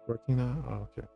Working now? Oh, okay.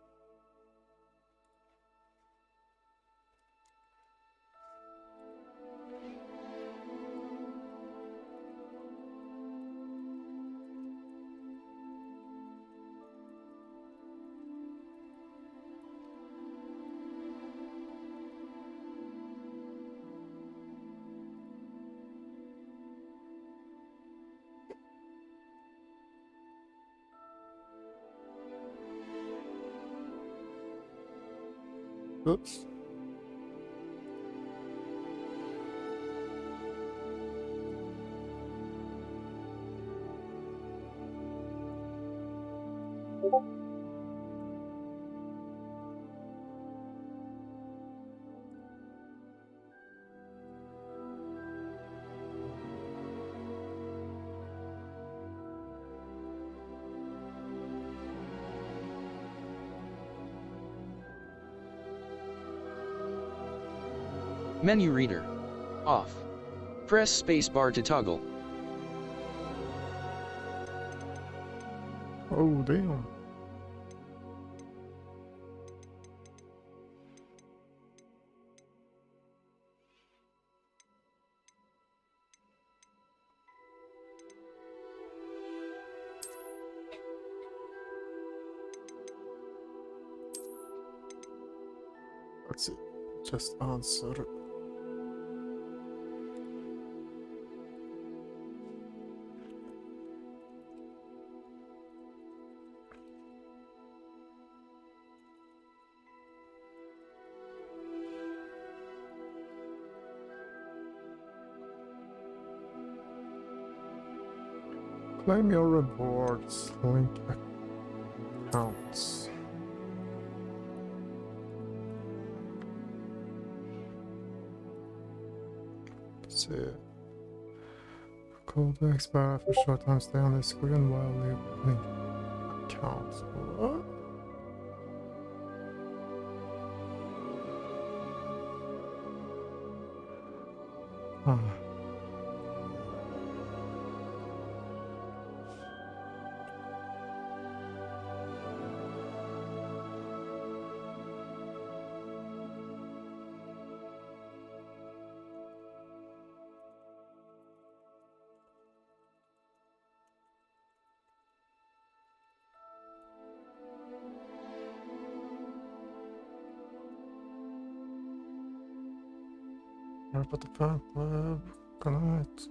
Oops. Menu reader. Off. Press spacebar to toggle. Oh, damn. Let's see. Just answer. Claim your rewards. Link accounts. Let's see. Code will expire after a short time. Stay on the screen while you link accounts. What? Ah. Harry Potter fan club. Good night.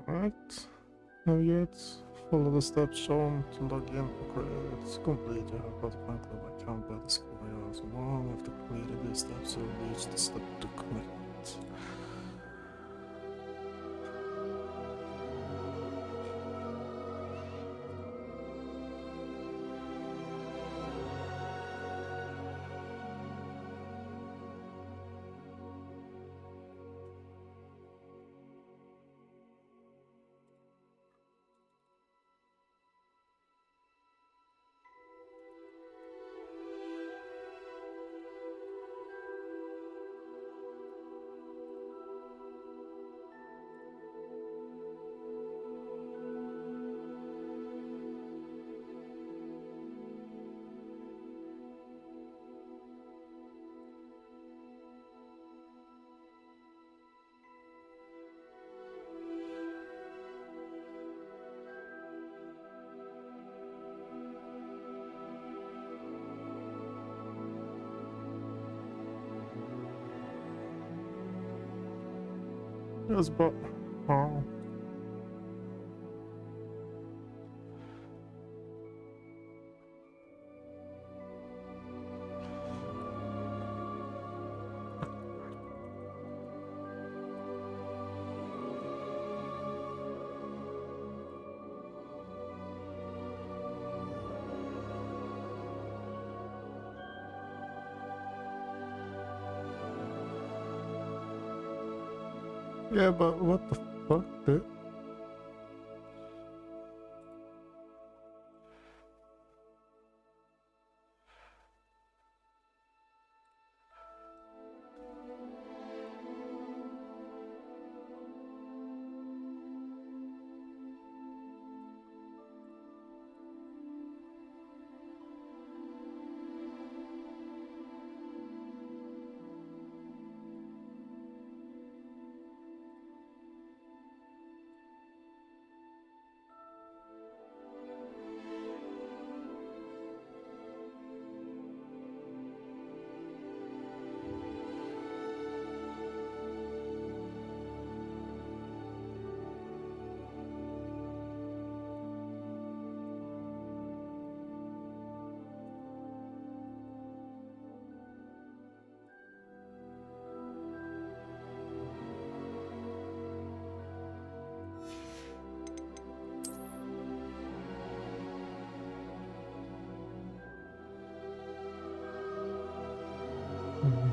Right. Navigate. Follow the steps shown to log in. Create. Complete your Harry Potter fan club account by the school hours 1. After completing these steps, you'll reach the step to connect. Yes, but how? Yeah, but what the fuck, dude?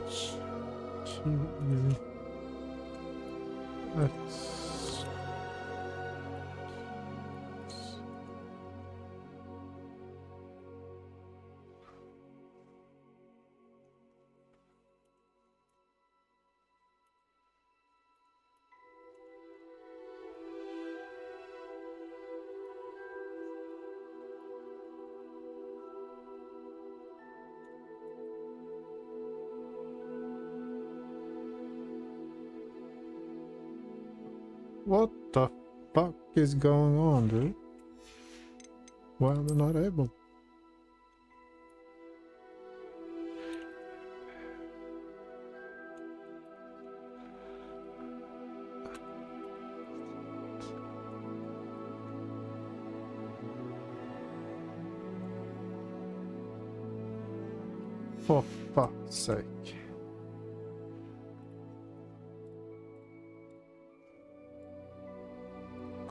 H Q X. What the fuck is going on, dude? Why am I not able? For fuck's sake.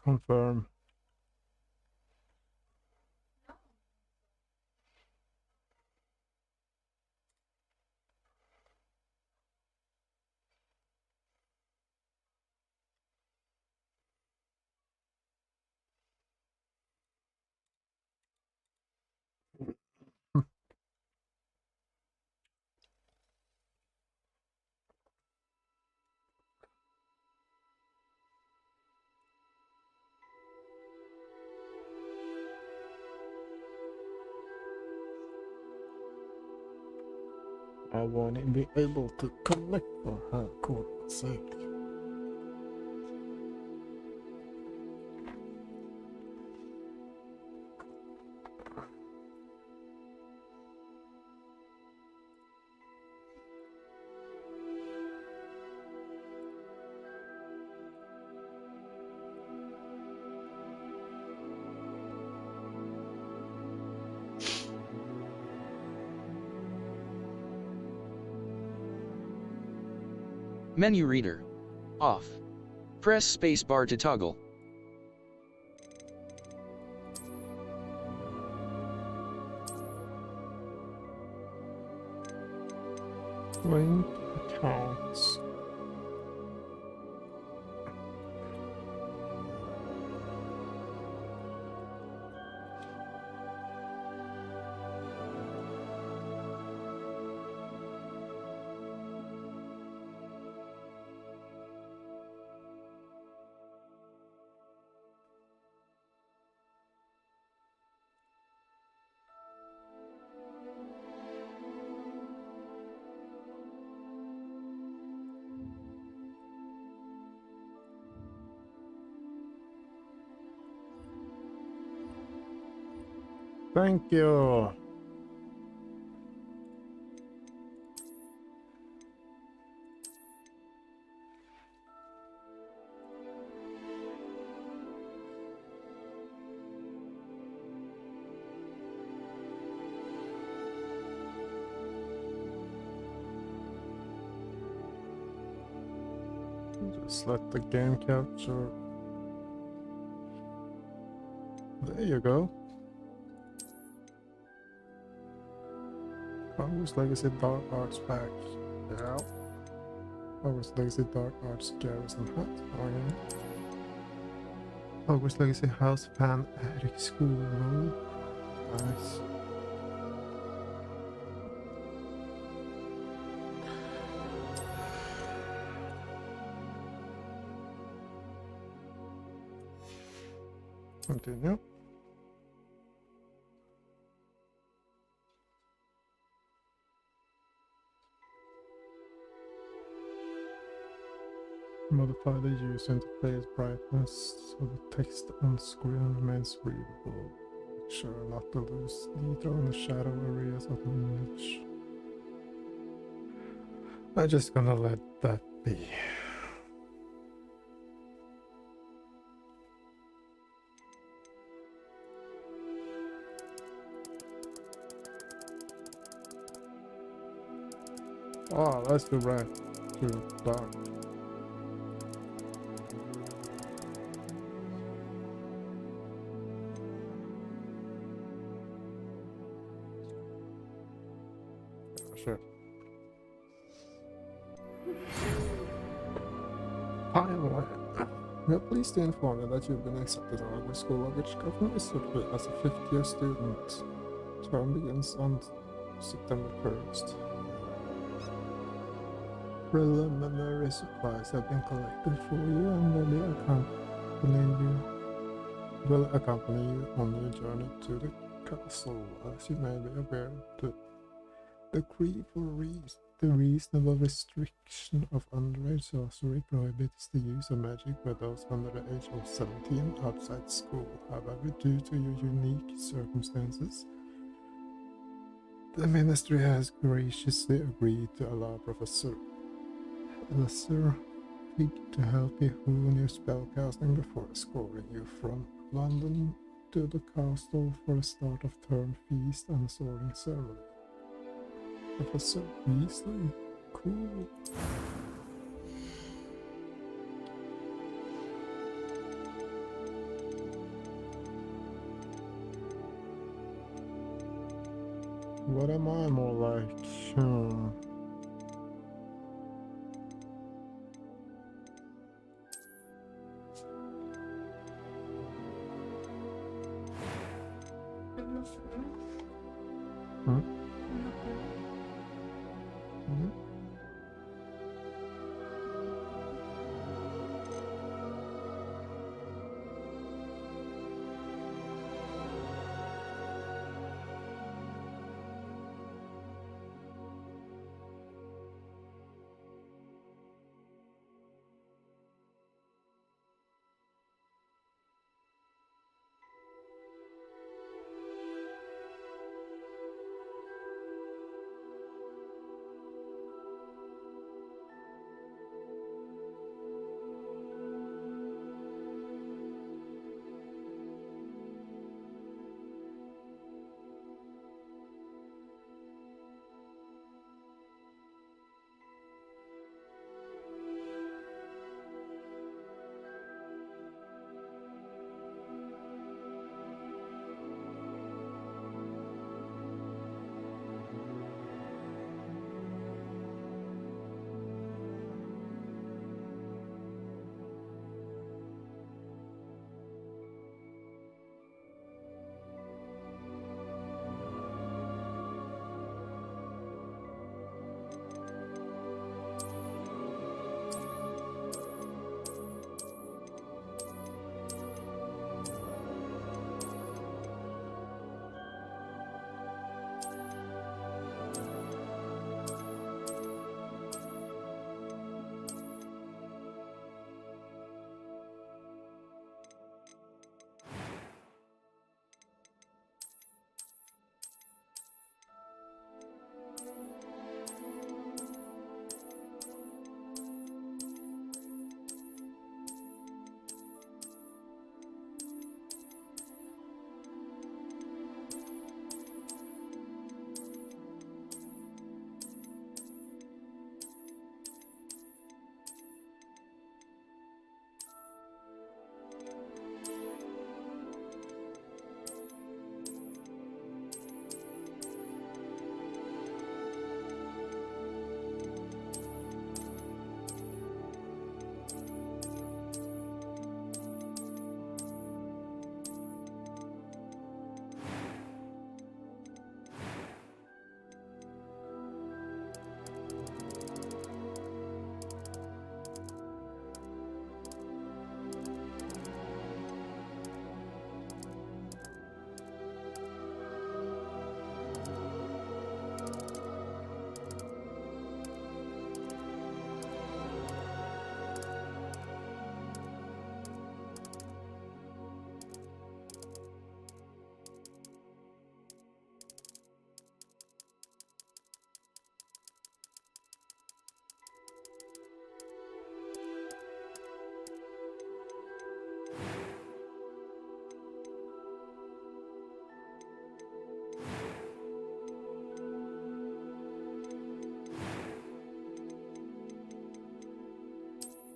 Confirm. I won't be able to connect for her God's sake. Menu reader. Off. Press spacebar to toggle. Link accounts. Thank you. Just let the game capture. There you go. Hogwarts Legacy Dark Arts Pack. Yeah. Hogwarts Legacy Dark Arts Garrison Hat. Okay. Hogwarts Legacy House Fan Eric School Robe. Nice. Continue. Modify the user interface brightness so the text on screen remains readable. Make sure not to lose detail in the shadow areas of the image. I'm just gonna let that be. Oh, that's too bright. Too dark. Sure. Finally, we are pleased to inform you that you've been accepted to Hogwarts School of Witchcraft Mystery as a fifth-year student. Term begins on September 1st. Preliminary supplies have been collected for you and will accompany you on your journey to the castle. As you may be aware, the decree for the reasonable restriction of underage sorcery prohibits the use of magic by those under the age of 17 outside school. However, due to your unique circumstances, the Ministry has graciously agreed to allow Professor Fig to help you hone your spellcasting before escorting you from London to the castle for the start of term feast and sorting ceremony. Professor Weasley? Cool. What am I more like?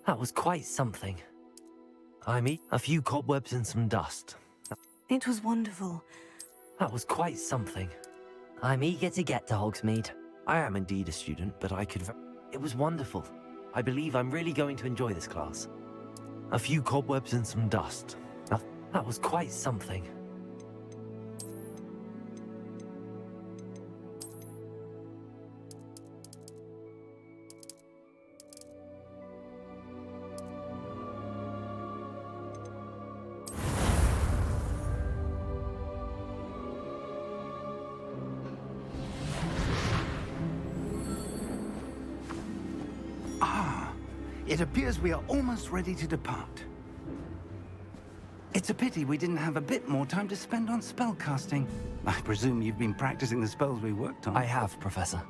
That was quite something. A few cobwebs and some dust. It was wonderful. That was quite something. I'm eager to get to Hogsmeade. I am indeed a student, but It was wonderful. I believe I'm really going to enjoy this class. A few cobwebs and some dust. That was quite something. It appears we are almost ready to depart. It's a pity we didn't have a bit more time to spend on spellcasting. I presume you've been practicing the spells we worked on. I have, Professor.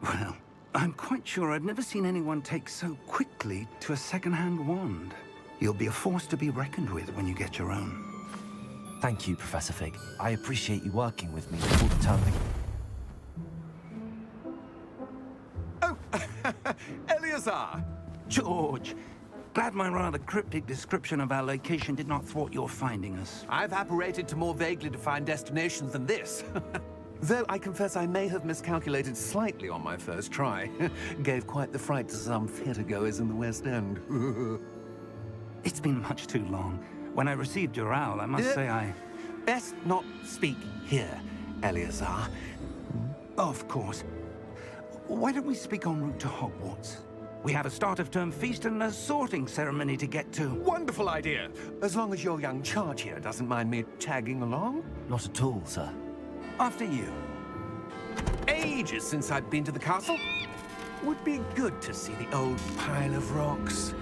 Well, I'm quite sure I've never seen anyone take so quickly to a second-hand wand. You'll be a force to be reckoned with when you get your own. Thank you, Professor Fig. I appreciate you working with me before the term begins. Oh, Eleazar! George, glad my rather cryptic description of our location did not thwart your finding us. I've apparated to more vaguely defined destinations than this. Though I confess I may have miscalculated slightly on my first try. Gave quite the fright to some theatre-goers in the West End. It's been much too long. When I received your owl, I must say I... Best not speak here, Eleazar. Of course. Why don't we speak en route to Hogwarts? We have a start-of-term feast and a sorting ceremony to get to. Wonderful idea! As long as your young charge here doesn't mind me tagging along. Not at all, sir. After you. Ages since I've been to the castle. Would be good to see the old pile of rocks.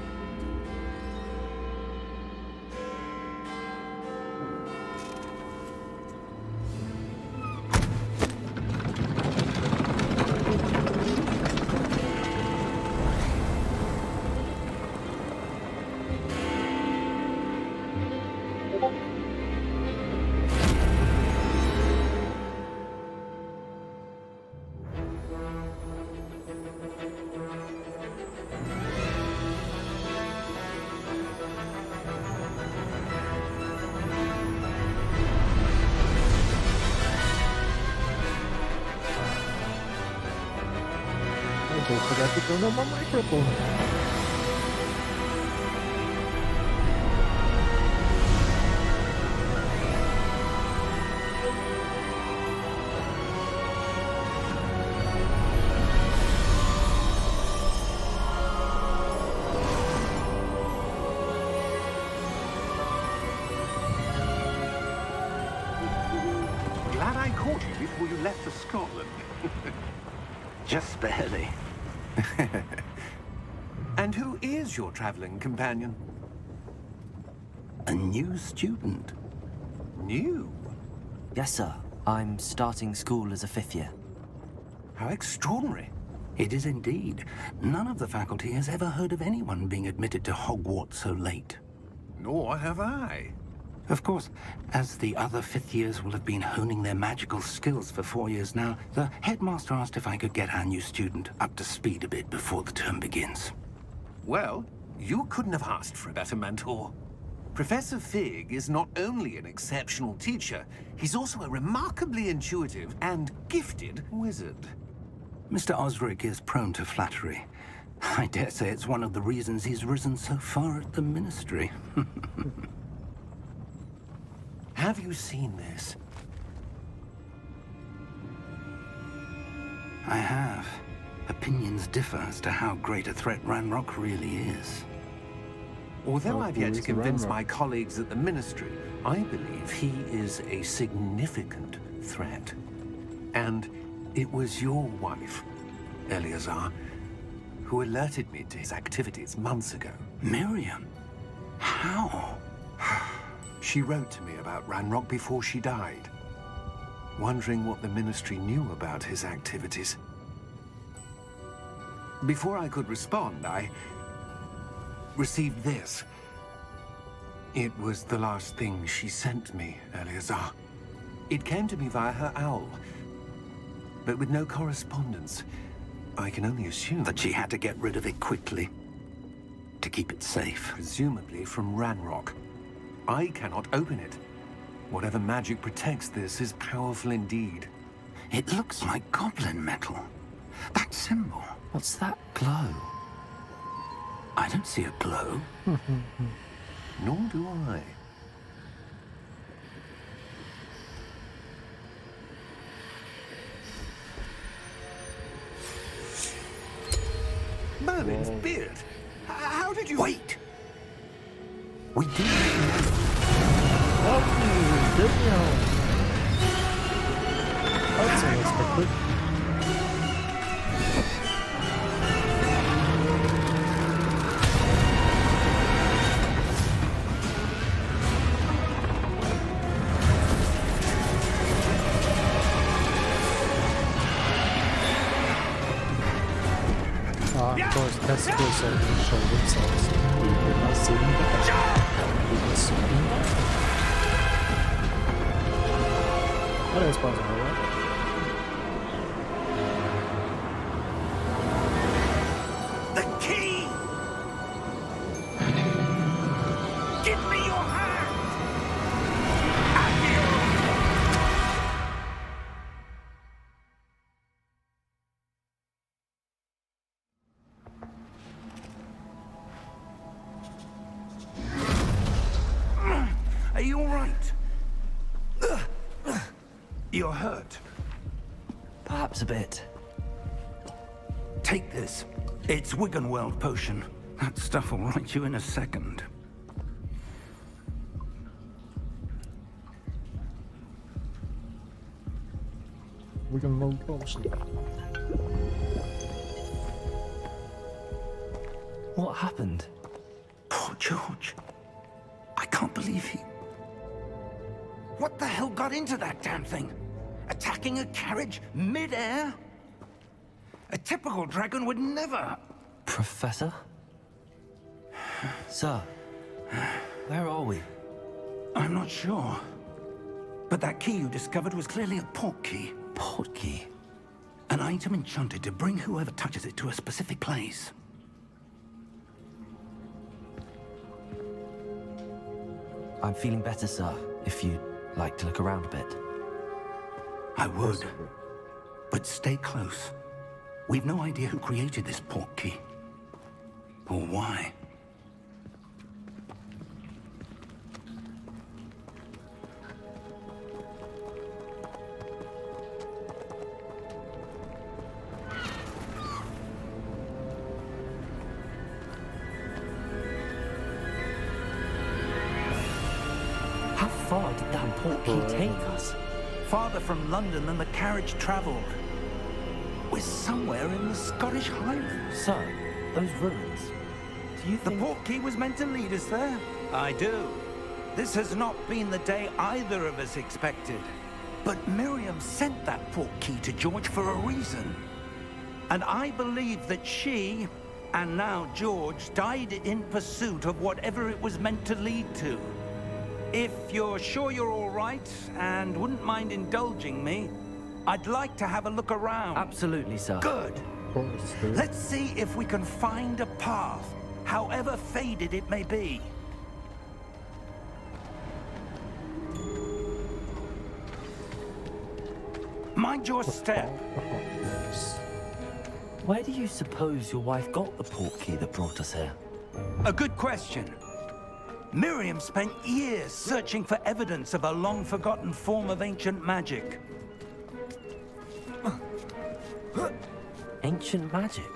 I forgot to turn on my microphone. Glad I caught you before you left for Scotland. Just barely. And who is your traveling companion? A new student. New? Yes, sir. I'm starting school as a 5th year. How extraordinary. It is indeed. None of the faculty has ever heard of anyone being admitted to Hogwarts so late. Nor have I. Of course, as the other 5th years will have been honing their magical skills for 4 years now, the headmaster asked if I could get our new student up to speed a bit before the term begins. Well, you couldn't have asked for a better mentor. Professor Fig is not only an exceptional teacher, he's also a remarkably intuitive and gifted wizard. Mr. Osric is prone to flattery. I dare say it's one of the reasons he's risen so far at the Ministry. Have you seen this? I have. Opinions differ as to how great a threat Ranrock really is. Although I've yet to Who is convince Ranrock? my colleagues at the Ministry, I believe he is a significant threat. And it was your wife, Eleazar, who alerted me to his activities months ago. Miriam? How? She wrote to me about Ranrock before she died, wondering what the Ministry knew about his activities. Before I could respond, I received this. It was the last thing she sent me, Eleazar. It came to me via her owl, but with no correspondence. I can only assume That she had to get rid of it quickly. to keep it safe. Presumably from Ranrock. I cannot open it. Whatever magic protects this is powerful indeed. It looks like goblin metal. That symbol. What's that glow? I don't see a glow. Nor do I. Merlin's beard. How did you... Wait! We did Oh, damn! That's unexpected. Of course, testicles only show themselves to people not seeing that. That is possible, right? The key! Give me your hand! Are you all right? You're hurt. Perhaps a bit. Take this. It's Wiggenweld potion. That stuff will right you in a second. We can move closer. What happened? Poor George. I can't believe he... What the hell got into that damn thing? Attacking a carriage mid-air? A typical dragon would never... Professor? Sir, where are we? I'm not sure. But that key you discovered was clearly a port key. Port key? An item enchanted to bring whoever touches it to a specific place. I'm feeling better, sir, if you'd like to look around a bit. I would. But stay close. We've no idea who created this port key. Or why. How far did that port key take us? Farther from London than the carriage traveled. We're somewhere in the Scottish Highlands. Sir, those ruins. Do you The think... port key was meant to lead us there? I do. This has not been the day either of us expected. But Miriam sent that port key to George for a reason. And I believe that she, and now George, died in pursuit of whatever it was meant to lead to. If you're sure you're all right, and wouldn't mind indulging me, I'd like to have a look around. Absolutely, sir. Good. Of course, dude. Let's see if we can find a path, however faded it may be. Mind your step. Where do you suppose your wife got the port key that brought us here? A good question. Miriam spent years searching for evidence of a long-forgotten form of ancient magic. Ancient magic?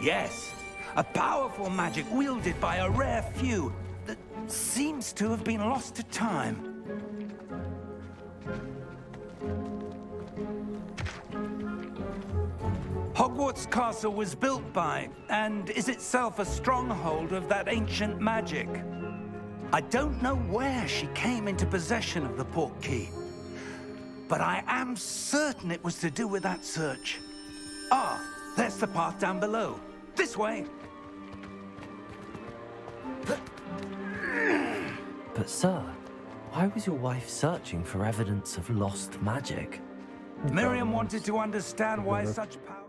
Yes, a powerful magic wielded by a rare few that seems to have been lost to time. Hogwarts Castle was built by, and is itself a stronghold of that ancient magic. I don't know where she came into possession of the port key, but I am certain it was to do with that search. Ah, there's the path down below. This way. But sir, why was your wife searching for evidence of lost magic? Miriam wanted to understand why such power...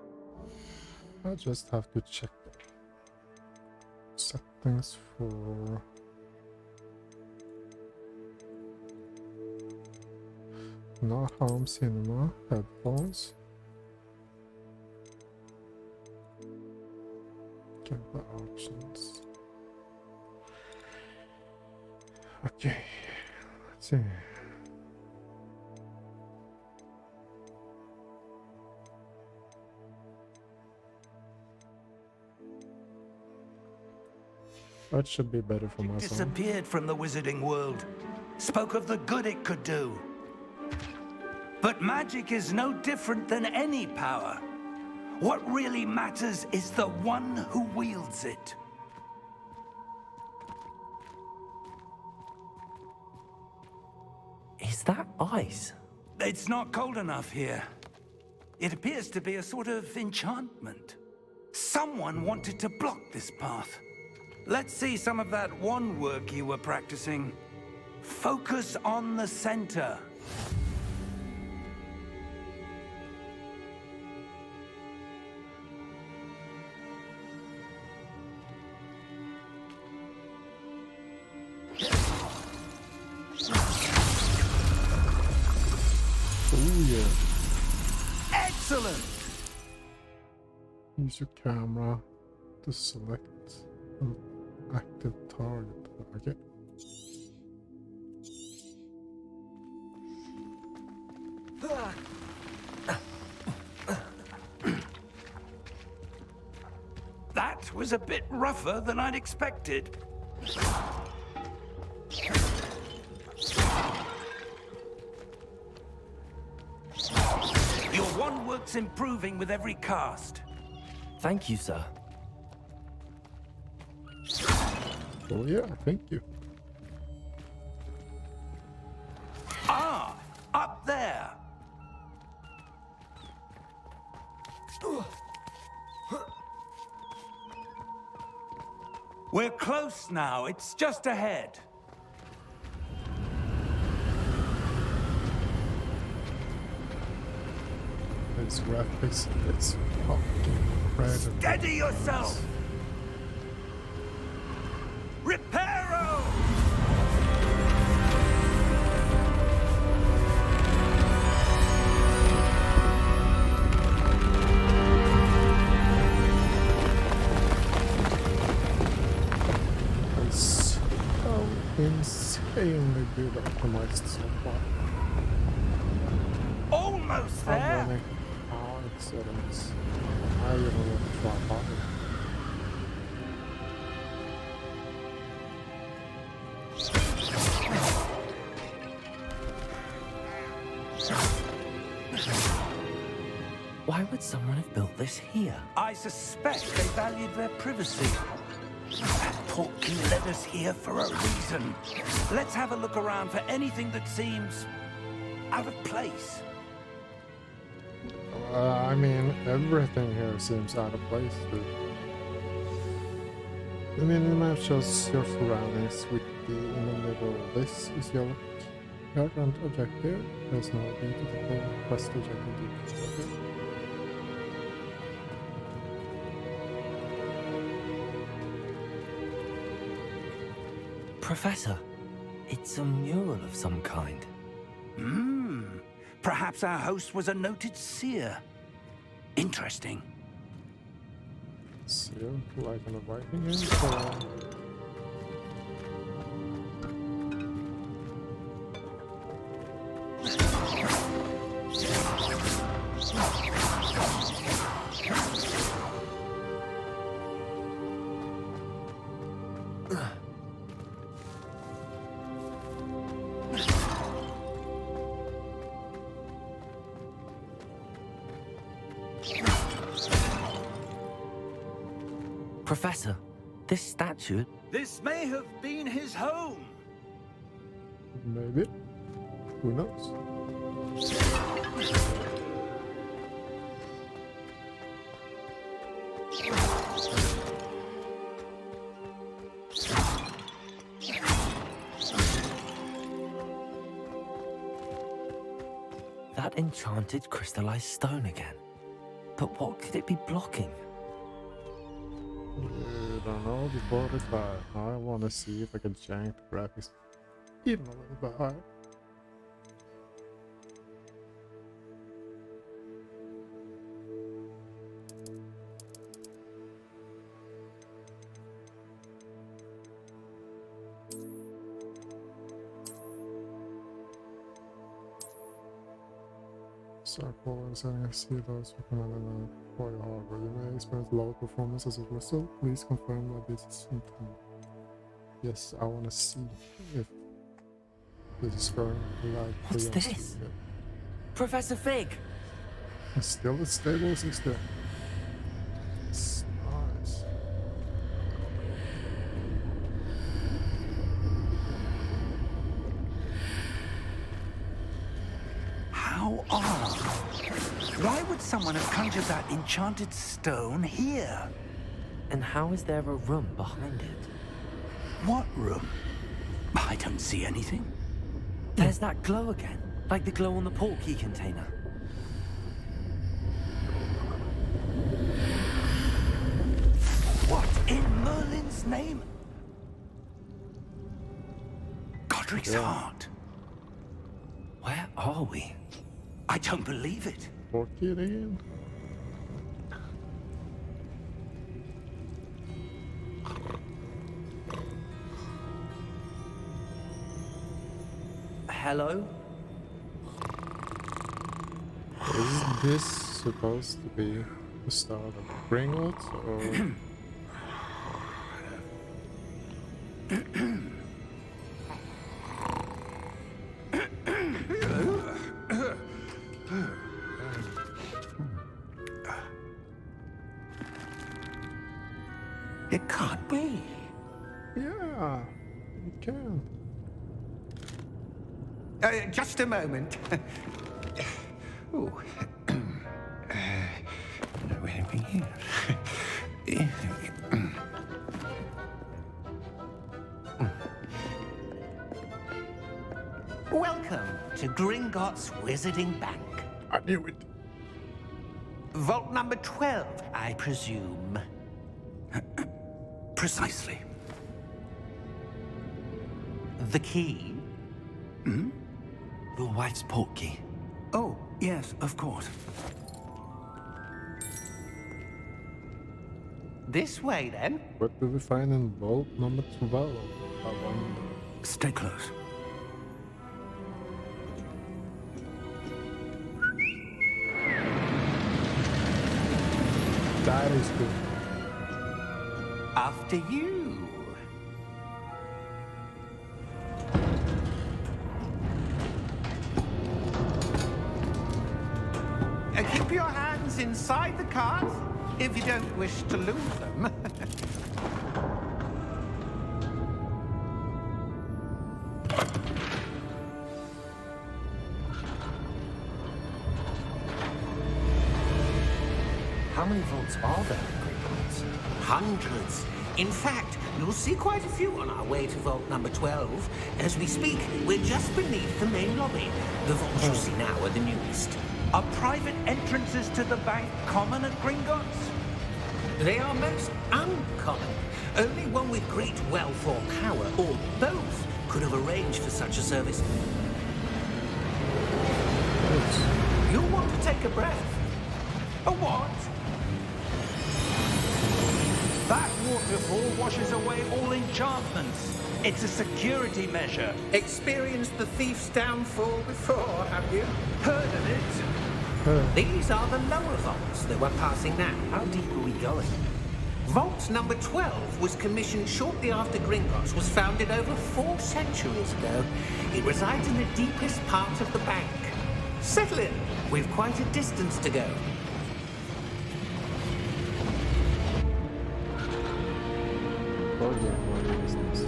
I just have to check Settings for not home cinema headphones. Get the options. Okay, let's see. That should be better for my son. Disappeared from the wizarding world. Spoke of the good it could do. But magic is no different than any power. What really matters is the one who wields it. Is that ice? It's not cold enough here. It appears to be a sort of enchantment. Someone wanted to block this path. Let's see some of that wand work you were practicing. Focus on the center. Oh yeah. Excellent! Use your camera to select an active target. Okay. That was a bit rougher than I'd expected. Your wand work's improving with every cast. Thank you, sir. Oh yeah, thank you. Ah, up there. We're close now. It's just ahead. This graphics is fucking incredible. Steady yourself. Reparo! It's so insanely good optimized so far. Almost I'm there. running. Oh, it's I really want to try harder. Why would someone have built this here? I suspect they valued their privacy. That portkey led us here for a reason. Let's have a look around for anything that seems out of place. I mean, everything here seems out of place, dude. The minimap shows your surroundings with the in the middle. This is your current objective. There's no need to the quest objective. Professor, it's a mural of some kind. Perhaps our host was a noted seer. Interesting. See, like in the Viking games, or... Professor, this statue... This may have been his home. Maybe. Who knows? That enchanted crystallized stone again. But what could it be blocking? You don't know before the time. I wanna see if I can jank the graphics even a little bit higher. Circle and setting a see those recommended for your hardware. You may experience low performance as a result. Please confirm that this is intended. Yes, I want to see if this is going like What's this? Yeah. Professor Fig! It's still as stable as it's there. It's nice. How odd. Why would someone have conjured that enchanted stone here? And how is there a room behind it? What room? I don't see anything. There's that glow again, like the glow on the portkey container. What in Merlin's name? Godric's heart. Where are we? I don't believe it. Portkey again? Hello? Is this supposed to be the start of Gringotts or? It can't be. Yeah, you can. Just a moment. Ooh. Where are we here? Welcome to Gringotts Wizarding Bank. I knew it. Vault number 12, I presume. Precisely. The key? Your wife's portkey. Oh, yes, of course. This way, then. What do we find in vault number 12? I wonder. Stay close. That is good. After you. Keep your hands inside the cart if you don't wish to lose them. How many vaults are there in Gringotts? Hundreds. In fact, you'll see quite a few on our way to vault number 12. As we speak, we're just beneath the main lobby. The vaults you see now are the newest. Are private entrances to the bank common at Gringotts? They are most uncommon. Only one with great wealth or power, or both, could have arranged for such a service. You'll want to take a breath. A what? That waterfall washes away all enchantments. It's a security measure. Experienced the thief's downfall before, have you? Heard of it? These are the lower vaults that we're passing now. How deep are we going? Vault number 12 was commissioned shortly after Gringotts was founded over 4 centuries ago. It resides in the deepest part of the bank. Settle in. We've quite a distance to go. Oh yeah, what is this?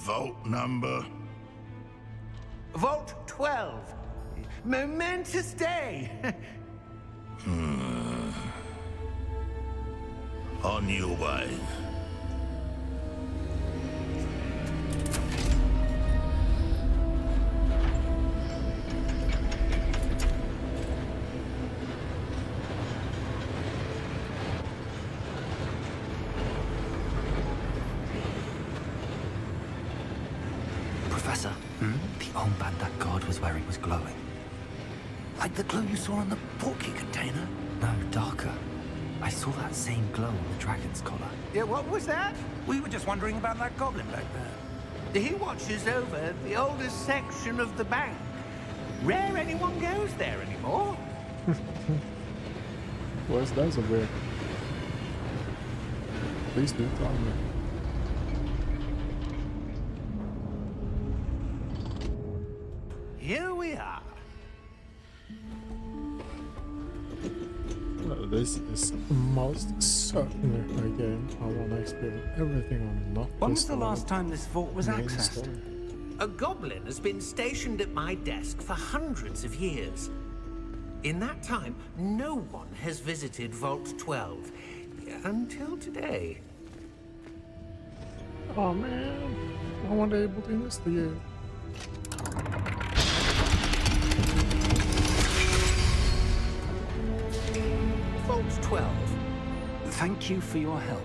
Vault number. Vault 12. Momentous day. On your way. Professor, the armband that guard was wearing was glowing. Like the glow you saw in the portkey container? No, darker. I saw that same glow on the dragon's collar. Yeah, what was that? We were just wondering about that goblin back there. He watches over the oldest section of the bank. Rare anyone goes there anymore. Where's that so weird? Please do tell me. Here we are. This is most certainly a game I want to experience everything on, not When was just the last time this vault was main accessed? story. A goblin has been stationed at my desk for hundreds of years. In that time, no one has visited Vault 12. Until today. Oh man, I want to be able to investigate. Vault 12. Thank you for your help.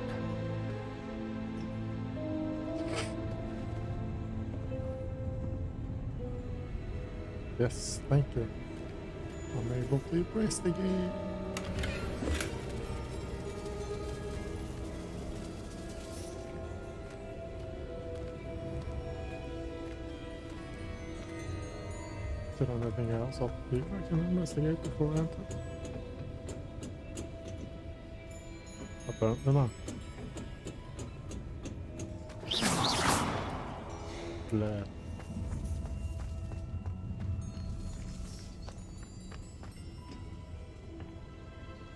Yes, thank you. I'm able to investigate. Is there anything else up here I can investigate before I enter? Apparently not. Blah.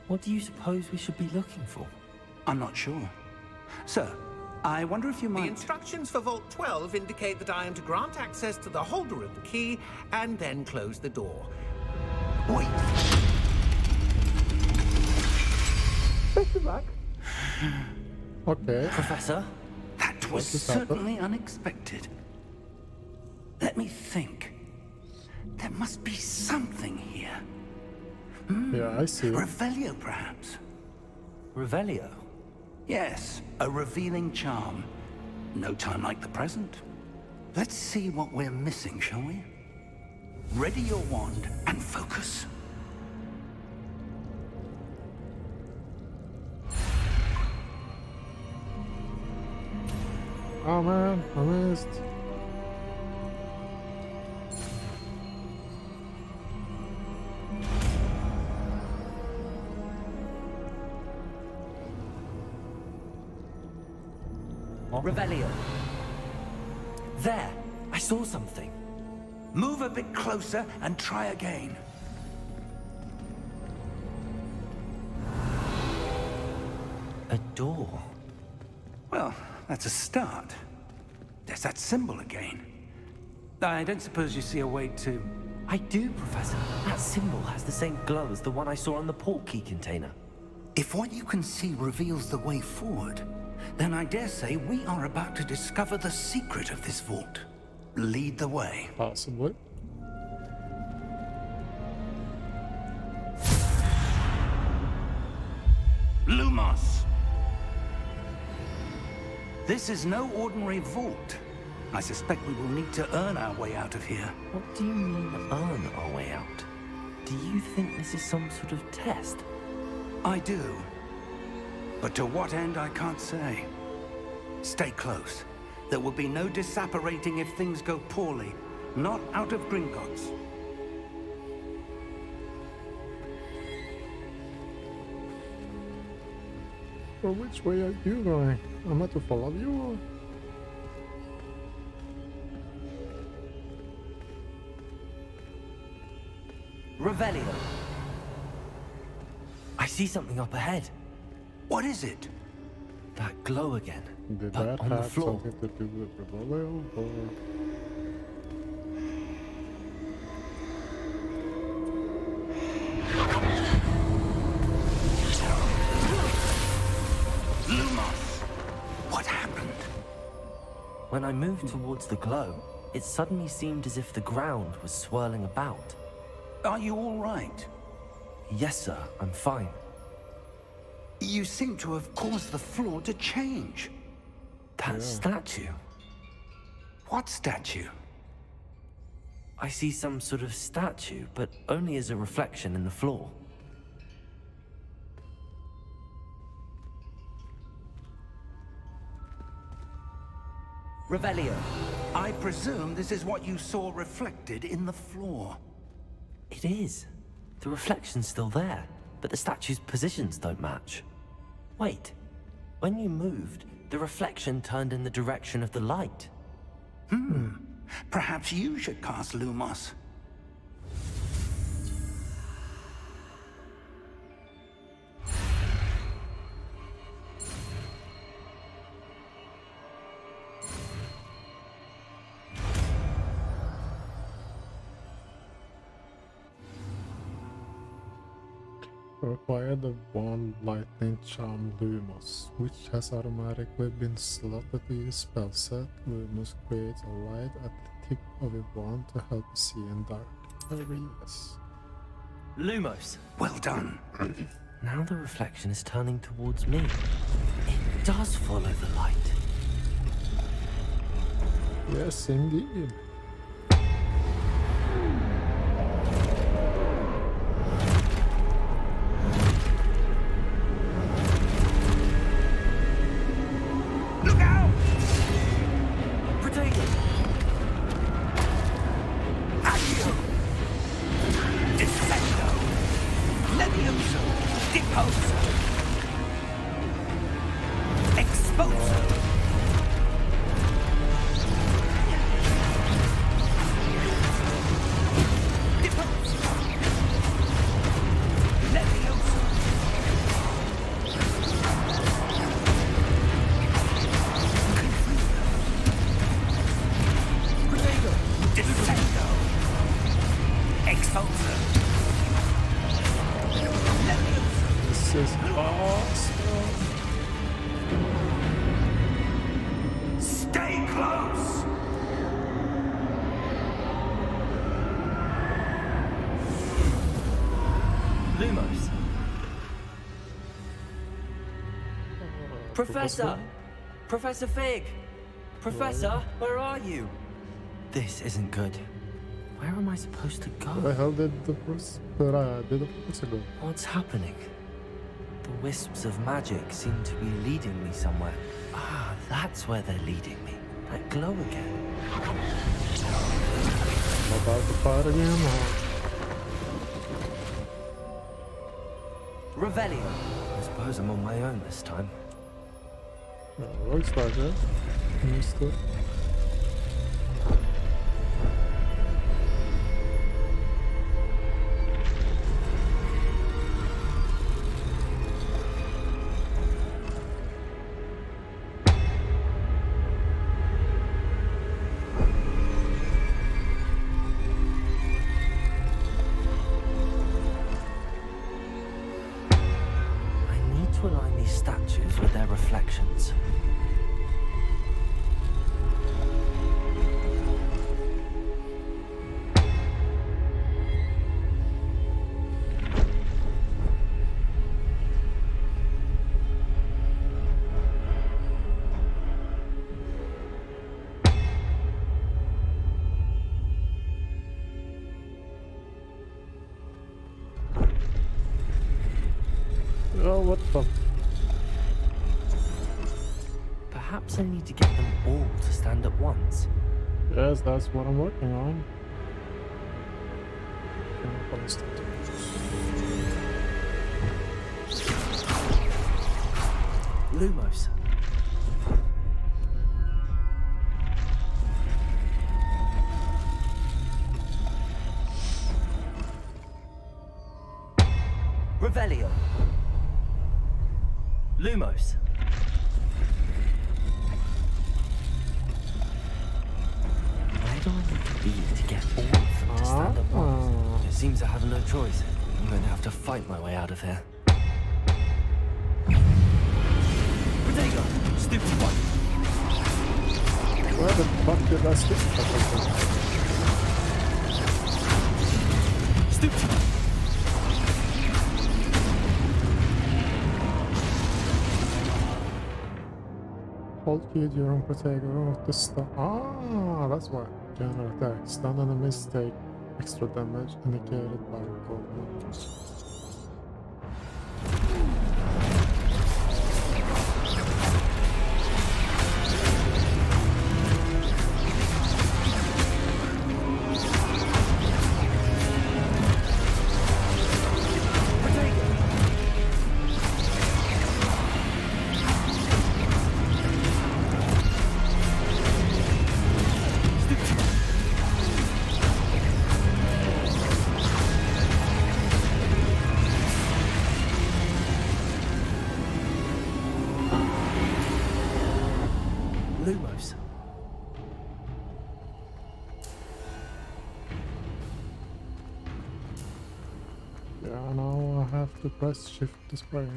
What do you suppose we should be looking for? I'm not sure. Sir, I wonder if you The might... instructions for Vault 12 indicate that I am to grant access to the holder of the key and then close the door. Wait. Okay. Professor? That was just happened? certainly unexpected. Let me think. There must be something here. Yeah, I see. Revelio, perhaps? Revelio? Yes, a revealing charm. No time like the present. Let's see what we're missing, shall we? Ready your wand and focus. Oh man, I missed. Revelio. There! I saw something. Move a bit closer and try again. A door. Well, that's a start. There's that symbol again. I don't suppose you see a way to... I do, Professor. That symbol has the same glow as the one I saw on the portkey container. If what you can see reveals the way forward, then I dare say we are about to discover the secret of this vault. Lead the way. Possibly. Lumos! This is no ordinary vault. I suspect we will need to earn our way out of here. What do you mean, earn our way out? Do you think this is some sort of test? I do. But to what end, I can't say. Stay close. There will be no disapparating if things go poorly. Not out of Gringotts. Well, which way are you going? Am I to follow you or? Revelio. I see something up ahead. What is it? That glow again. Did but that on the have floor. something to do with Revelio or? Lumos! What happened? When I moved towards the glow, it suddenly seemed as if the ground was swirling about. Are you all right? Yes, sir, I'm fine. You seem to have caused the floor to change. That statue. What statue? I see some sort of statue, but only as a reflection in the floor. Revelio. I presume this is what you saw reflected in the floor. It is. The reflection's still there, but the statue's positions don't match. Wait. When you moved, the reflection turned in the direction of the light. Perhaps you should cast Lumos. Acquire the one lightning charm Lumos, which has automatically been slotted to your spell set. Lumos creates a light at the tip of your wand to help you see in dark areas. Lumos. Well done. Now the reflection is turning towards me. It does follow the light. Yes, indeed. This is awesome. Stay close! Lumos. Professor! Professor Fig! Professor, where are you? This isn't good. Where am I supposed to go? Where the hell did the first go? What's happening? The wisps of magic seem to be leading me somewhere. Ah, that's where they're leading me. That glow again. I'm about to fight again. Revelio. I suppose I'm on my own this time. Looks like it. Understood. To align these statues with their reflections. Oh, what the? Perhaps I need to get them all to stand at once. Yes, that's what I'm working on. Lumos. Revelio. Lumos. Where do I need to be to get all of them to stand at once? It seems I have no choice. I'm going to have to fight my way out of here. Protego! Stupid one! Where the fuck did that stick come from? Stupid! Hold key during protection of the star. Ah, that's why. General attack. Stun enemies take extra damage indicated by gold. Lumos. Yeah, now I have to press shift to sprint.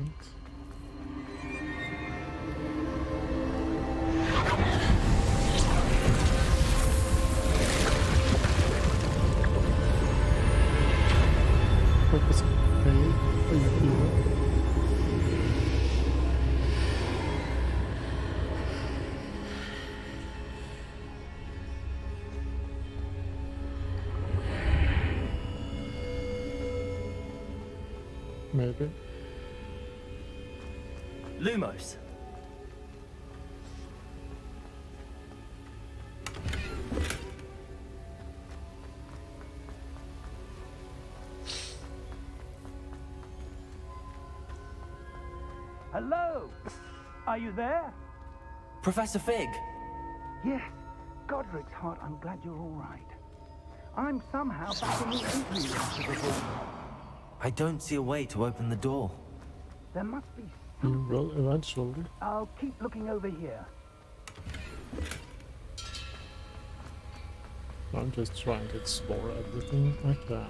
Focus A, here. Maybe. Lumos. Hello? Are you there? Professor Fig. Yes. Godric's heart, I'm glad you're all right. I'm somehow back in the entry room to the vault. I don't see a way to open the door. There must be You something. will eventually. I'll keep looking over here. I'm just trying to explore everything I can.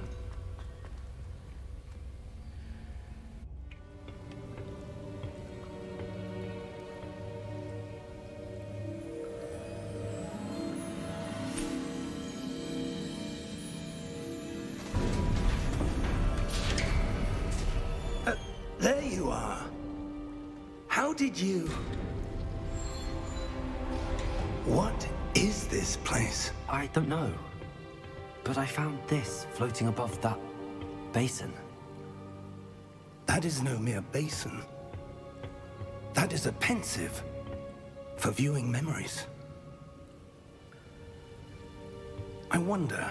There you are. How did you... What is this place? I don't know. But I found this floating above that basin. That is no mere basin. That is a pensive for viewing memories. I wonder...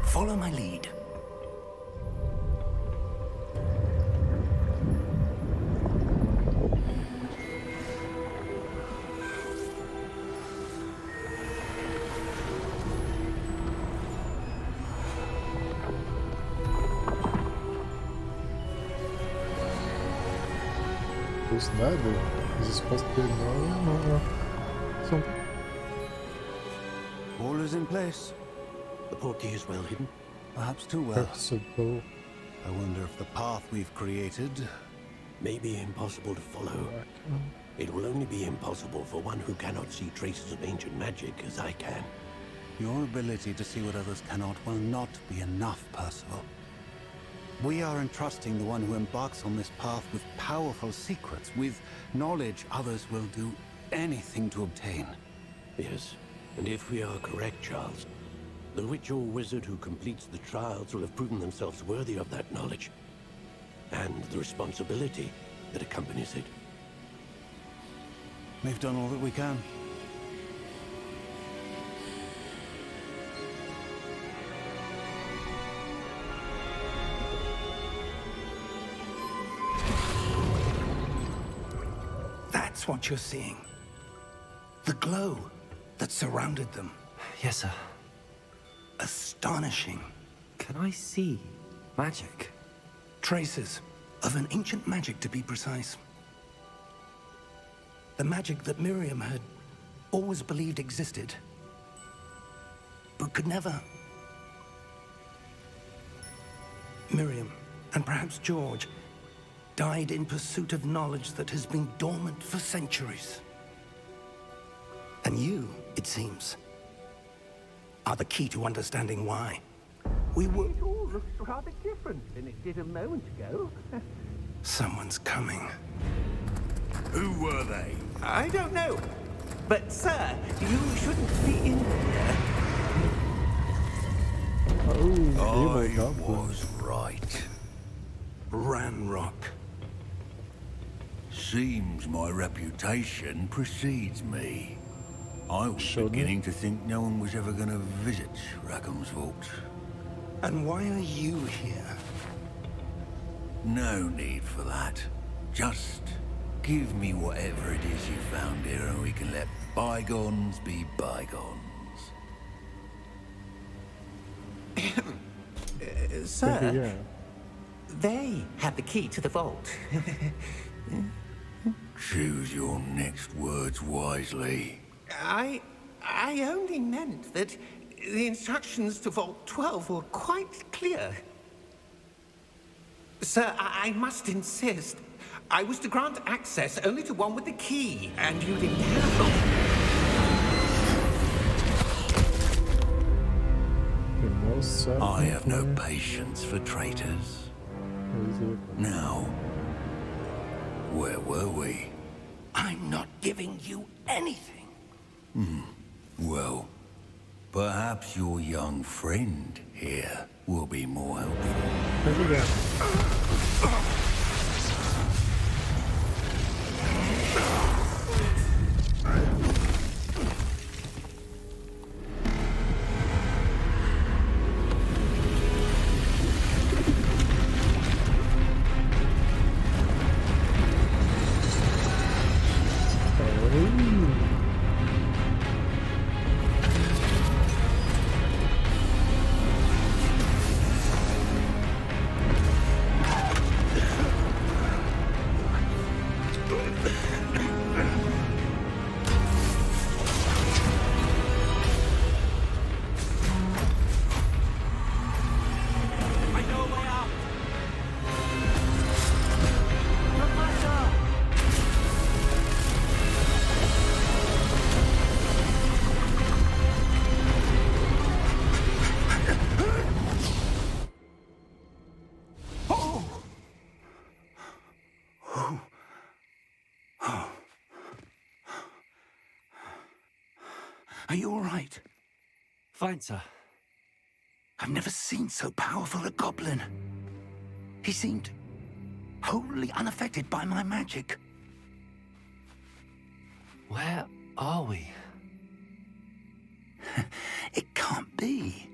Follow my lead. Who's that dude? Is it supposed to be Marion or something? All is in place. The portkey is well hidden. Perhaps too well. Possible. I wonder if the path we've created... May be impossible to follow. It will only be impossible for one who cannot see traces of ancient magic as I can. Your ability to see what others cannot will not be enough, Percival. We are entrusting the one who embarks on this path with powerful secrets, with knowledge others will do anything to obtain. Yes, and if we are correct, Charles, the witch or wizard who completes the trials will have proven themselves worthy of that knowledge, and the responsibility that accompanies it. We've done all that we can. That's what you're seeing. The glow that surrounded them. Yes, sir. Astonishing. Can I see magic? Traces of an ancient magic, to be precise. The magic that Miriam had always believed existed, but could never. Miriam, and perhaps George, died in pursuit of knowledge that has been dormant for centuries. And you it seems, are the key to understanding why. We were... It all looks rather different than it did a moment ago. Someone's coming. Who were they? I don't know. But, sir, you shouldn't be in here. Oh, I was right. Ranrock. Seems my reputation precedes me. I was Shouldn't. beginning to think no one was ever going to visit Rackham's Vault. And why are you here? No need for that. Just give me whatever it is you found here and we can let bygones be bygones. Sir, yeah. they had the key to the vault. Choose your next words wisely. I only meant that the instructions to Vault 12 were quite clear. Sir, I must insist. I was to grant access only to one with the key, and you didn't have them. I have no patience for traitors. Now, where were we? I'm not giving you anything. Well, perhaps your young friend here will be more helpful. Are you all right? Fine, sir. I've never seen so powerful a goblin. He seemed wholly unaffected by my magic. Where are we? It can't be.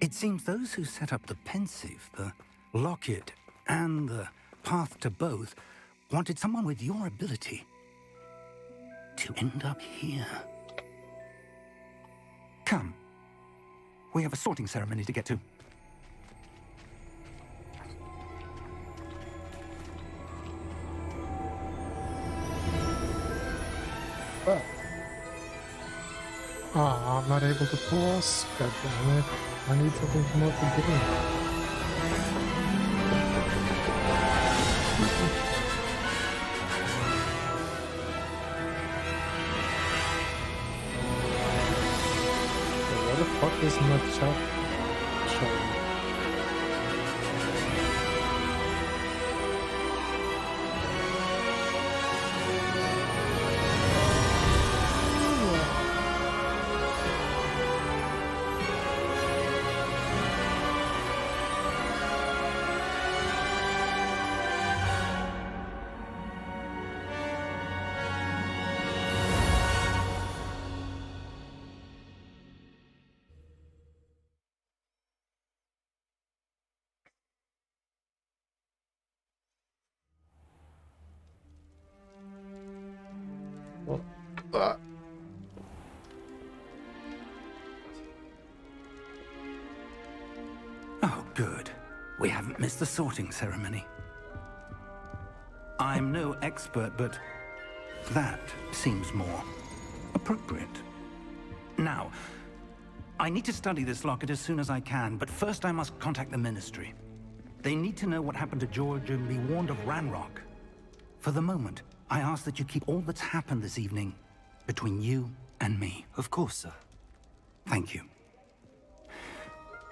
It seems those who set up the pensive, the locket, and the path to both wanted someone with your ability to end up here. Come. We have a sorting ceremony to get to. I'm not able to pause. God damn it. I need to think more to do. What the fuck is my chat showing? Oh, good. We haven't missed the sorting ceremony. I'm no expert, but that seems more appropriate. Now, I need to study this locket as soon as I can, but first I must contact the Ministry. They need to know what happened to George and be warned of Ranrock. For the moment, I ask that you keep all that's happened this evening between you and me. Of course, sir. Thank you.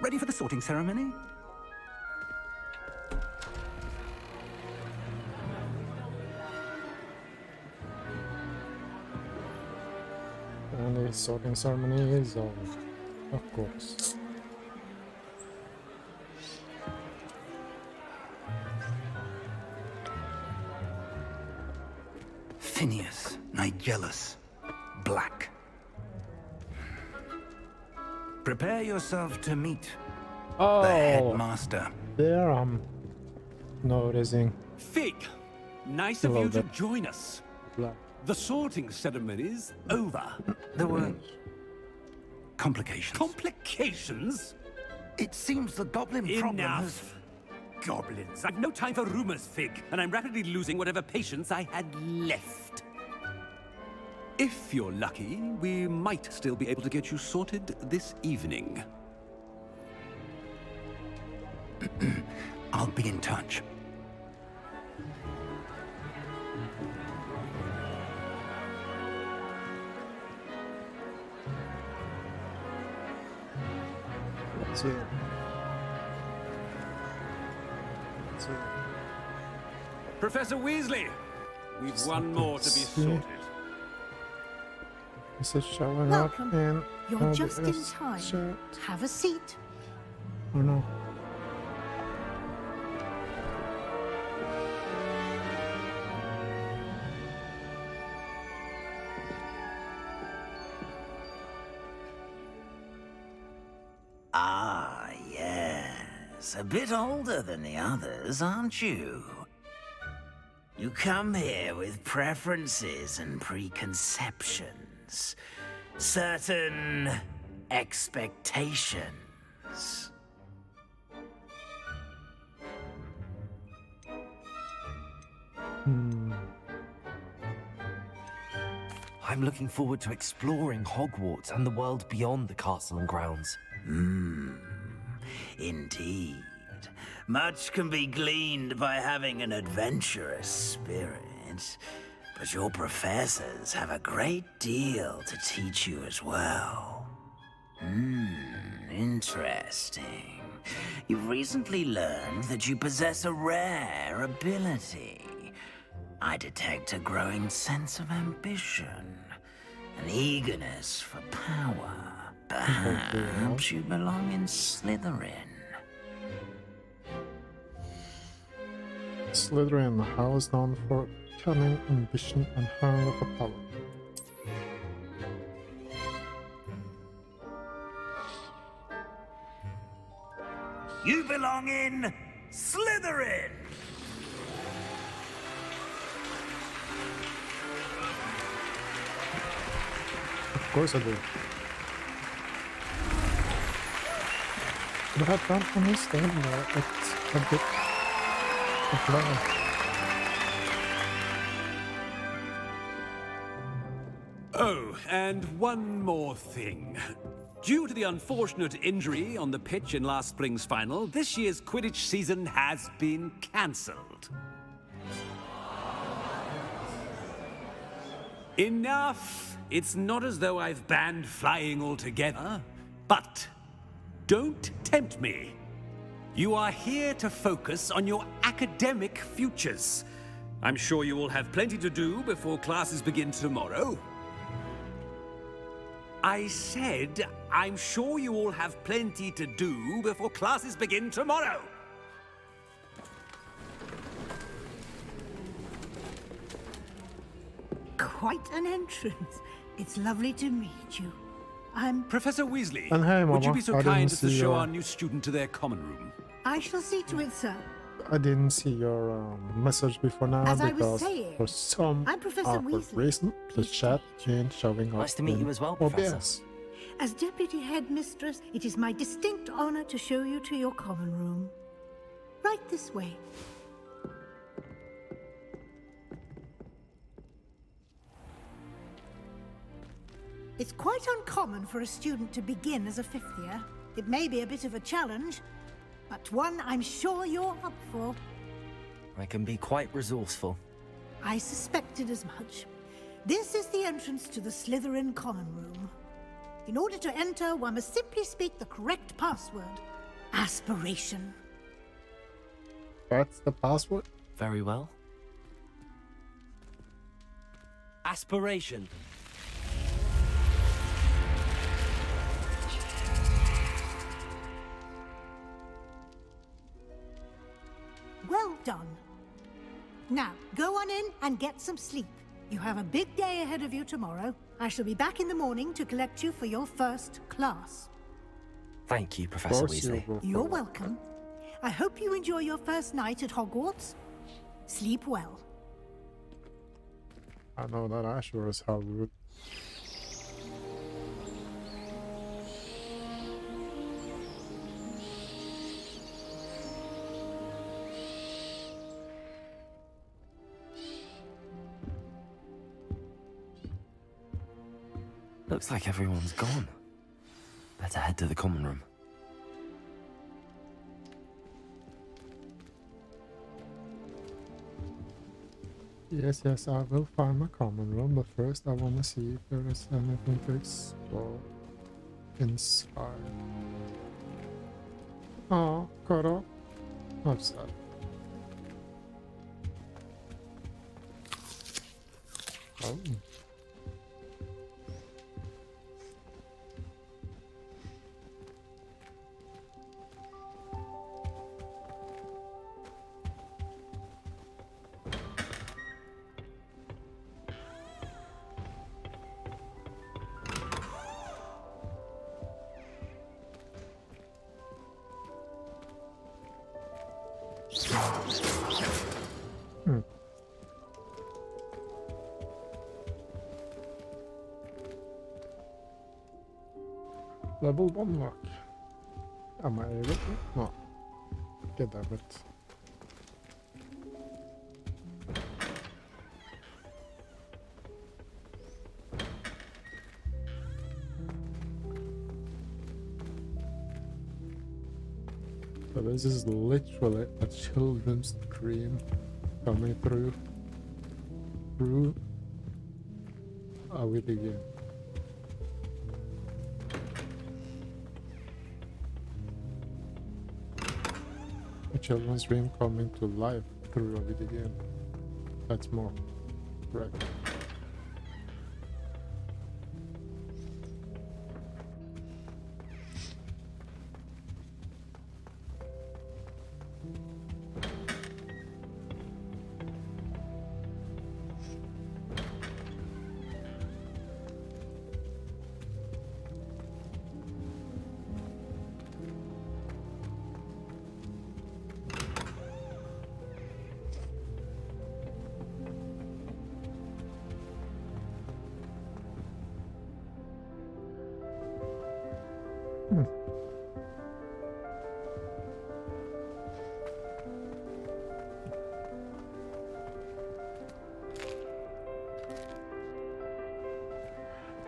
Ready for the sorting ceremony? And the sorting ceremony is over, of course. Phineas, Nigellus, Black. Prepare yourself to meet the headmaster. There I'm noticing Fig, nice A of you little to bit. join us. black. The sorting ceremony's over. There were complications. Complications? It seems the goblin problem has... Enough. Goblins. I've no time for rumors, Fig, and I'm rapidly losing whatever patience I had left. If you're lucky, we might still be able to get you sorted this evening. I'll be in touch. That's it. That's it. Professor Weasley, we've one more to be sorted. This is showing Welcome. up in You're just in OBS time. chat. Have a seat. Or no? Ah, yes. A bit older than the others, aren't you? You come here with preferences and preconceptions. Certain expectations. I'm looking forward to exploring Hogwarts and the world beyond the castle and grounds. Indeed. Much can be gleaned by having an adventurous spirit, but your professors have a great deal to teach you as well. Interesting. You've recently learned that you possess a rare ability. I detect a growing sense of ambition, an eagerness for power. Perhaps you belong in Slytherin. Slytherin, the house known for cunning, ambition, and hunger for power. You belong in Slytherin! Of course I do. But I don't understand that. It's a bit of love. Oh, and one more thing. Due to the unfortunate injury on the pitch in last spring's final, this year's Quidditch season has been cancelled. Enough! It's not as though I've banned flying altogether, but don't tempt me. You are here to focus on your academic futures. I'm sure you will have plenty to do before classes begin tomorrow. I said, I'm sure you all have plenty to do before classes begin tomorrow. Quite an entrance. It's lovely to meet you. I'm... Professor Weasley, And hey, would you Mama, be so I kind didn't as to see show your- our new student to their common room? I shall see to it, sir. I didn't see your message before now As I was because saying, for some I'm Professor awkward Weasley. reason the Pleased to chat meet you. ain't showing up. Nice to meet in you as well, Professor. OBS. As Deputy Headmistress, it is my distinct honor to show you to your common room. Right this way. It's quite uncommon for a student to begin as a fifth year. It may be a bit of a challenge, but one I'm sure you're up for. I can be quite resourceful. I suspected as much. This is the entrance to the Slytherin Common Room. In order to enter, one must simply speak the correct password. Aspiration. That's the password? Very well. Aspiration. Well done. Now, go on in and get some sleep. You have a big day ahead of you tomorrow. I shall be back in the morning to collect you for your first class. Thank you, Professor Weasley. You're welcome. I hope you enjoy your first night at Hogwarts. Sleep well. I know that I sure as hell would. Looks like everyone's gone. Better head to the common room. Yes, I will find my common room, but first I want to see if there is anything to explore inside. Oh, cut off. I'm sad. Oh. Level 1 lock. Am I able to? No. Get damn it. So this is literally a children's dream coming through a video game. A children's dream coming to life through a video game. That's more correct.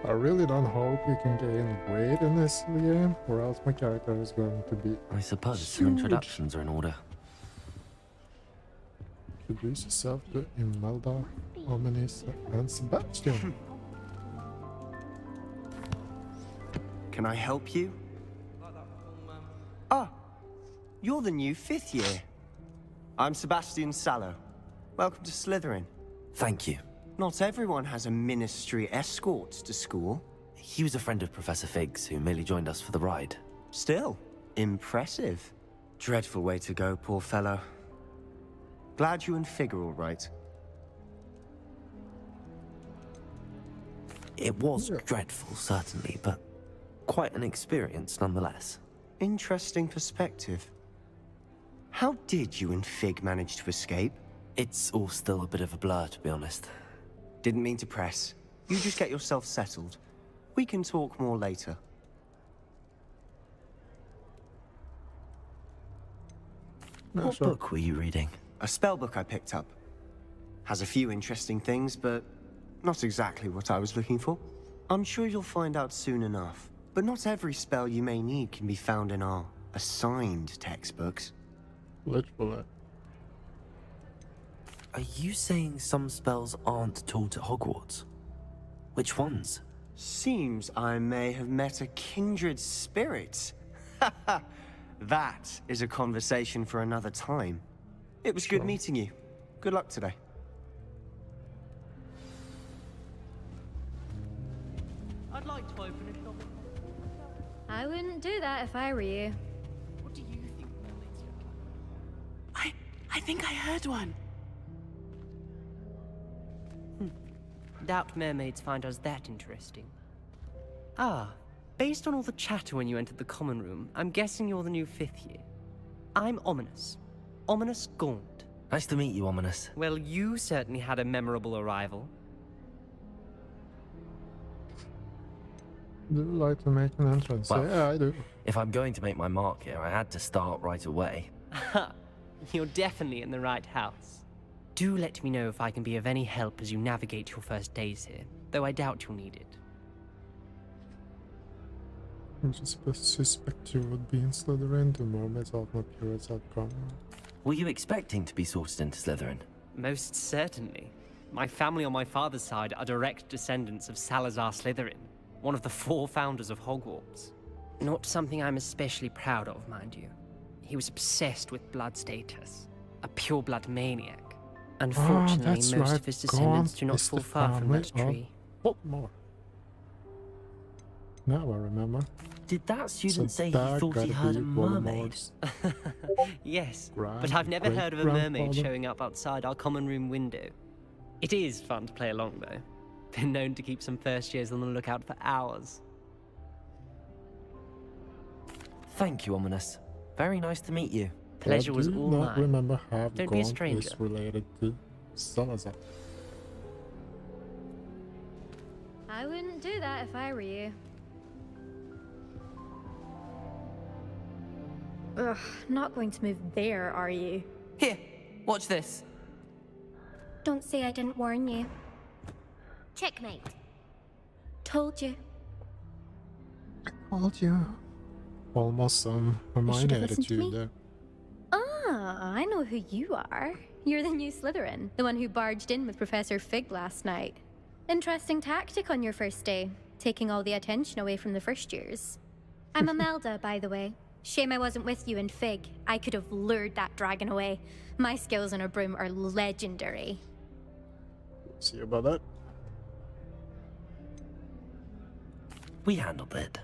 I really don't hope you can gain weight in this game, or else my character is going to be I suppose some introductions are in order. Introduce yourself to Imelda, Ominis, and Sebastian. Can I help you? Ah, you're the new 5th year. I'm Sebastian Sallow. Welcome to Slytherin. Thank you. Not everyone has a ministry escort to school. He was a friend of Professor Fig's who merely joined us for the ride. Still, impressive. Dreadful way to go, poor fellow. Glad you and Fig are all right. It was dreadful, certainly, but quite an experience nonetheless. Interesting perspective. How did you and Fig manage to escape? It's all still a bit of a blur, to be honest. Didn't mean to press. You just get yourself settled. We can talk more later. What book were you reading? A spell book I picked up. Has a few interesting things, but not exactly what I was looking for. I'm sure you'll find out soon enough. But not every spell you may need can be found in our assigned textbooks. Literally. Are you saying some spells aren't taught at Hogwarts? Which ones? Seems I may have met a kindred spirit. That is a conversation for another time. It was good meeting you. Good luck today. I'd like to open a shop. I wouldn't do that if I were you. What do you think mermaids look like? I think I heard one. Doubt mermaids find us that interesting. Ah, based on all the chatter when you entered the common room, I'm guessing you're the new 5th year. I'm Ominous. Ominous Gaunt. Nice to meet you, Ominous. Well, you certainly had a memorable arrival. Do you like to make an entrance? Well, Yeah, I do. If I'm going to make my mark here, I had to start right away. You're definitely in the right house. Do let me know if I can be of any help as you navigate your first days here, though I doubt you'll need it. I just suspect you would be in Slytherin. The mermaids are not pirates at common. Were you expecting to be sorted into Slytherin? Most certainly. My family on my father's side are direct descendants of Salazar Slytherin, one of the 4 founders of Hogwarts. Not something I'm especially proud of, mind you. He was obsessed with blood status, a pure-blood maniac. Unfortunately, that's most right. of his descendants Gaunt do not is fall the far from that family tree. of Voldemort. Now I remember. Did that student So say he that thought he gotta heard be a mermaid? Voldemort's Yes, but I've never heard of a great-grandfather. mermaid showing up outside our common room window. It is fun to play along, though. Been known to keep some first years on the lookout for hours. Thank you, Ominous. Very nice to meet you. Pleasure I was do all not mine. remember how Don't be a Gaunt stranger. is related to Salazar. I wouldn't do that if I were you. Ugh, not going to move there, are you? Here, watch this. Don't say I didn't warn you. Checkmate. Told you. Told you. Almost some Hermione should've listened to attitude me. there. Ah, I know who you are. You're the new Slytherin, the one who barged in with Professor Fig last night. Interesting tactic on your first day, taking all the attention away from the first years. I'm Imelda, by the way. Shame I wasn't with you in Fig. I could have lured that dragon away. My skills on a broom are legendary. See about that? We handled it.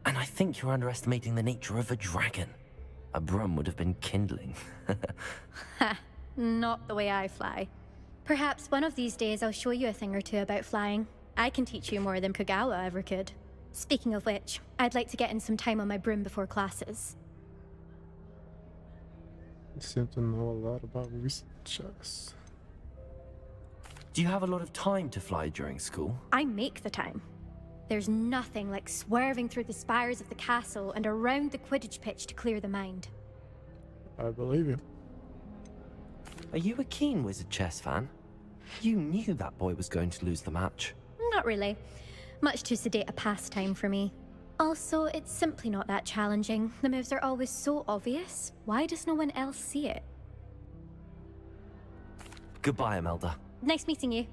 And I think you're underestimating the nature of a dragon. A broom would have been kindling. Ha, not the way I fly. Perhaps one of these days I'll show you a thing or two about flying. I can teach you more than Kagawa ever could. Speaking of which, I'd like to get in some time on my broom before classes. You seem to know a lot about researchers. Do you have a lot of time to fly during school? I make the time. There's nothing like swerving through the spires of the castle and around the Quidditch pitch to clear the mind. I believe you. Are you a keen Wizard chess fan? You knew that boy was going to lose the match. Not really. Much too sedate a pastime for me. Also, it's simply not that challenging. The moves are always so obvious. Why does no one else see it? Goodbye, Imelda. Nice meeting you.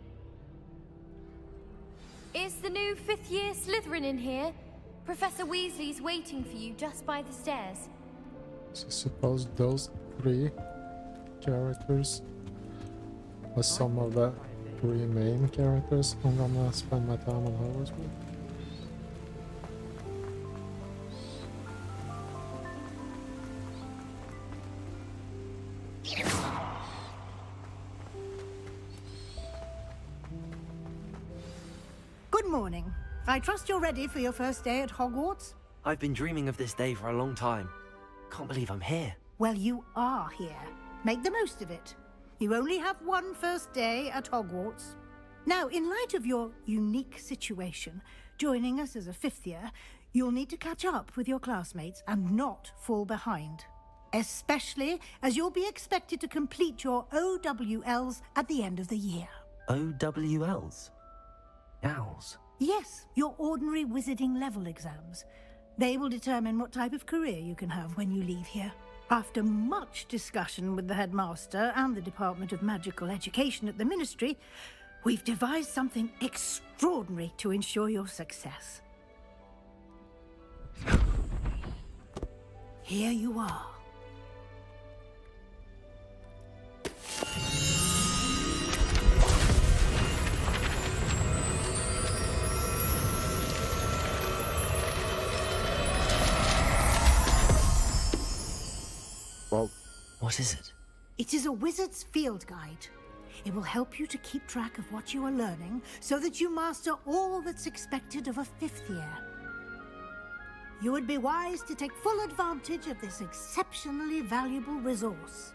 Is the new 5th year Slytherin in here? Professor Weasley's waiting for you just by the stairs. So suppose those 3 characters are some of the 3 main characters I'm gonna spend my time on Hogwarts with. Good morning. I trust you're ready for your first day at Hogwarts? I've been dreaming of this day for a long time. Can't believe I'm here. Well, you are here. Make the most of it. You only have one first day at Hogwarts. Now, in light of your unique situation, joining us as a 5th year, you'll need to catch up with your classmates and not fall behind. Especially as you'll be expected to complete your OWLs at the end of the year. OWLs? Owls? Yes, your ordinary wizarding level exams. They will determine what type of career you can have when you leave here. After much discussion with the headmaster and the Department of Magical Education at the Ministry, We've devised something extraordinary to ensure your success. Here you are. Well, what is it? It is a wizard's field guide. It will help you to keep track of what you are learning so that you master all that's expected of a 5th year. You would be wise to take full advantage of this exceptionally valuable resource.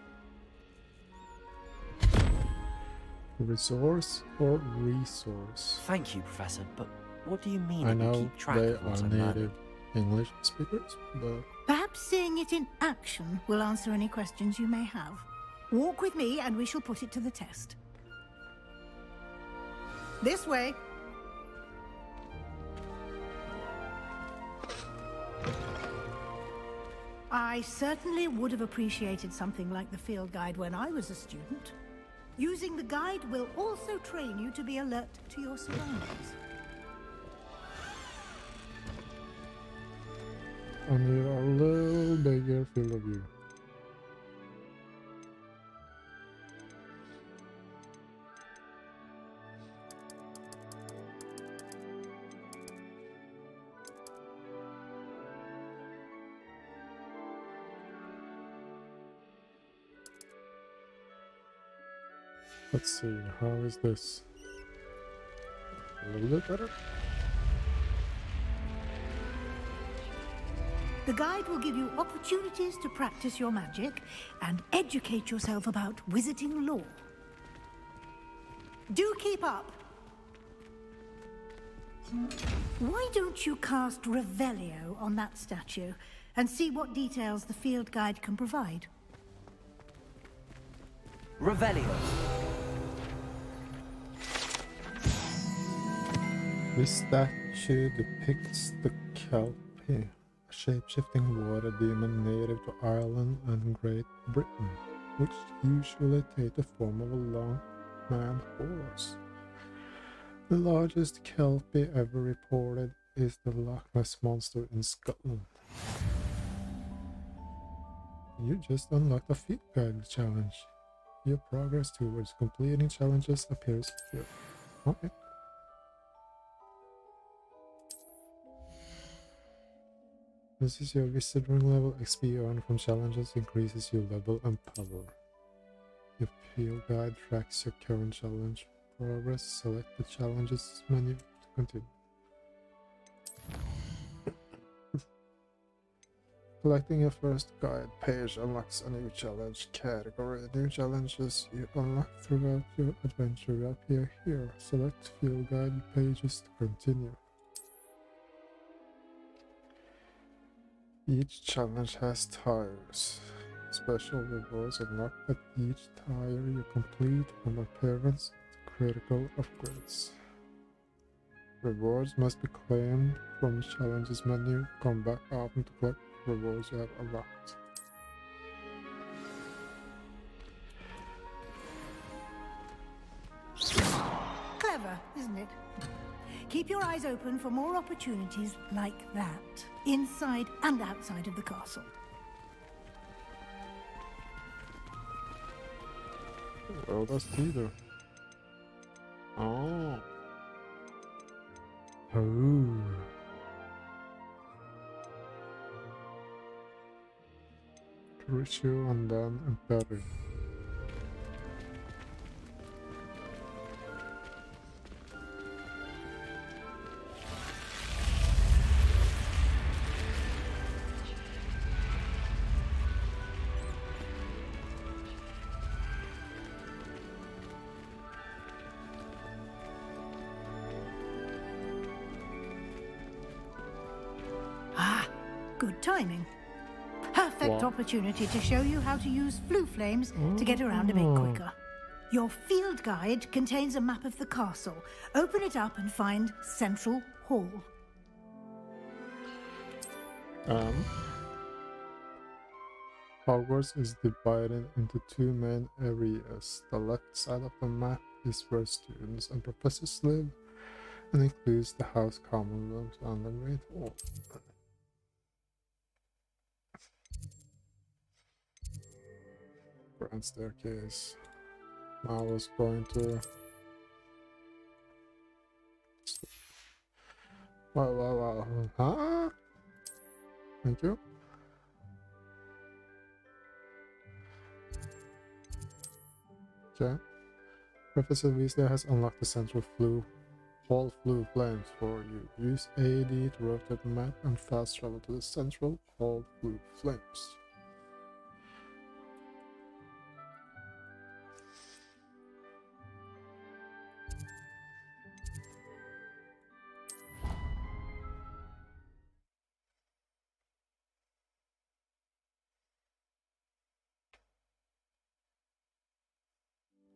Resource or resource? Thank you, Professor, but what do you mean I it will know keep track they of what are I'm learning? native English speakers, but Perhaps seeing it in action will answer any questions you may have. Walk with me and we shall put it to the test. This way. I certainly would have appreciated something like the field guide when I was a student. Using the guide will also train you to be alert to your surroundings. I need a little bigger field of view. Let's see, how is this? A little bit better? The guide will give you opportunities to practice your magic and educate yourself about wizarding lore. Do keep up! Why don't you cast Revelio on that statue and see what details the field guide can provide? Revelio. This statue depicts the Kelpie, a shape-shifting water demon native to Ireland and Great Britain, which usually take the form of a long man horse. The largest Kelpie ever reported is the Loch Ness Monster in Scotland. You just unlocked a field guide challenge. Your progress towards completing challenges appears here. Okay. This is your wizarding level. XP earned from challenges increases your level and power. Your field guide tracks your current challenge progress. Select the challenges menu to continue. Collecting your first guide page unlocks a new challenge category. New challenges you unlock throughout your adventure appear here. Select field guide pages to continue. Each challenge has tires. Special rewards unlocked at each tire you complete from appearance to critical upgrades. Rewards must be claimed from the challenges menu. Come back often to collect rewards you have unlocked. Clever, isn't it? Keep your eyes open for more opportunities like that, inside and outside of the castle. Well, that's Peter. Oh. Oh. Ritual and then bury. Good timing. Perfect opportunity to show you how to use flue flames to get around a bit quicker. Your field guide contains a map of the castle. Open it up and find Central Hall. Hogwarts is divided into two main areas. The left side of the map is where students and professors live, and includes the house common rooms and the Great Hall. Grand staircase. I was going to... Wow. Huh? Thank you. Okay. Professor Weasley has unlocked the central hall flue flames for you. Use AD to rotate the map and fast travel to the central hall flue flames.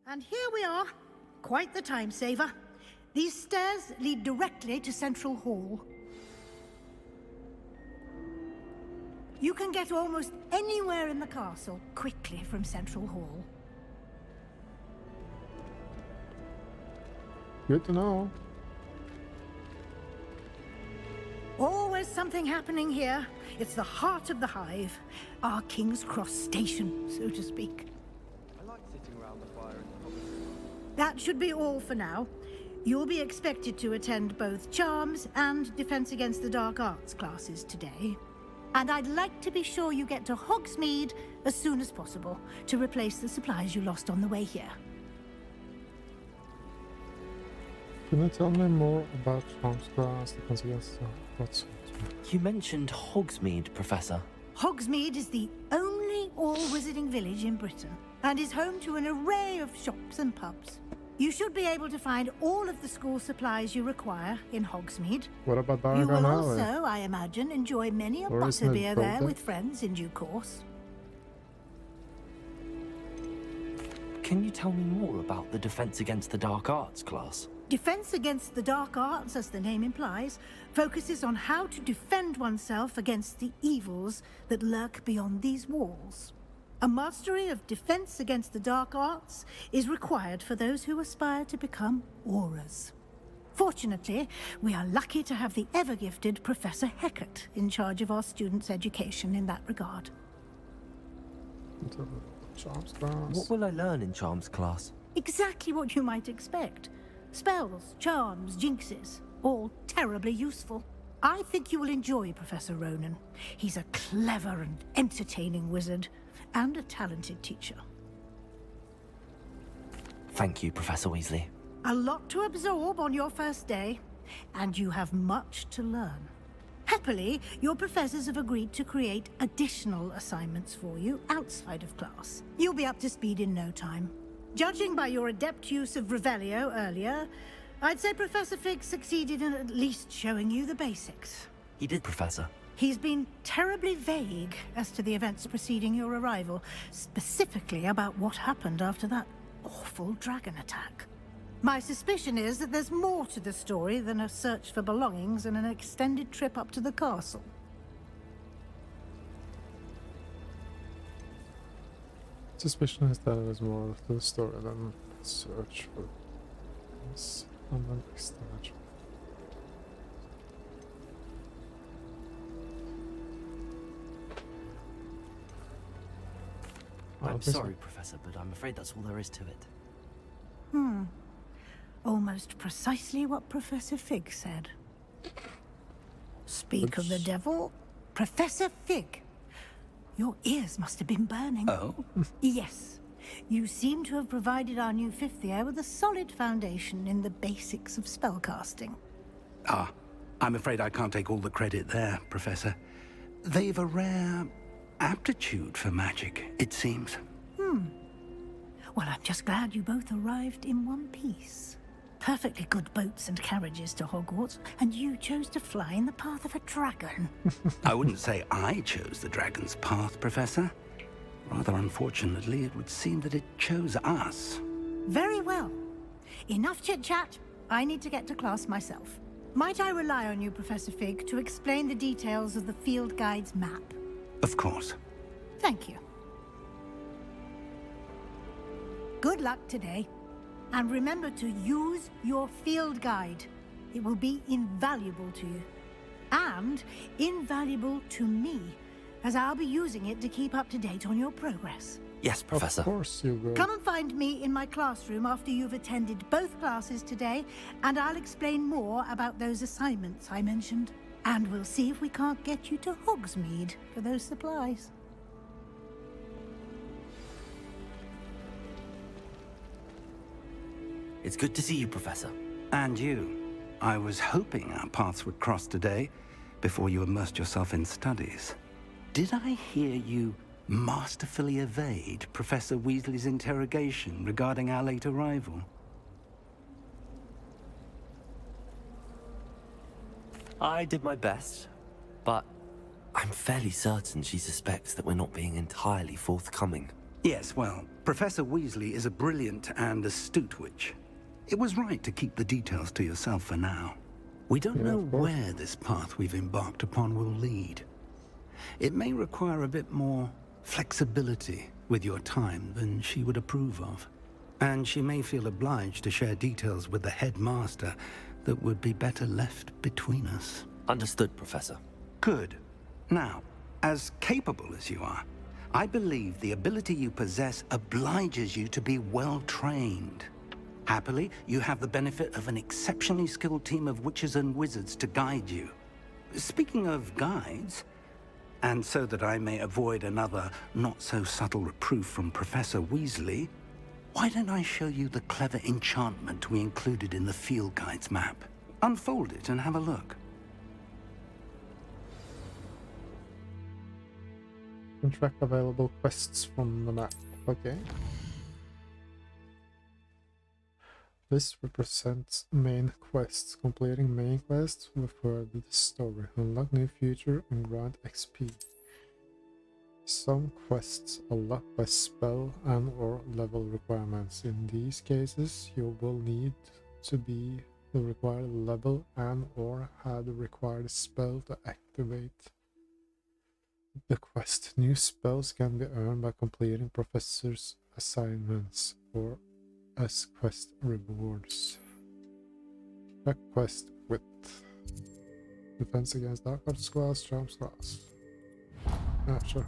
And here we are. Quite the time saver. These stairs lead directly to Central Hall. You can get almost anywhere in the castle quickly from Central Hall. Good to know. Always something happening here. It's the heart of the hive. Our King's Cross station, so to speak. I like sitting around the fire in the common. That should be all for now. You'll be expected to attend both Charms and Defense Against the Dark Arts classes today. And I'd like to be sure you get to Hogsmeade as soon as possible to replace the supplies you lost on the way here. Can you tell me more about Charms class, Defense Against the Arts? You mentioned Hogsmeade, Professor. Hogsmeade is the only all-wizarding village in Britain and is home to an array of shops and pubs. You should be able to find all of the school supplies you require in Hogsmeade. What about You will Diagon Alley? also, I imagine, enjoy many a Or isn't it butterbeer there Bolton? with friends in due course. Can you tell me more about the Defense Against the Dark Arts class? Defense Against the Dark Arts, as the name implies, focuses on how to defend oneself against the evils that lurk beyond these walls. A mastery of Defense Against the Dark Arts is required for those who aspire to become Aurors. Fortunately, we are lucky to have the ever-gifted Professor Hecat in charge of our students' education in that regard. Charms class. What will I learn in Charms class? Exactly what you might expect. Spells, charms, jinxes, all terribly useful. I think you will enjoy Professor Ronan. He's a clever and entertaining wizard, and a talented teacher. Thank you, Professor Weasley. A lot to absorb on your first day, and you have much to learn. Happily, your professors have agreed to create additional assignments for you outside of class. You'll be up to speed in no time. Judging by your adept use of Revelio earlier, I'd say Professor Fig succeeded in at least showing you the basics. He did, Professor. He's been terribly vague as to the events preceding your arrival, specifically about what happened after that awful dragon attack. My suspicion is that there's more to the story than a search for belongings and an extended trip up to the castle. Suspicion is that it was more to the story than a search for this and an extended trip. I'm sorry, Professor, but I'm afraid that's all there is to it. Almost precisely what Professor Fig said. Speak of the devil, Professor Fig. Your ears must have been burning. Oh? Yes. You seem to have provided our new fifth year with a solid foundation in the basics of spellcasting. Ah, I'm afraid I can't take all the credit there, Professor. They've a rare aptitude for magic, it seems. Well, I'm just glad you both arrived in one piece. Perfectly good boats and carriages to Hogwarts, and you chose to fly in the path of a dragon. I wouldn't say I chose the dragon's path, Professor. Rather unfortunately, it would seem that it chose us. Very well. Enough chit-chat. I need to get to class myself. Might I rely on you, Professor Fig, to explain the details of the field guide's map? Of course. Thank you. Good luck today. And remember to use your field guide. It will be invaluable to you. And invaluable to me, as I'll be using it to keep up to date on your progress. Yes, Professor. Of course you will. Come and find me in my classroom after you've attended both classes today, and I'll explain more about those assignments I mentioned. And we'll see if we can't get you to Hogsmeade for those supplies. It's good to see you, Professor. And you. I was hoping our paths would cross today, before you immersed yourself in studies. Did I hear you masterfully evade Professor Weasley's interrogation regarding our late arrival? I did my best, but I'm fairly certain she suspects that we're not being entirely forthcoming. Yes, well, Professor Weasley is a brilliant and astute witch. It was right to keep the details to yourself for now. We don't know where this path we've embarked upon will lead. It may require a bit more flexibility with your time than she would approve of. And she may feel obliged to share details with the headmaster that would be better left between us. Understood, Professor. Good. Now, as capable as you are, I believe the ability you possess obliges you to be well trained. Happily, you have the benefit of an exceptionally skilled team of witches and wizards to guide you. Speaking of guides, and so that I may avoid another not-so-subtle reproof from Professor Weasley, why don't I show you the clever enchantment we included in the field guide's map? Unfold it and have a look. Track available quests from the map. Okay. This represents main quests. Completing main quests will further the story, unlock new feature, and grant XP. Some quests are locked by spell and/or level requirements. In these cases, you will need to be the required level and/or have the required spell to activate the quest. New spells can be earned by completing professor's assignments or as quest rewards. Track quest with defense against dark arts class, charms class. Sure.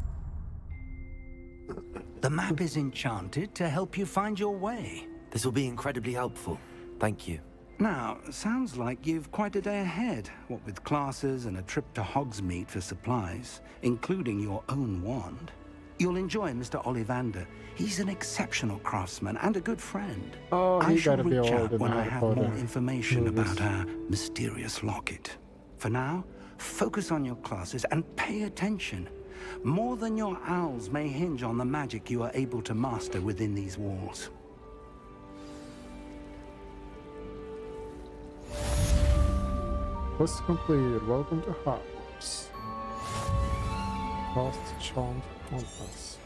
The map is enchanted to help you find your way. This will be incredibly helpful. Thank you. Now, sounds like you've quite a day ahead, what with classes and a trip to Hogsmeade for supplies, including your own wand. You'll enjoy Mr. Ollivander. He's an exceptional craftsman and a good friend. Oh, I shall gotta be reach older out than when I Harry have Potter more information movies. about our mysterious locket. For now, focus on your classes and pay attention. More than your owls may hinge on the magic you are able to master within these walls. Quest completed. Welcome to Hogwarts. Cast Charmed Compass.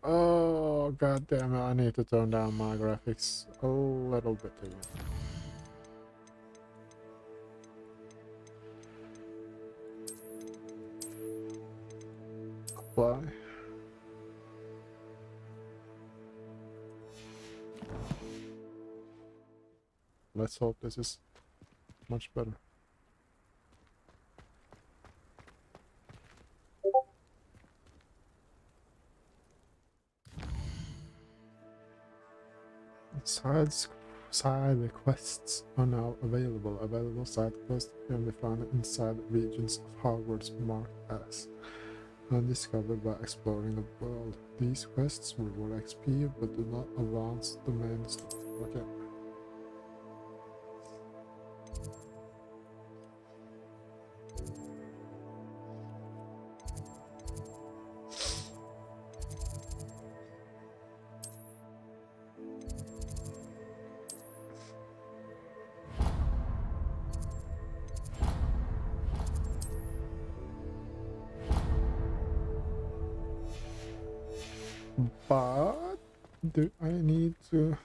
Oh, god damn it, I need to turn down my graphics a little bit again. Apply. Let's hope this is much better. Side quests are now available. Available side quests can be found inside regions of Hogwarts marked as undiscovered by exploring the world. These quests reward XP but do not advance the main story. Okay. But do I need to?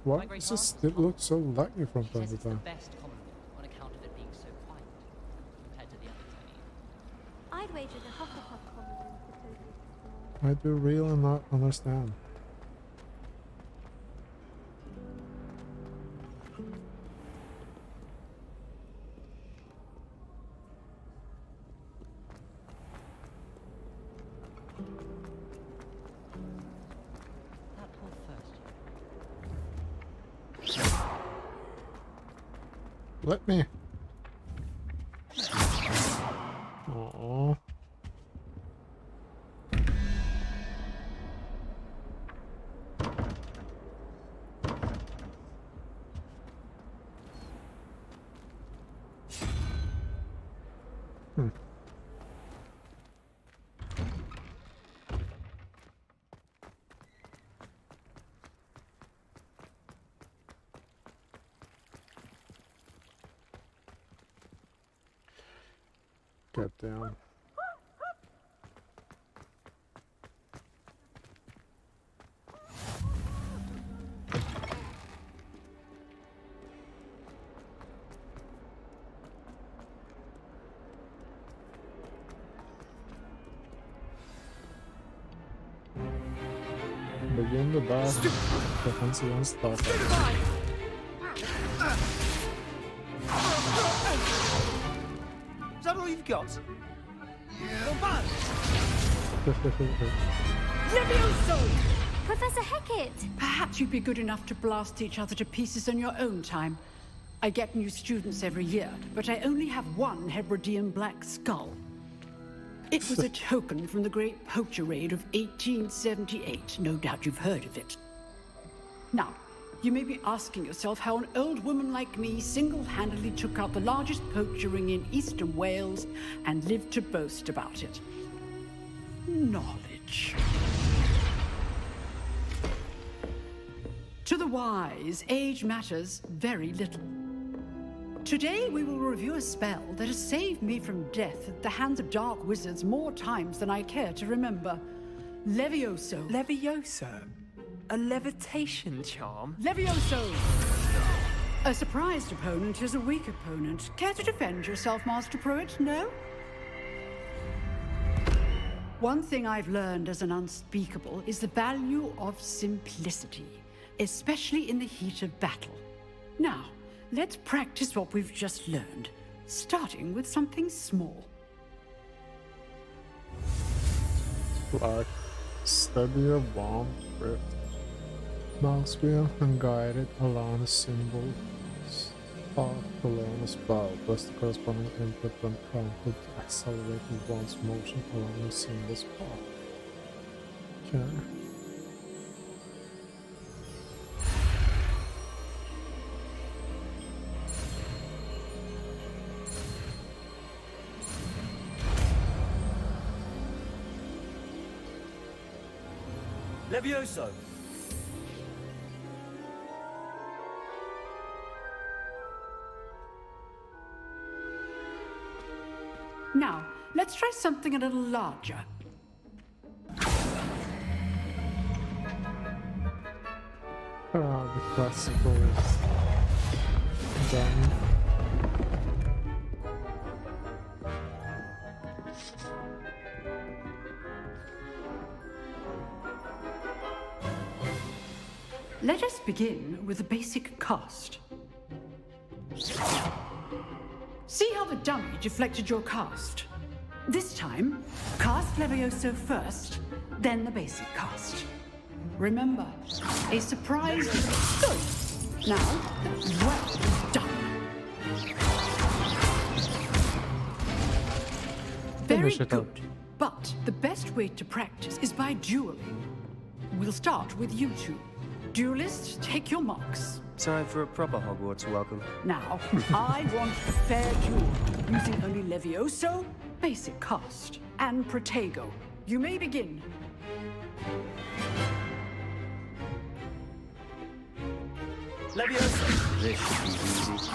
Why does it still look so laggy from time to time? Best common room on account of it being so quiet compared to the others, I mean. I'd wager the Hufflepuff common room supposedly. I do really not understand. That hall first. Let me. Aww. Get down. Begin the bath. Defensive and start. Is that all you've got? Levioso! Professor Hecat! Perhaps you'd be good enough to blast each other to pieces in your own time. I get new students every year, but I only have one Hebridean black skull. It was a token from the Great Poacher Raid of 1878. No doubt you've heard of it. Now, you may be asking yourself how an old woman like me single-handedly took out the largest poacher ring in eastern Wales and lived to boast about it. Knowledge. To the wise, age matters very little. Today we will review a spell that has saved me from death at the hands of dark wizards more times than I care to remember. Levioso. Levioso? A levitation charm? Levioso! A surprised opponent is a weak opponent. Care to defend yourself, Master Pruitt? No? One thing I've learned as an unspeakable is the value of simplicity, especially in the heat of battle. Now, let's practice what we've just learned, starting with something small. Like, steady your wand with mouse wheel and guide it along the symbols path to learn a spell. Press the corresponding input when prompted to accelerate the wand's motion along the symbol's path. Okay. Levioso! Now, let's try something a little larger. The classical is done. Let us begin with the basic cast. See how the dummy deflected your cast? This time, cast Levioso first, then the basic cast. Remember, a surprise is good. Now, well done. Very good. But the best way to practice is by dueling. We'll start with you two. Duelists, take your marks. Time for a proper Hogwarts welcome. Now, I want a fair duel, using only Levioso, basic cast, and Protego. You may begin. Levioso! This should be easy.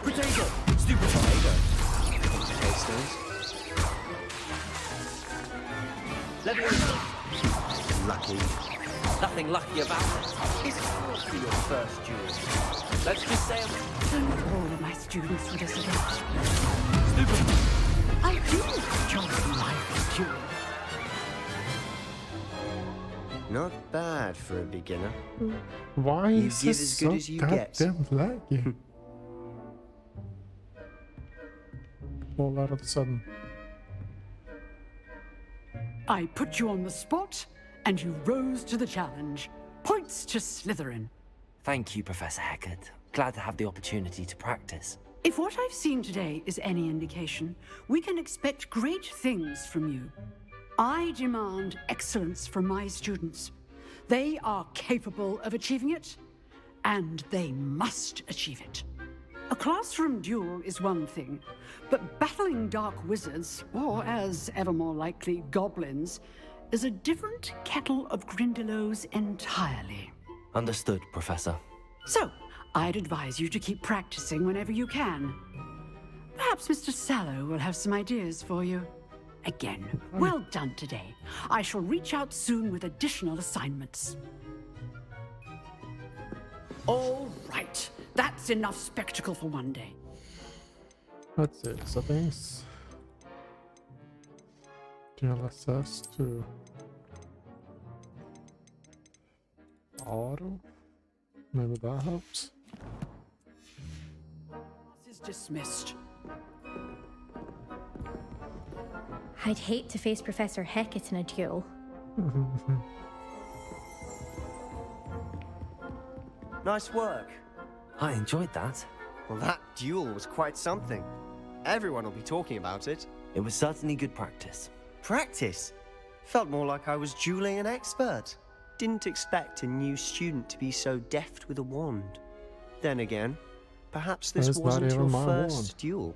Protego! Lucky. Nothing lucky about it. This must be your first duel. Let's just say Don't all of my students would disagree. I do enjoy life duel. Not bad for a beginner. Why You is give this as good so as you get. goddamn laggy? All out of a sudden. I put you on the spot, and you rose to the challenge. Points to Slytherin. Thank you, Professor Hecat. Glad to have the opportunity to practice. If what I've seen today is any indication, we can expect great things from you. I demand excellence from my students. They are capable of achieving it, and they must achieve it. A classroom duel is one thing, but battling dark wizards, or as ever more likely, goblins, is a different kettle of Grindylows entirely. Understood, Professor. So, I'd advise you to keep practicing whenever you can. Perhaps Mr. Sallow will have some ideas for you. Again, well done today. I shall reach out soon with additional assignments. All right. That's enough spectacle for one day. Let's see, settings. DLSS to auto. Maybe that helps. Class is dismissed. I'd hate to face Professor Hecat in a duel. Nice work. I enjoyed that. Well, that duel was quite something. Everyone will be talking about it. It was certainly good practice. Practice? Felt more like I was dueling an expert. Didn't expect a new student to be so deft with a wand. Then again, perhaps this That's not wasn't even your my first wand. duel.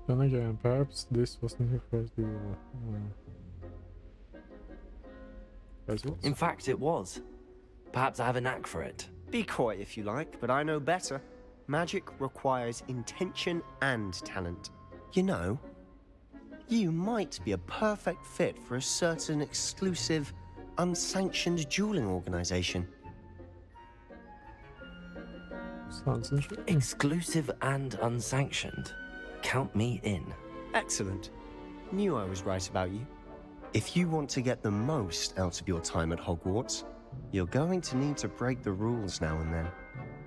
Then again, perhaps this wasn't your first duel. Yes, it was. In fact, it was. Perhaps I have a knack for it. Be coy if you like, but I know better. Magic requires intention and talent. You know, you might be a perfect fit for a certain exclusive, unsanctioned dueling organization. Sounds interesting. Exclusive and unsanctioned. Count me in. Excellent. Knew I was right about you. If you want to get the most out of your time at Hogwarts, you're going to need to break the rules now and then.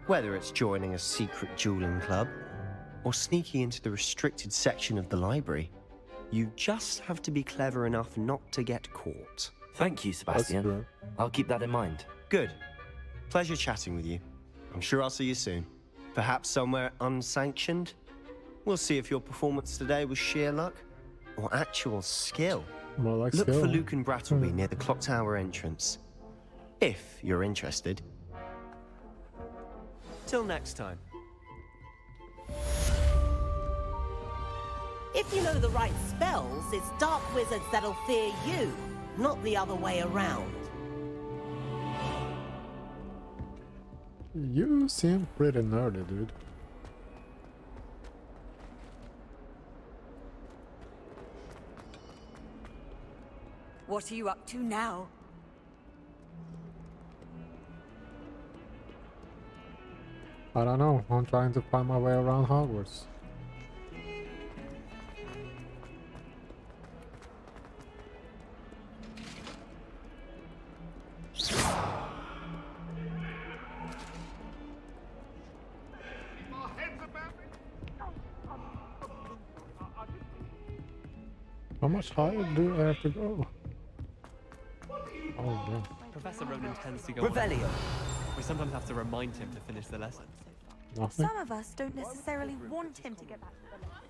Whether it's joining a secret dueling club, or sneaking into the restricted section of the library, you just have to be clever enough not to get caught. Thank you, Sebastian. I'll keep that in mind. Good. Pleasure chatting with you. I'm sure I'll see you soon. Perhaps somewhere unsanctioned? We'll see if your performance today was sheer luck or actual skill. More like Look skill. for Luke and Brattleby near the clock tower entrance. If you're interested. Till next time. If you know the right spells, it's dark wizards that'll fear you, not the other way around. You seem pretty nerdy, dude. What are you up to now? I don't know. I'm trying to find my way around Hogwarts. How much higher do I have to go? Oh, yeah. Professor Roden tends to go Revelio. on. We sometimes have to remind him to finish the lesson. Nothing? Some of us don't necessarily want him to get back to the lesson.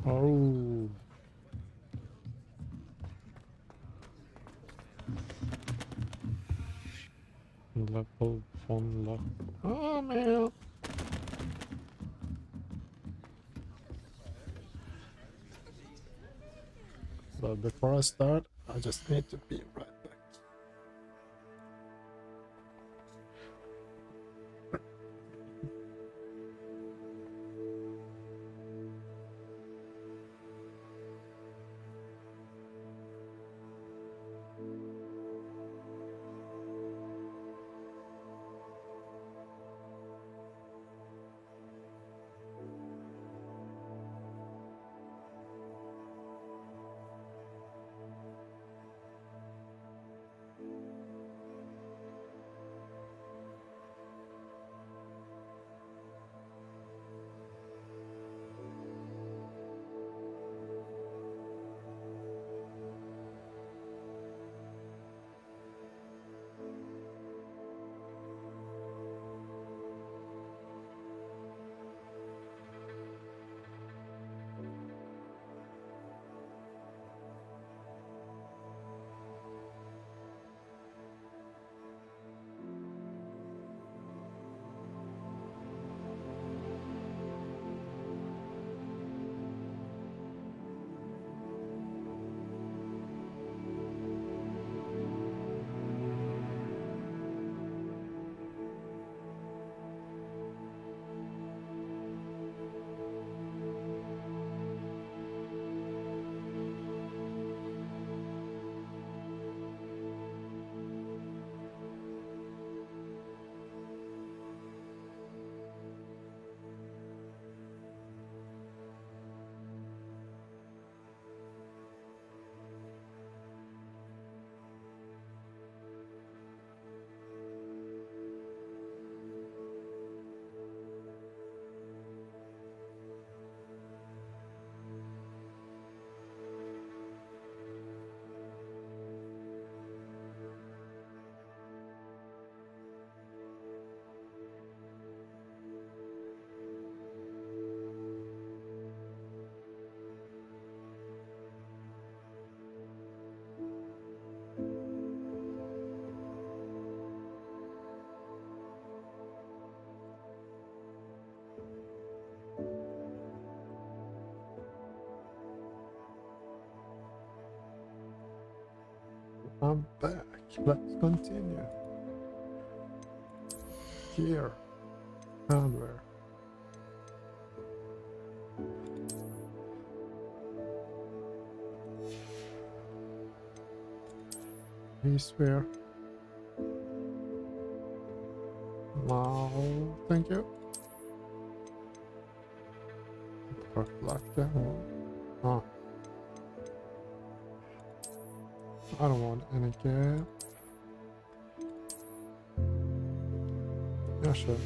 Oh. Level 1 lock. Oh, man. But before I start, I just need to be right back. I'm back. Let's continue. Gear. Hardware. Beastware. No, thank you. Like that one. Oh. I don't want any gear. Yeah, sure.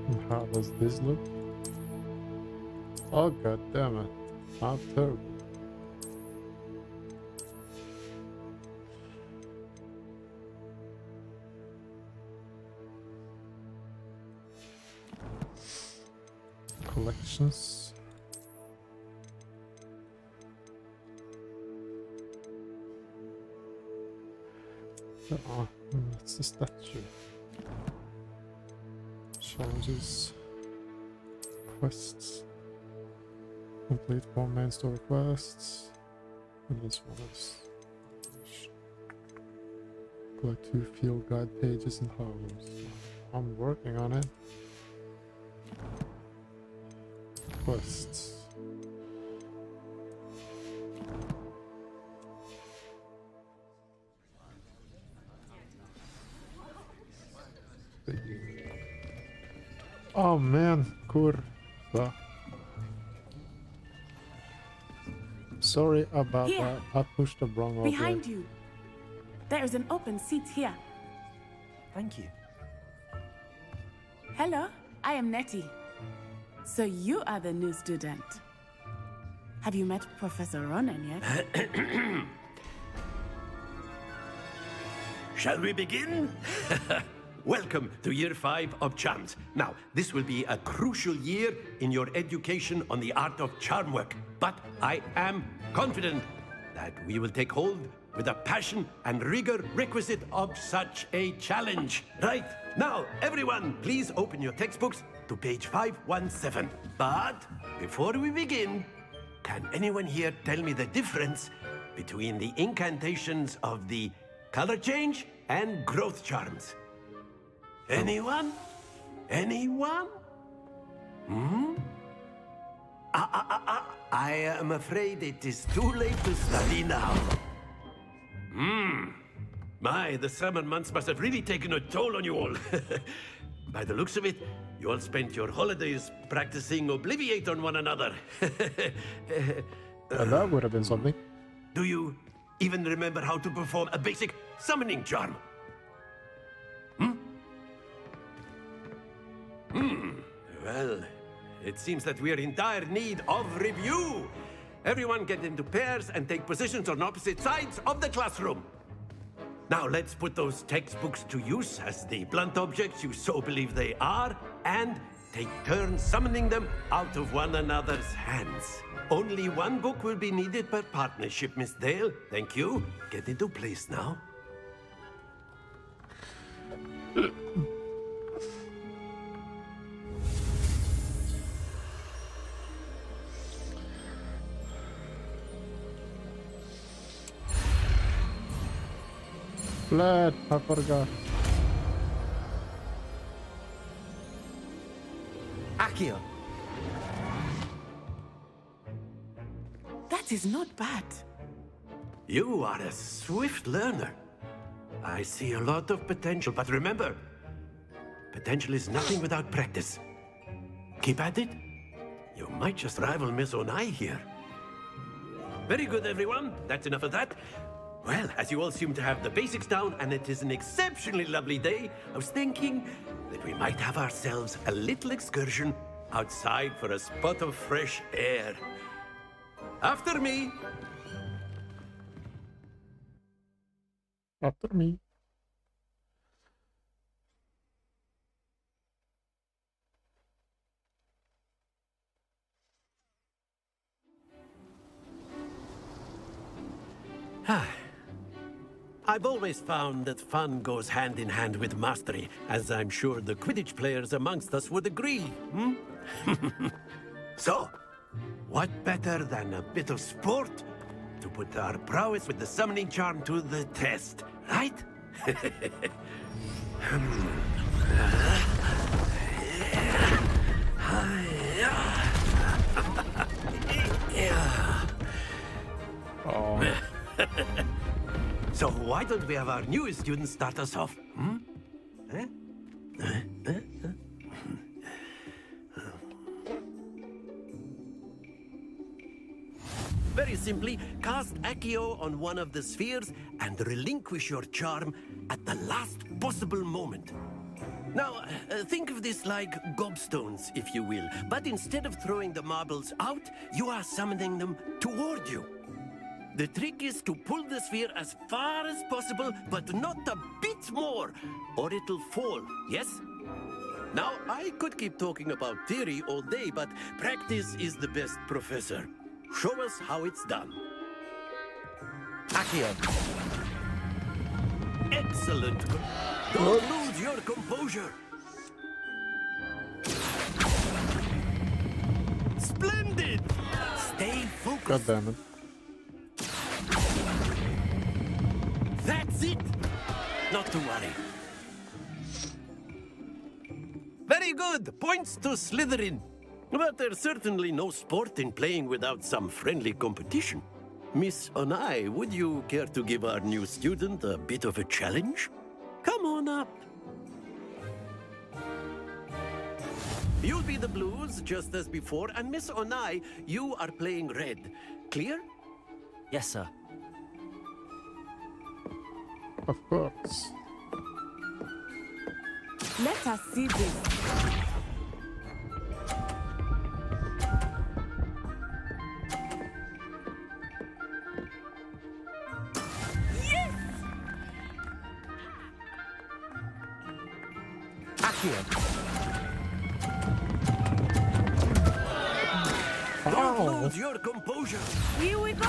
And how does this look? Oh, god damn it. How terrible. Collections. Oh, that's the statue. Challenges. Quests. Complete 4 main story quests. And this one is collect 2 field guide pages in Hogwarts. I'm working on it. Quests. Oh man, kurva. Sorry about Here. that. I pushed the wrong over. Behind you. There is an open seat here. Thank you. Hello, I am Nettie. So you are the new student. Have you met Professor Ronan yet? Shall we begin? welcome to Year 5 of Charms. Now, this will be a crucial year in your education on the art of charm work, but I am confident that we will take hold with the passion and rigor requisite of such a challenge. Right, now, everyone, please open your textbooks to page 517. But before we begin, can anyone here tell me the difference between the incantations of the color change and growth charms? Anyone? Anyone? I am afraid it is too late to study now. My, the summer months must have really taken a toll on you all. By the looks of it, you all spent your holidays practicing Obliviate on one another. And that would have been something. Do you even remember how to perform a basic summoning charm? Well, it seems that we are in dire need of review. Everyone get into pairs and take positions on opposite sides of the classroom. Now let's put those textbooks to use as the blunt objects you so believe they are, and take turns summoning them out of one another's hands. Only one book will be needed per partnership, Miss Dale. Thank you. Get into place now. Vlad, I forgot. Accio. That is not bad. You are a swift learner. I see a lot of potential, but remember, potential is nothing without practice. Keep at it. You might just rival Miss Onai here. Very good, everyone. That's enough of that. Well, as you all seem to have the basics down, and it is an exceptionally lovely day, I was thinking that we might have ourselves a little excursion outside for a spot of fresh air. After me. After me. I've always found that fun goes hand in hand with mastery, as I'm sure the Quidditch players amongst us would agree, So, what better than a bit of sport to put our prowess with the summoning charm to the test, right? Oh. So why don't we have our newest student start us off? Very simply, cast Accio on one of the spheres and relinquish your charm at the last possible moment. Now, think of this like gobstones, if you will, but instead of throwing the marbles out, you are summoning them toward you. The trick is to pull the sphere as far as possible, but not a bit more, or it'll fall, yes? Now, I could keep talking about theory all day, but practice is the best professor. Show us how it's done. Accio. Excellent. Don't lose your composure. Splendid! Stay focused. God damn it. That's it! Not to worry. Very good! Points to Slytherin. But there's certainly no sport in playing without some friendly competition. Miss Onai, would you care to give our new student a bit of a challenge? Come on up. You'll be the blues, just as before, and Miss Onai, you are playing red. Clear? Yes, sir. Of course. Let us see this. Don't lose your composure. Here we go.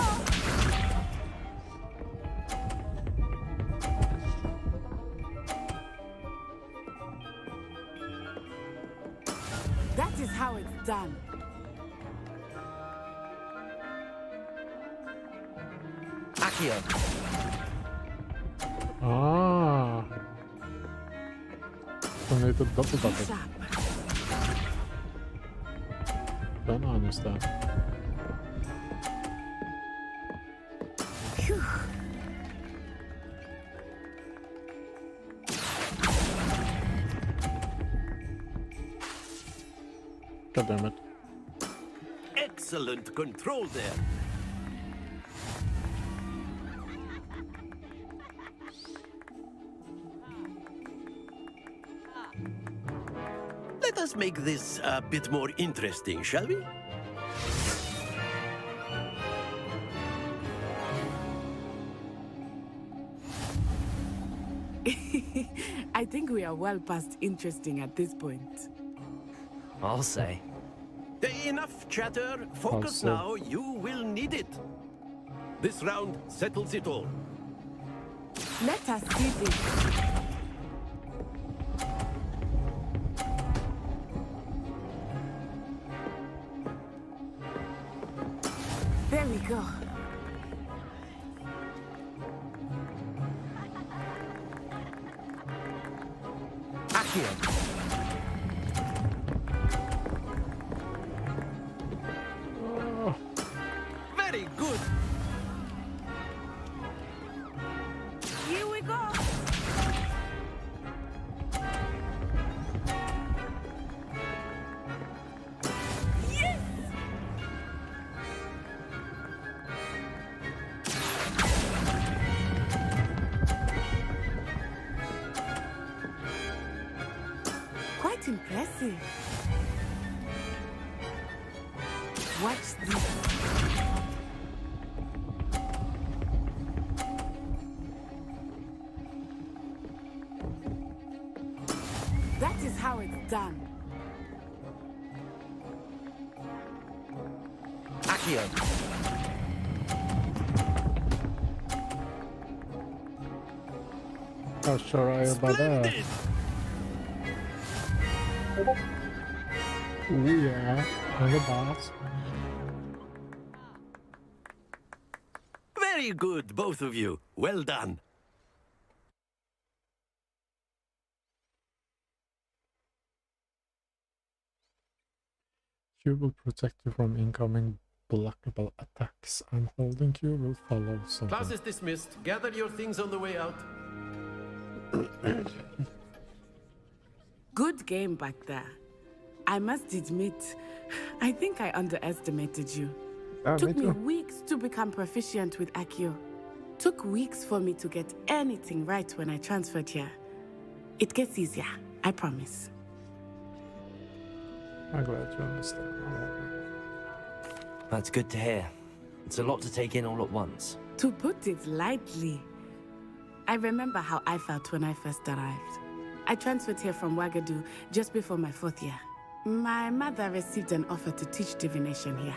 That is how it's done. Accio. Ah. So I need to double double. Then I understand. Phew. God damn it. Excellent control there. Let us make this a bit more interesting, shall we? I think we are well past interesting at this point. I'll say. Enough chatter. Focus Also. now. You will need it. This round settles it all. Let us see this. There we go. Accio. Very good. Here we go. Yes! Quite impressive. Watch this. That is how it's done. Accio. How sure are you about that? Ooh, yeah. I'm the boss. Very good, both of you. Well done. Q will protect you from incoming blockable attacks, and holding Q will follow something. Class is dismissed. Gather your things on the way out. Good game back there. I must admit, I think I underestimated you. Took me weeks to become proficient with Accio. Took weeks for me to get anything right when I transferred here. It gets easier, I promise. I'm glad you understand. That's good to hear. It's a lot to take in all at once. To put it lightly, I remember how I felt when I first arrived. I transferred here from Wagadu just before my 4th year. My mother received an offer to teach divination here.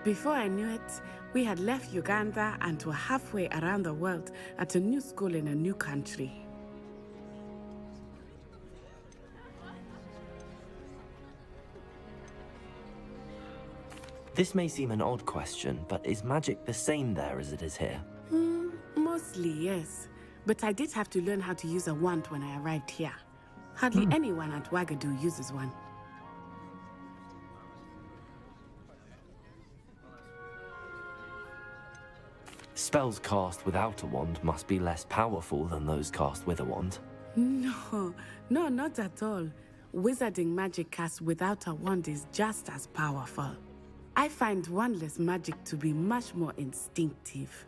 Before I knew it, we had left Uganda and were halfway around the world at a new school in a new country. This may seem an odd question, but is magic the same there as it is here? Mostly, yes. But I did have to learn how to use a wand when I arrived here. Hardly anyone at Wagadu uses one. Spells cast without a wand must be less powerful than those cast with a wand. No, not at all. Wizarding magic cast without a wand is just as powerful. I find wandless magic to be much more instinctive.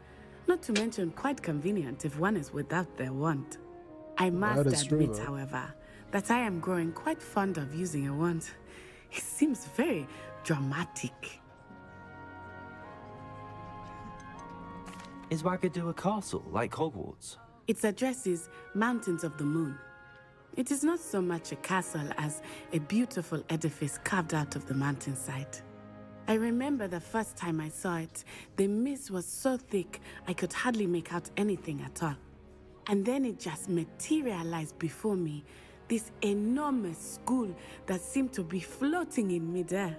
Not to mention quite convenient if one is without their wand. I must admit, however, that I am growing quite fond of using a wand. It seems very dramatic. Is Wagadu a castle, like Hogwarts? Its address is Mountains of the Moon. It is not so much a castle as a beautiful edifice carved out of the mountainside. I remember the first time I saw it, the mist was so thick I could hardly make out anything at all. And then it just materialized before me, this enormous school that seemed to be floating in midair.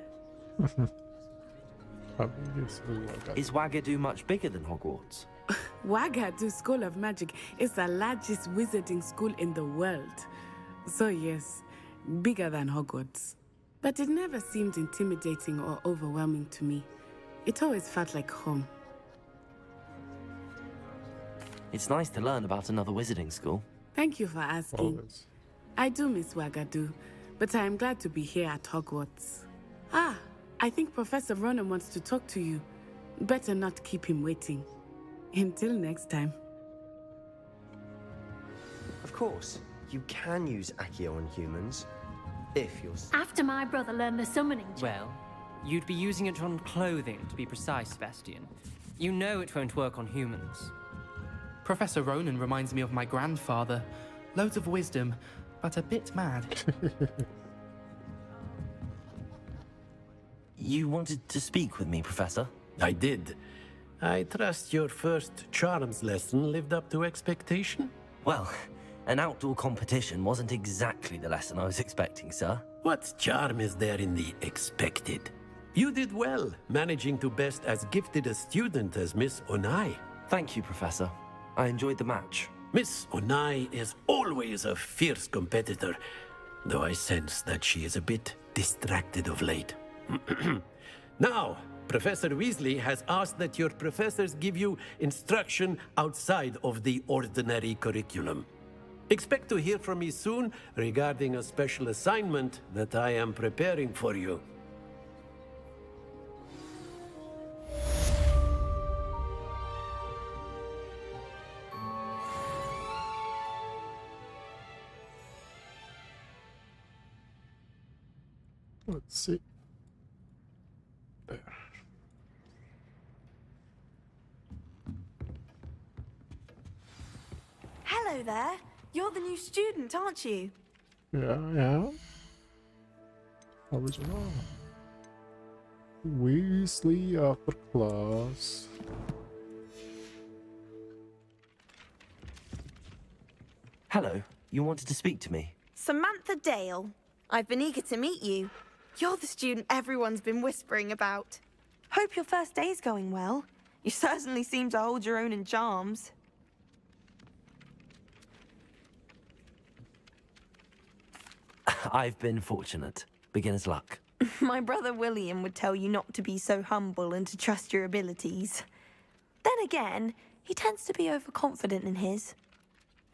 Is Wagadu much bigger than Hogwarts? Wagadu School of Magic is the largest wizarding school in the world. So yes, bigger than Hogwarts. But it never seemed intimidating or overwhelming to me. It always felt like home. It's nice to learn about another wizarding school. Thank you for asking. Always. I do miss Wagadu, but I am glad to be here at Hogwarts. Ah, I think Professor Ronan wants to talk to you. Better not keep him waiting. Until next time. Of course, you can use Accio on humans, if you're... After my brother learned the summoning trick. Well, you'd be using it on clothing, to be precise, Sebastian. You know it won't work on humans. Professor Ronan reminds me of my grandfather. Loads of wisdom, but a bit mad. You wanted to speak with me, Professor? I did. I trust your first charms lesson lived up to expectation? Well, an outdoor competition wasn't exactly the lesson I was expecting, sir. What charm is there in the expected? You did well, managing to best as gifted a student as Miss Onai. Thank you, Professor. I enjoyed the match. Miss Onai is always a fierce competitor, though I sense that she is a bit distracted of late. Now, Professor Weasley has asked that your professors give you instruction outside of the ordinary curriculum. Expect to hear from me soon regarding a special assignment that I am preparing for you. Let's see. There. Hello there. You're the new student, aren't you? Yeah. Original. Weasley upper class. Hello, you wanted to speak to me? Samantha Dale. I've been eager to meet you. You're the student everyone's been whispering about. Hope your first day's going well. You certainly seem to hold your own in charms. I've been fortunate. Beginner's luck. My brother William would tell you not to be so humble and to trust your abilities. Then again, he tends to be overconfident in his.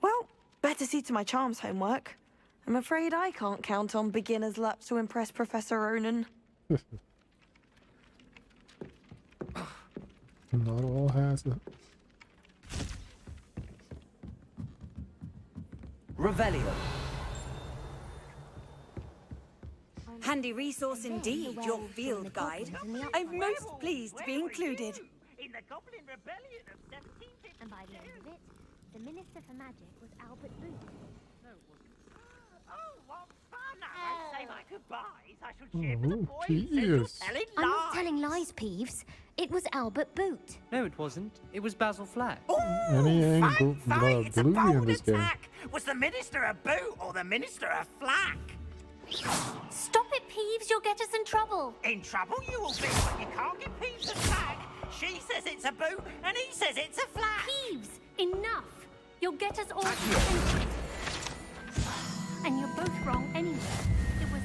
Well, better see to my charms homework. I'm afraid I can't count on beginner's luck to impress Professor Ronan. Not all has it. Revelio. Handy resource indeed, your field guide. I'm most pleased to be included. In the Goblin Rebellion of 1752. And by the end of it, the Minister for Magic was Albert Booth. No, it wasn't. Oh, what fun! I won't say my goodbyes. I shall cheer for the boys. Jeez. Telling I'm not lies. telling lies, Peeves. It was Albert Boot. No, it wasn't. It was Basil Flack. Any angle It's a blue in bold this game. attack. Was the Minister a boot or the Minister a flack? Stop it, Peeves. You'll get us in trouble. In trouble you will be when you can't get Peeves a flag. She says it's a boot and he says it's a flag. Peeves, enough. You'll get us all. And you're both wrong anyway. It was.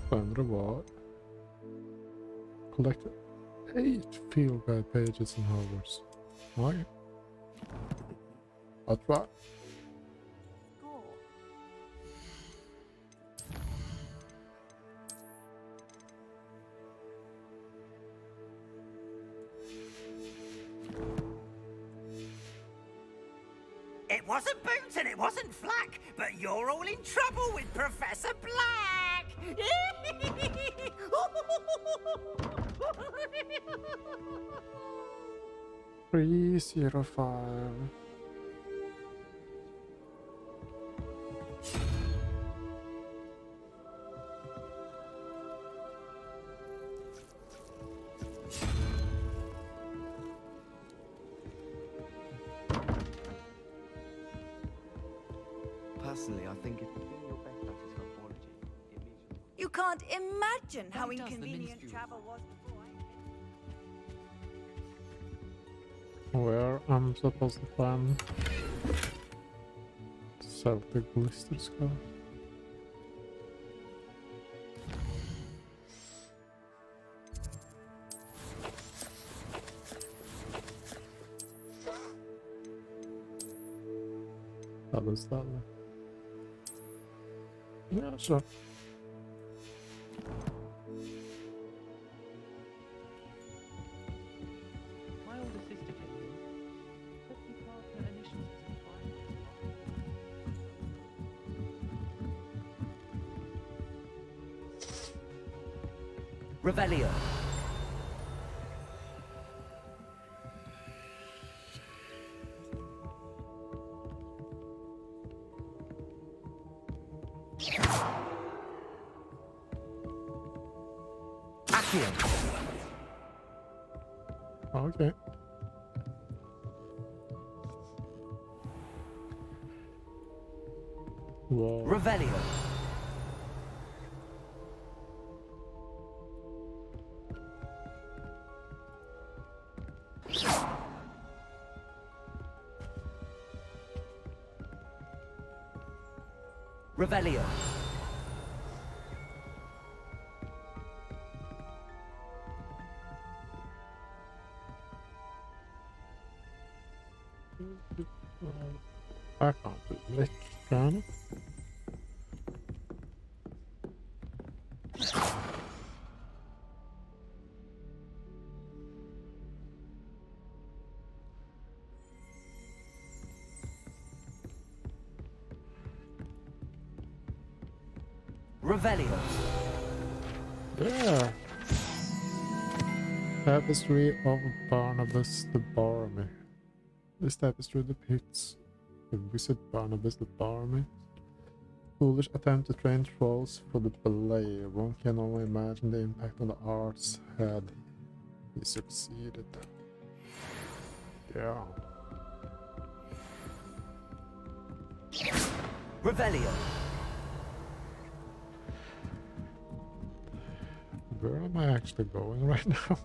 Find reward. Collect 8 field guide pages in Hogwarts. Okay. I'll try. It wasn't Boots and it wasn't Flack, but you're all in trouble with Professor Black! 305. Personally, I think if you're doing your best at is herbology, it means You can't imagine how Why does the inconvenient Ministry travel was before I... Where I'm supposed to find Celtic blister skull. That was that one. Yeah, sure. My older sister came in. Let me carve her initials as a Revelio. Accio. Okay. Whoa. Revelio. Revelio. I can't do this, can I? Revelio. Yeah. Tapestry of Barnabas the Borromir. This tapestry depicts the wizard Barnabas the Borromir. Foolish attempt to train trolls for the ballet. One can only imagine the impact on the arts had he succeeded. Yeah. Revelio. Where am I actually going right now?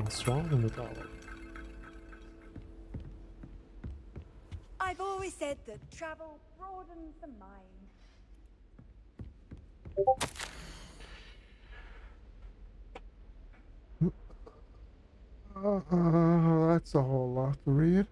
Strong in the tower. I've always said that travel broadens the mind. That's a whole lot to read.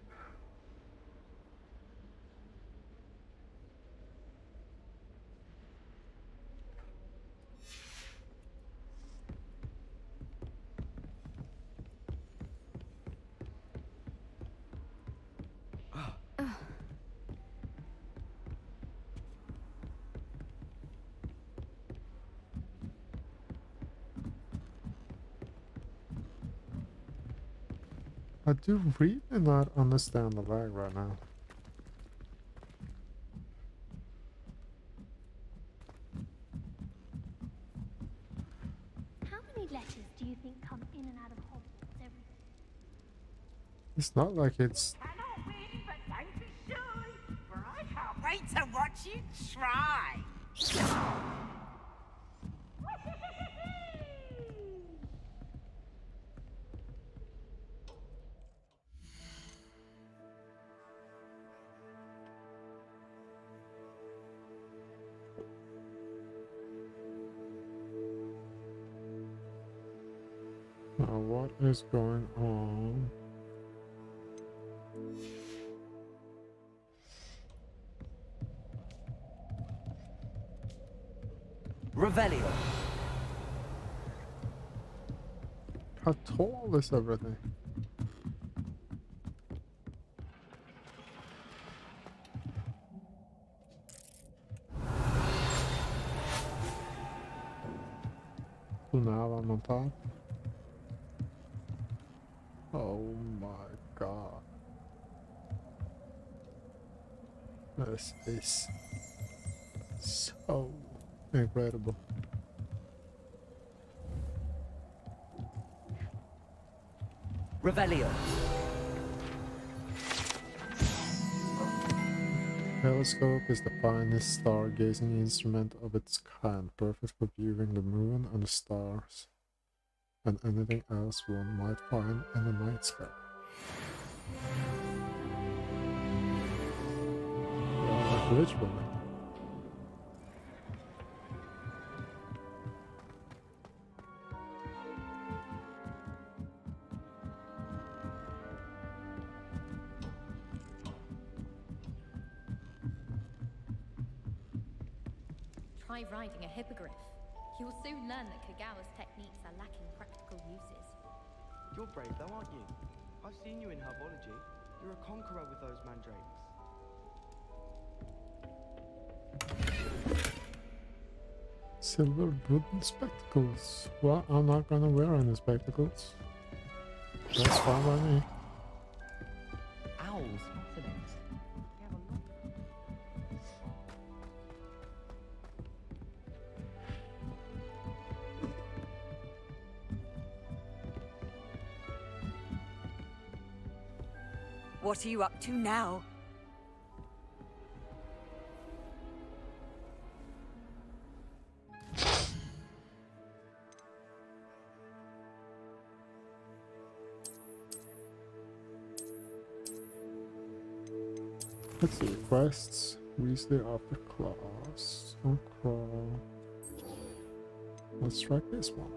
I do really not understand the lag right now. How many letters do you think come in and out of Hogwarts every day? It's not like it's... Cannot win, but don't be shy, for I can't wait to watch you try. Now what is going on? Revelio. How tall is everything? now I'm on top. Oh my god. This is so incredible. Revelio. Telescope is the finest stargazing instrument of its kind, perfect for viewing the moon and the stars, and anything else one might find in the night sky. Which one? Try riding a hippogriff. You'll soon learn that Kagawa's techniques are lacking practical uses. You're brave though, aren't you? I've seen you in herbology. You're a conqueror with those mandrakes. Silver wooden spectacles. Well, I'm not gonna wear any spectacles. That's fine by me. Owls, fascinating. We have a lot. What are you up to now? Let's see, quests. Weasley after class. Crawl. Let's try this one.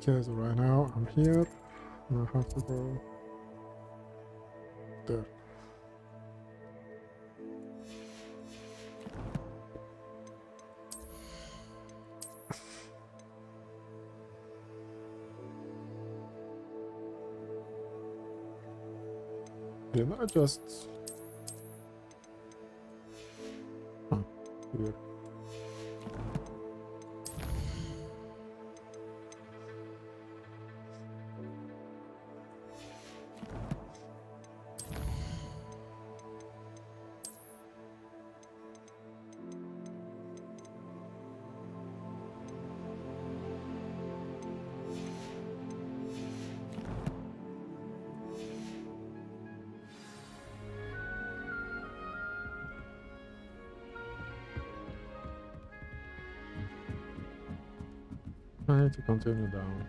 Okay, so right now I'm here and I have to go there. Didn't I just... Huh, weird. I need to continue down.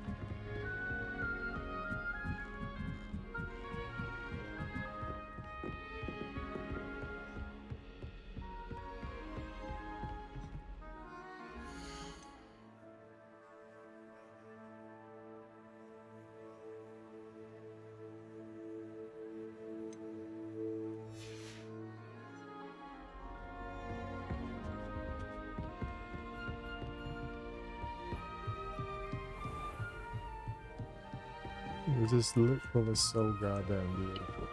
This is literally so goddamn beautiful.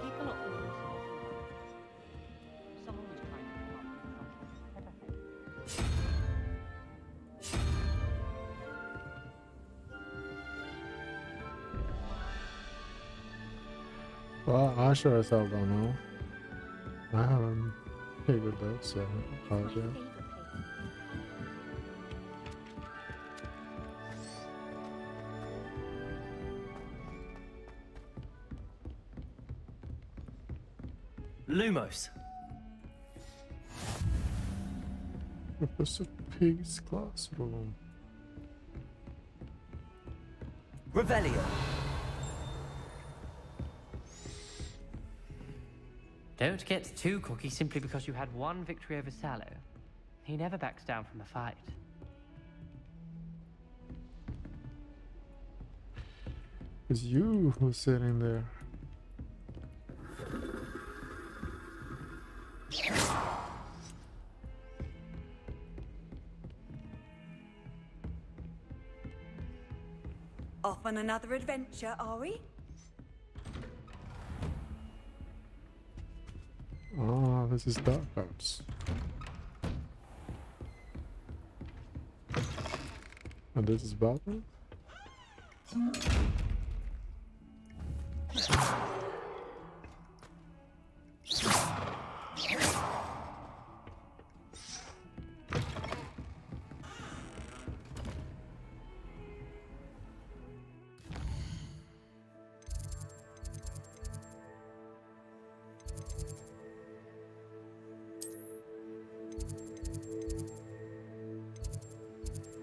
People are always someone was trying to come up with something. Well, I sure as hell don't know. I haven't figured that so hard yet. Lumos. Professor Pig's classroom. Revelio. Don't get too cocky simply because you had one victory over Sallow. He never backs down from a fight. It's you who's sitting there. Off on another adventure, are we? Ah, this is Dark House. And this is Batman?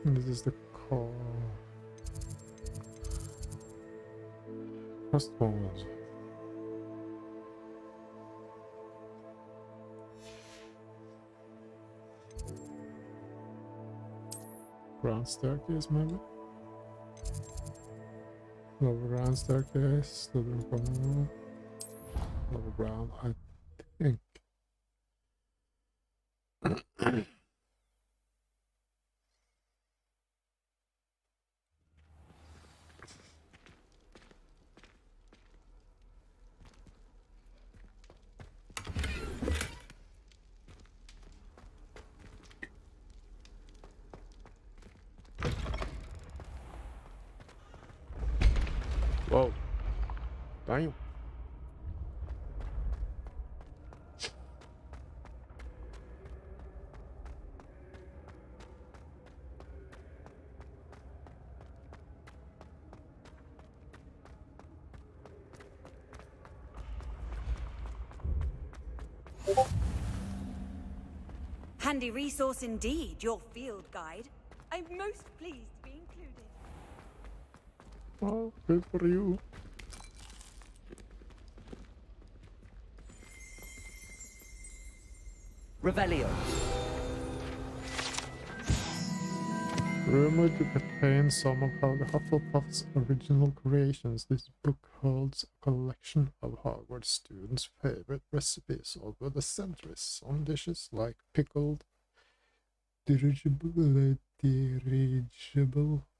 This is the car. First one. Ground staircase, maybe? Lower ground staircase, lower ground, lower ground, I think. Whoa. Damn. Handy resource indeed, your field guide. I'm most pleased to be included. Oh, good for you. Revelio. Rumored to contain some of the Hufflepuff's original creations, this book holds a collection of Hogwarts students' favorite recipes over the centuries. Some dishes like pickled dirigible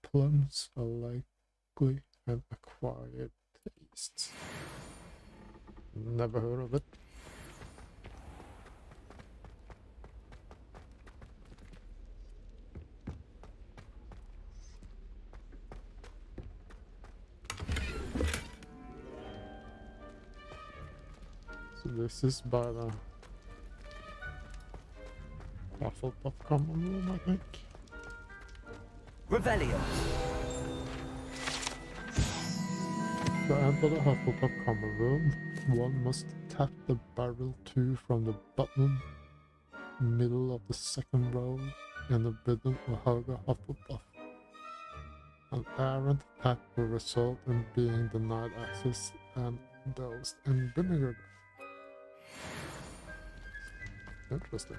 plums are likely an acquired taste. Never heard of it. So this is by the Hufflepuff common room, I think. Revelio. To enter the Hufflepuff common room, one must tap the barrel 2 from the bottom middle of the second row in the middle of Helga Hufflepuff. An errant tap will result in being denied access and doused in vinegar. Interesting.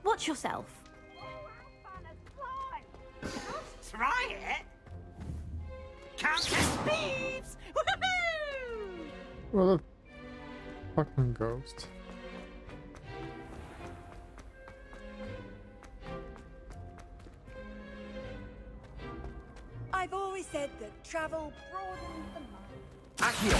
Watch yourself. Try it. Countess Beeves! Woohoo! What a fucking ghost. I've always said that travel broadens the mind. Accio.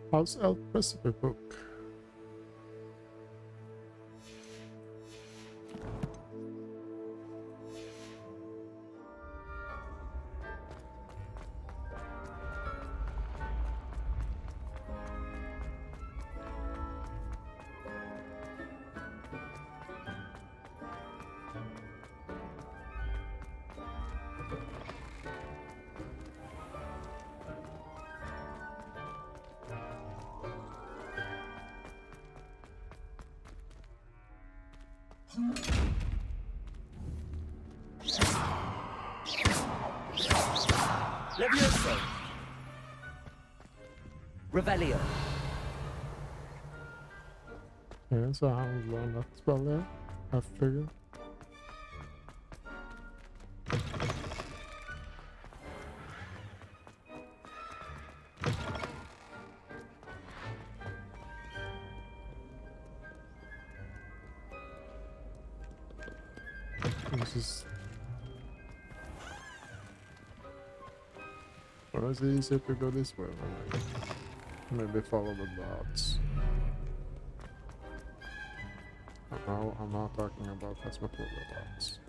House Elf recipe book. Levioso! Revelio! Yeah, so I haven't learned that spell yet. I figured. This is... Or is it easier to go this way? Maybe follow the dots. No, I'm not talking about Phasmophobia dots.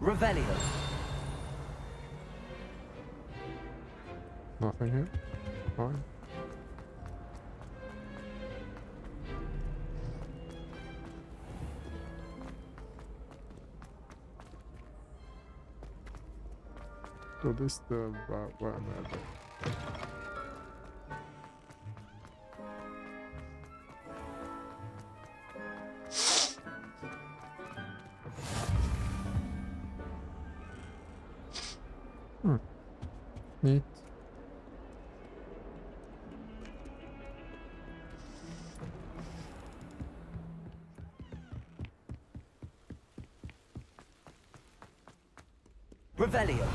Revelio! Nothing here? Fine. So this the where am I? Neat. Revelio!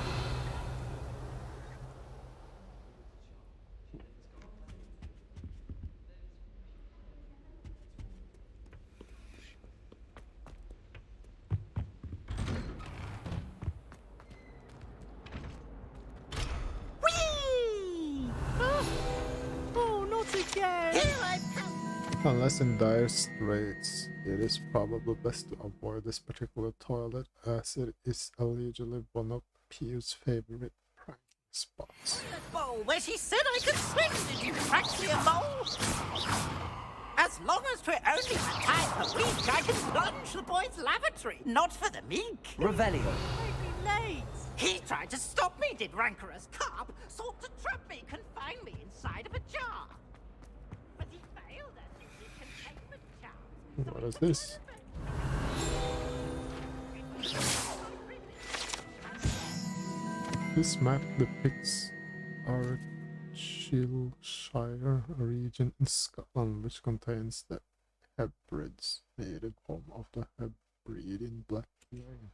Unless in dire straits, it is probably best to avoid this particular toilet, as it is allegedly one of Pew's favorite pranking spots. Bowl where she said I could swim, did you practically a mole? As long as for only a time per week, I can plunge the boy's lavatory, not for the meek. Revelio! I'd be late. He tried to stop me, did rancorous carp, sought to trap me, confine me inside of a jar. But he failed at his containment charm. What is this? This map depicts Argyllshire, a region in Scotland which contains the Hebrides, native home of the Hebridean black lion.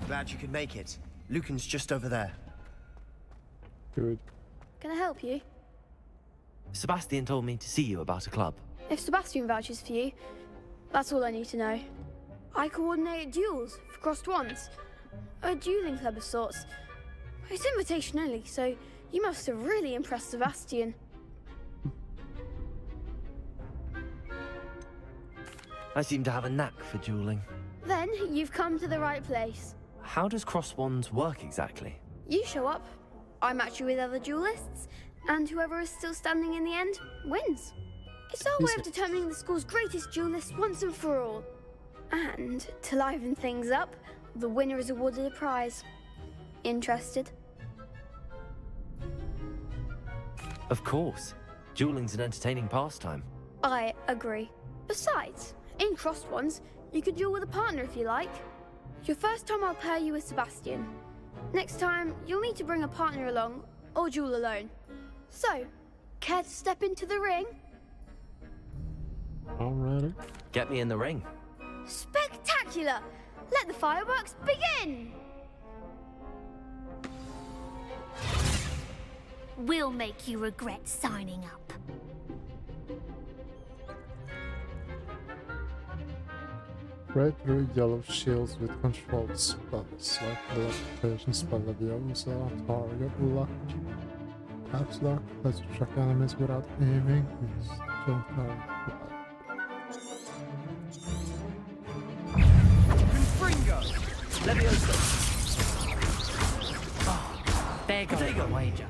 Glad you could make it. Lucan's just over there. Good. Can I help you? Sebastian told me to see you about a club. If Sebastian vouches for you, that's all I need to know. I coordinate duels for crossed wands. A dueling club of sorts. It's invitation only, so you must have really impressed Sebastian. I seem to have a knack for dueling. Then you've come to the right place. How does cross wands work exactly? You show up, I match you with other duelists, and whoever is still standing in the end wins. It's our way of determining the school's greatest duelist once and for all. And to liven things up, the winner is awarded a prize. Interested? Of course. Dueling's an entertaining pastime. I agree. Besides, in crossed ones, you could duel with a partner if you like. Your first time I'll pair you with Sebastian. Next time, you'll need to bring a partner along, or duel alone. So, care to step into the ring? Alrighty. Get me in the ring. Spectacular! Let the fireworks begin! We'll make you regret signing up. Red or yellow shields with controlled spells, like the location spell Leviosa, target lock, caps lock, lets you track enemies without aiming, jump Leviosa! Oh, there goes the wager.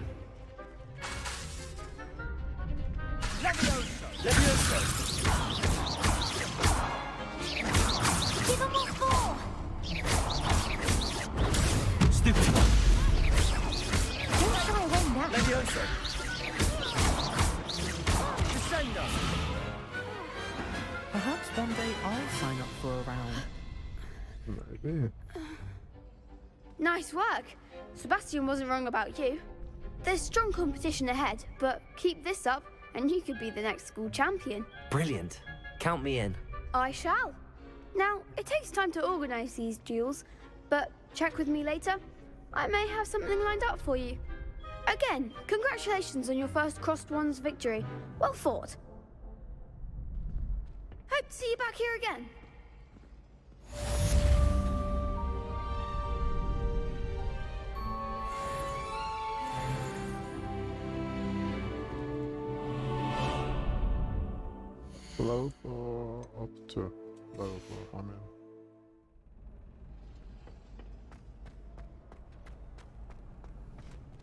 Leviosa! Leviosa! Give him what for! Stupid! Don't shy away now. Leviosa! Crescendo! Perhaps one day I'll sign up for a round. Maybe. Nice work. Sebastian wasn't wrong about you. There's strong competition ahead, but keep this up and you could be the next school champion. Brilliant. Count me in. I shall. Now, it takes time to organise these duels, but check with me later. I may have something lined up for you. Again, congratulations on your first Crossed Ones victory. Well fought. Hope to see you back here again. Level 4 up to level 4, I mean.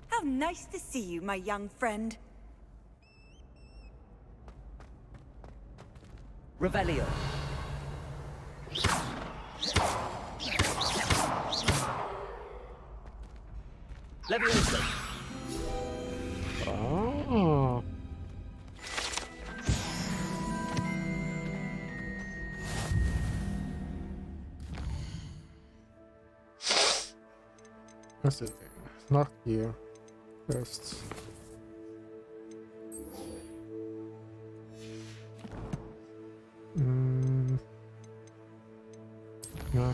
How nice to see you, my young friend. Revelio. Leviosa. Oh. Let's see. Not here. First. Yeah.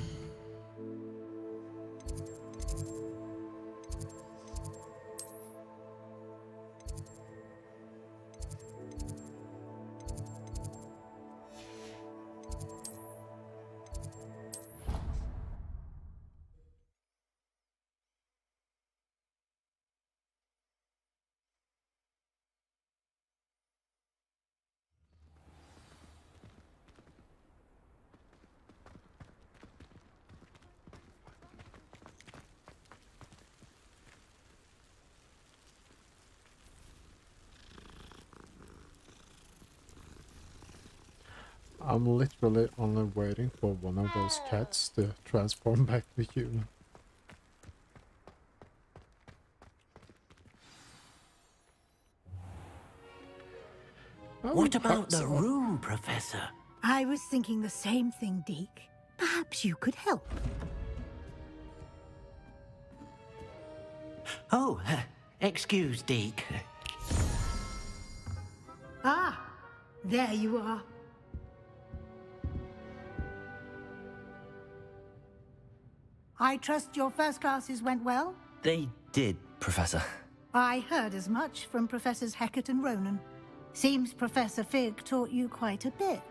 I'm literally only waiting for one of those cats to transform back to human. What about the room, Professor? I was thinking the same thing, Deke. Perhaps you could help. Oh, excuse, Deke. Ah, there you are. I trust your first classes went well? They did, Professor. I heard as much from Professors Hecat and Ronan. Seems Professor Fig taught you quite a bit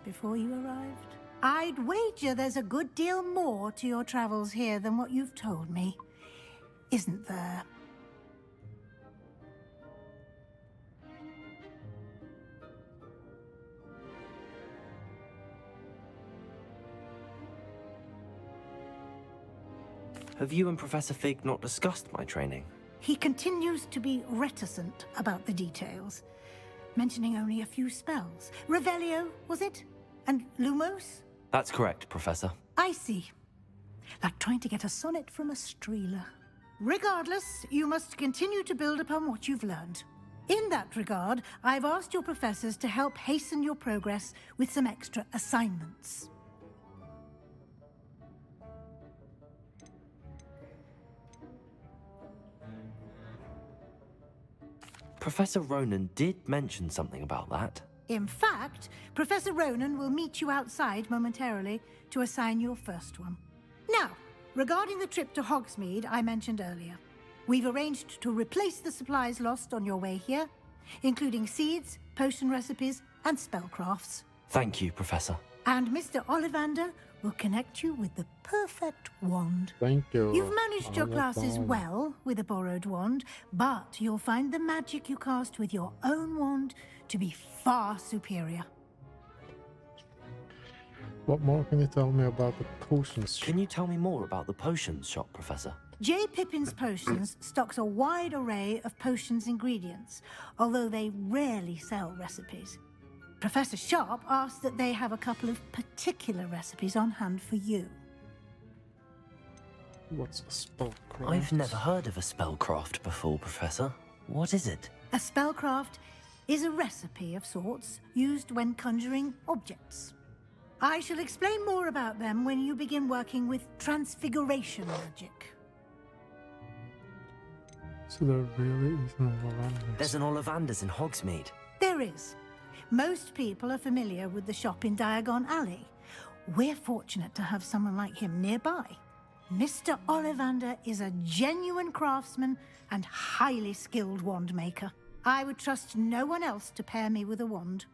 before you arrived. I'd wager there's a good deal more to your travels here than what you've told me. Isn't there? Have you and Professor Fig not discussed my training? He continues to be reticent about the details, mentioning only a few spells. Revelio, was it? And Lumos? That's correct, Professor. I see. Like trying to get a sonnet from a streeler. Regardless, you must continue to build upon what you've learned. In that regard, I've asked your professors to help hasten your progress with some extra assignments. Professor Ronan did mention something about that. In fact, Professor Ronan will meet you outside momentarily to assign your first one. Now, regarding the trip to Hogsmeade I mentioned earlier, we've arranged to replace the supplies lost on your way here, including seeds, potion recipes, and spellcrafts. Thank you, Professor. And Mr. Ollivander will connect you with the perfect wand. Thank you. You've managed your classes Ollivander. well with a borrowed wand, but you'll find the magic you cast with your own wand to be far superior. What more can you tell me about the potions shop? Can you tell me more about the potions shop, Professor? J. Pippin's Potions stocks a wide array of potions ingredients, although they rarely sell recipes. Professor Sharp asked that they have a couple of particular recipes on hand for you. What's a spellcraft? I've never heard of a spellcraft before, Professor. What is it? A spellcraft is a recipe of sorts used when conjuring objects. I shall explain more about them when you begin working with transfiguration magic. So there really is no Ollivander. There's an Ollivander's in Hogsmeade. There is. Most people are familiar with the shop in Diagon Alley. We're fortunate to have someone like him nearby. Mr. Ollivander is a genuine craftsman and highly skilled wand maker. I would trust no one else to pair me with a wand.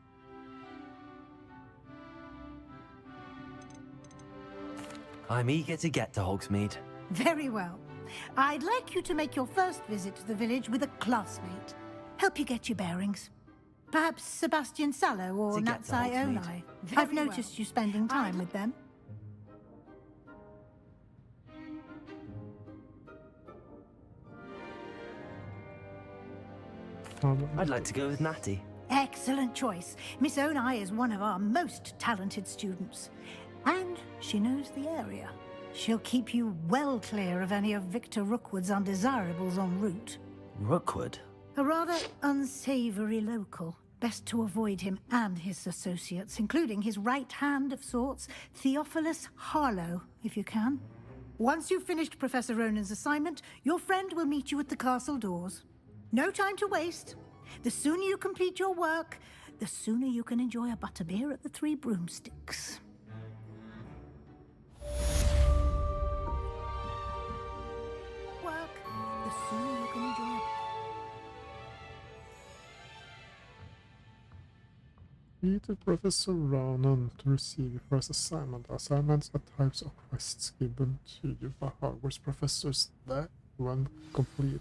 I'm eager to get to Hogsmeade. Very well. I'd like you to make your first visit to the village with a classmate. Help you get your bearings. Perhaps Sebastian Sallow or To get to Natsai Hogsmeade. Onai. I've noticed you spending time with them. I'd like to go with Natty. Excellent choice. Miss Onai is one of our most talented students. And she knows the area. She'll keep you well clear of any of Victor Rookwood's undesirables en route. Rookwood? A rather unsavory local. Best to avoid him and his associates, including his right hand of sorts, Theophilus Harlow, if you can. Once you've finished Professor Ronan's assignment, your friend will meet you at the castle doors. No time to waste. The sooner you complete your work, the sooner you can enjoy a butterbeer at the Three Broomsticks. Work, the sooner you can enjoy a... Meet with Professor Ronan to receive your first assignment. Assignments are types of quests given to you by Hogwarts professors that, when completed,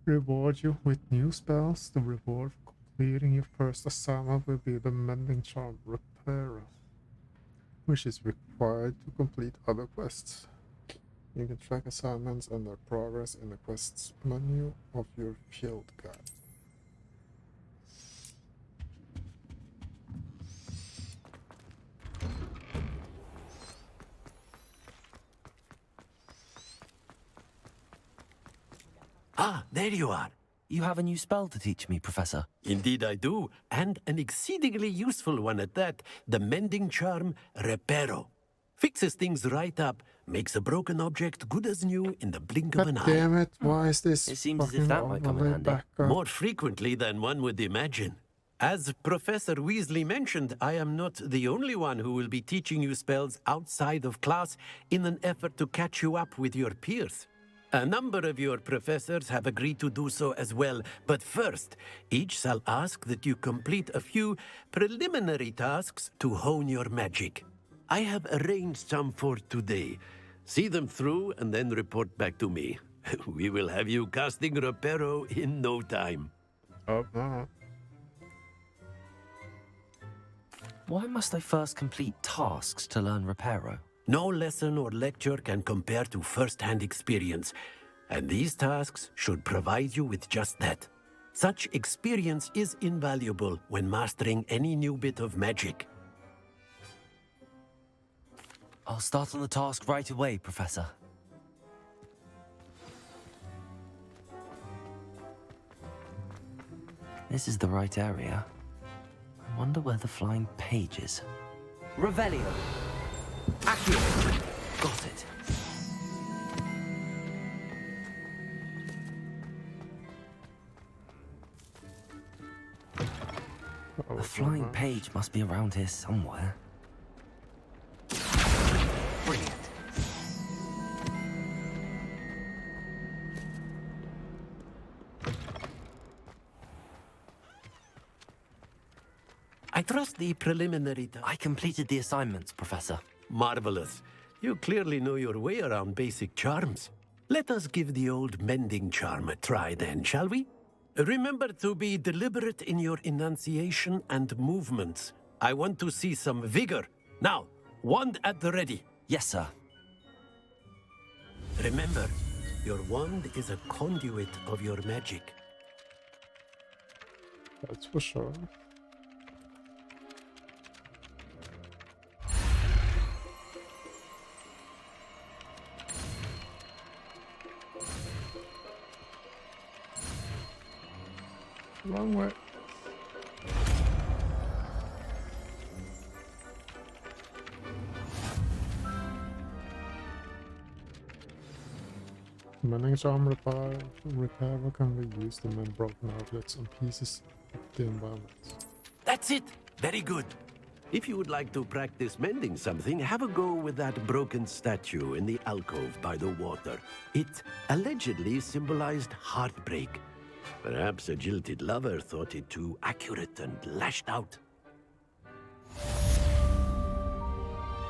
reward you with new spells. The reward for completing your first assignment will be the Mending Charm Repairer, which is required to complete other quests. You can track assignments and their progress in the quests menu of your field guide. Ah, there you are. You have a new spell to teach me, Professor. Indeed I do, and an exceedingly useful one at that, the Mending Charm Reparo. Fixes things right up, makes a broken object good as new in the blink of an eye. Damn it, why is this It seems as if fucking that might come in overlay handy. back up? More frequently than one would imagine. As Professor Weasley mentioned, I am not the only one who will be teaching you spells outside of class in an effort to catch you up with your peers. A number of your professors have agreed to do so as well, but first, each shall ask that you complete a few preliminary tasks to hone your magic. I have arranged some for today. See them through and then report back to me. We will have you casting Reparo in no time. Oh, no. Why must I first complete tasks to learn Reparo? No lesson or lecture can compare to first-hand experience, and these tasks should provide you with just that. Such experience is invaluable when mastering any new bit of magic. I'll start on the task right away, Professor. This is the right area. I wonder where the flying page is. Revelio! Accio! Got it. The flying page must be around here somewhere. Brilliant. trust the preliminary... I completed the assignments, Professor. Marvelous. You clearly know your way around basic charms. Let us give the old mending charm a try then, shall we? Remember to be deliberate in your enunciation and movements. I want to see some vigor. Now, wand at the ready. Yes, sir. Remember, your wand is a conduit of your magic. That's for sure. Wrong way. Mending charm repair can be used to mend broken objects and pieces of the environment. That's it! Very good. If you would like to practice mending something, have a go with that broken statue in the alcove by the water. It allegedly symbolized heartbreak. Perhaps a jilted lover thought it too accurate and lashed out.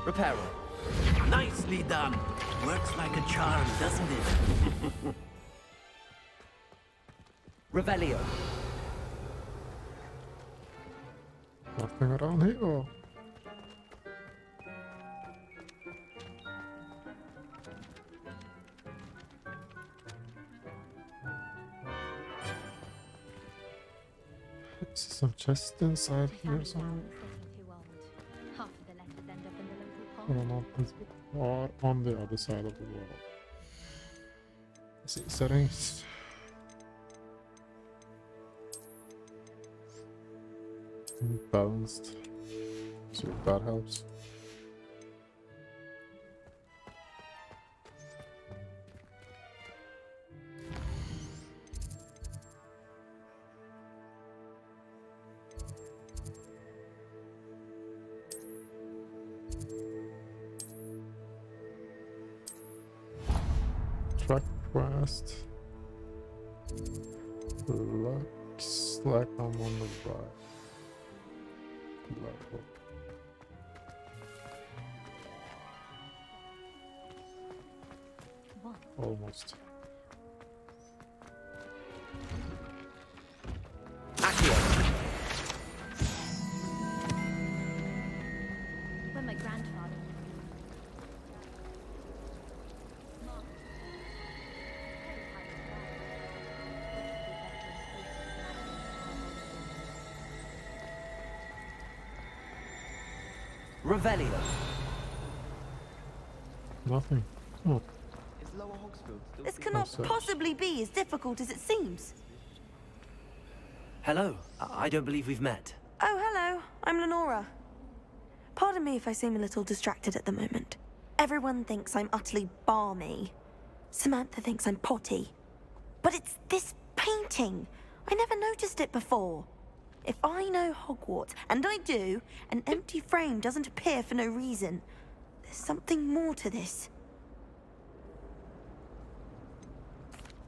Reparo. Nicely done. Works like a charm, doesn't it? Revelio. Nothing around here. I see some chests inside here somewhere. Half of the letters end up in the local Or pond. not this, or on the other side of the wall. See settings. Balanced. See if that helps. Track quest. Looks like I'm on the right level. Almost. When my grandfather Revelio. Nothing. Oh. Is Lower Hogsfield still This cannot possibly be as difficult as it seems. Hello. I don't believe we've met. Oh, hello. I'm Lenora. Pardon me if I seem a little distracted at the moment. Everyone thinks I'm utterly balmy. Samantha thinks I'm potty. But it's this painting. I never noticed it before. If I know Hogwarts, and I do, an empty frame doesn't appear for no reason. There's something more to this.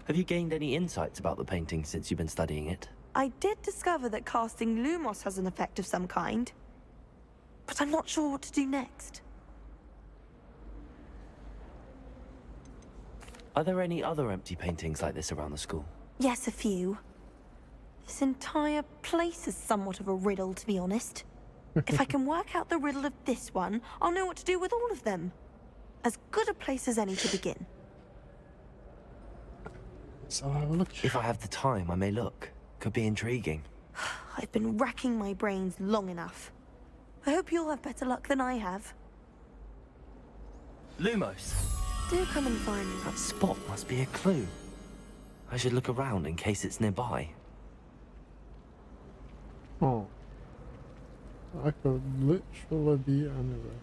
Have you gained any insights about the painting since you've been studying it? I did discover that casting Lumos has an effect of some kind. But I'm not sure what to do next. Are there any other empty paintings like this around the school? Yes, a few. This entire place is somewhat of a riddle, to be honest. If I can work out the riddle of this one, I'll know what to do with all of them. As good a place as any to begin. So have a look. If I have the time, I may look. Could be intriguing. I've been racking my brains long enough. I hope you'll have better luck than I have. Lumos. Do come and find me. That spot must be a clue. I should look around in case it's nearby. Oh. I could literally be anywhere.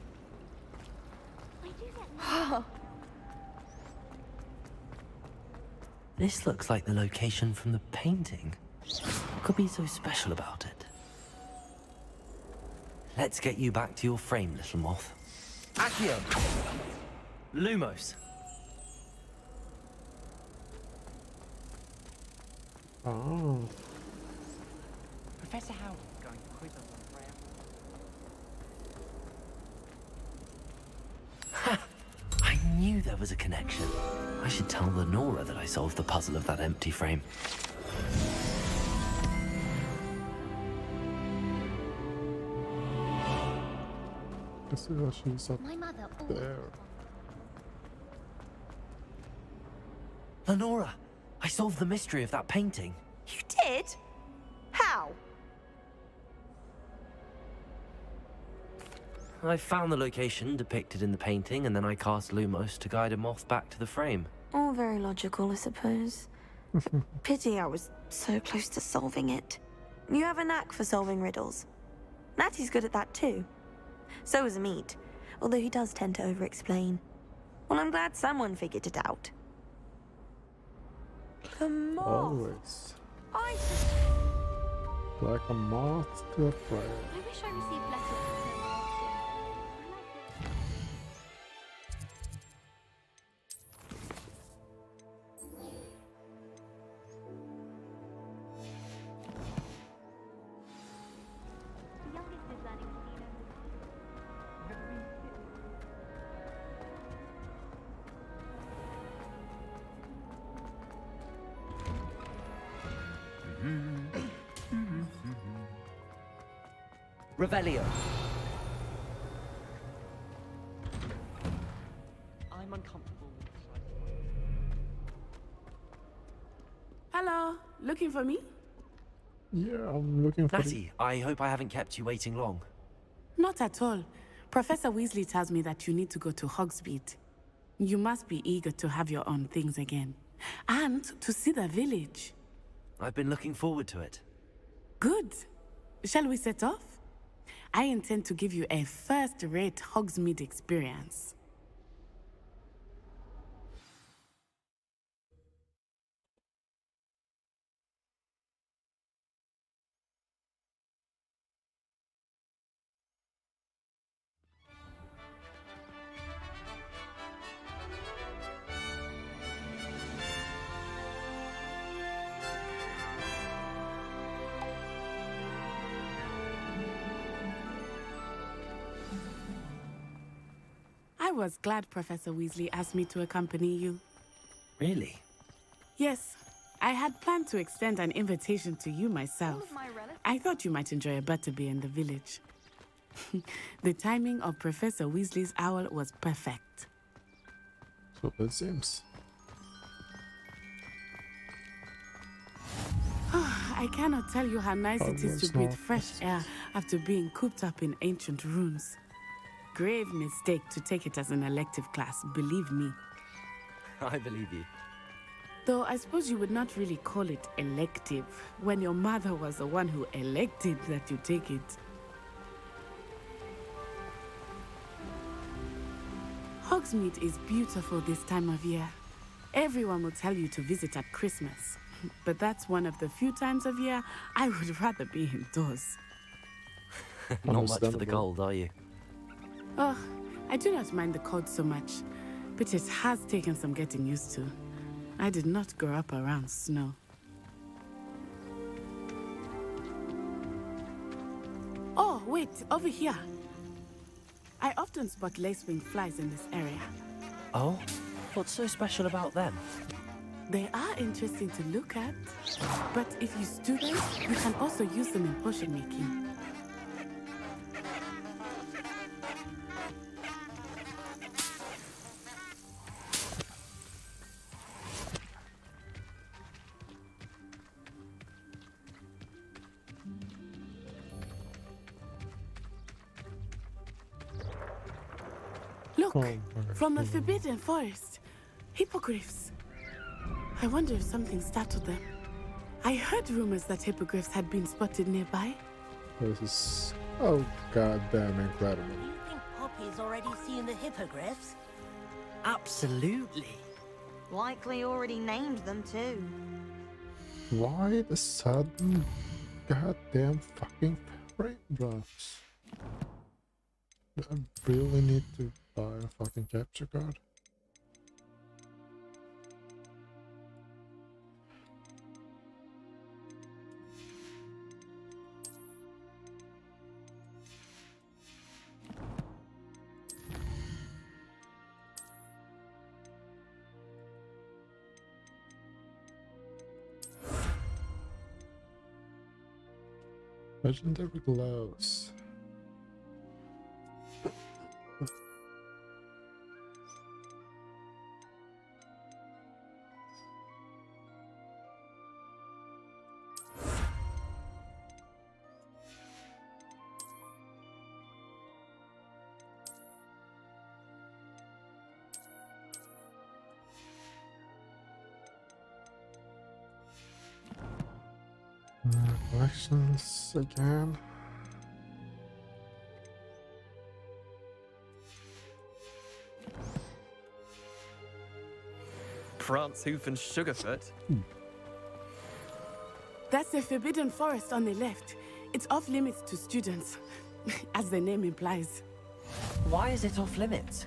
This looks like the location from the painting. What could be so special about it? Let's get you back to your frame, little moth. Accio! Lumos! Oh. Professor Howard is going to quiz us on prayer. knew there was a connection. I should tell Lenora that I solved the puzzle of that empty frame. I see that she's up My mother there. Lenora, I solved the mystery of that painting. You did? How? I found the location depicted in the painting, and then I cast Lumos to guide a moth back to the frame. All very logical, I suppose. Pity I was so close to solving it. You have a knack for solving riddles. Natty's good at that too. So is Amit, although he does tend to over-explain. Well, I'm glad someone figured it out. The moth. Always. Like a moth to a flame. I wish I received letters from him more often. The youngest is learning to lean Revelio. I'm uncomfortable with this. Hello, looking for me? Yeah, I'm looking for Natty, I hope I haven't kept you waiting long. Not at all. Professor Weasley tells me that you need to go to Hogsmeade. You must be eager to have your own things again. And to see the village. I've been looking forward to it. Good. Shall we set off? I intend to give you a first-rate Hogsmeade experience. I was glad Professor Weasley asked me to accompany you. Really? Yes, I had planned to extend an invitation to you myself. I thought you might enjoy a butterbeer in the village. The timing of Professor Weasley's owl was perfect. So it seems. I cannot tell you how nice it is to Hogwarts breathe North. fresh air after being cooped up in ancient rooms. Grave mistake to take it as an elective class, believe me. I believe you. Though I suppose you would not really call it elective when your mother was the one who elected that you take it. Hogsmeade is beautiful this time of year. Everyone will tell you to visit at Christmas, but that's one of the few times of year I would rather be indoors. Not much for the cold, are you? Oh, I do not mind the cold so much, but it has taken some getting used to. I did not grow up around snow. Oh, wait, over here. I often spot lacewing flies in this area. Oh? What's so special about them? They are interesting to look at, but if you stew them, you can also use them in potion making. Look, from the Forbidden Forest. Hippogriffs. I wonder if something startled them. I heard rumors that hippogriffs had been spotted nearby. This is so goddamn incredible. Do you think Poppy's already seen the hippogriffs? Absolutely. Likely already named them too. Why the sudden goddamn fucking frame drops? Do I really need to buy a fucking capture card? Legendary gloves. Collections again. Prance Hoof and Sugarfoot. That's the Forbidden Forest on the left. It's off limits to students, as the name implies. Why is it off limits?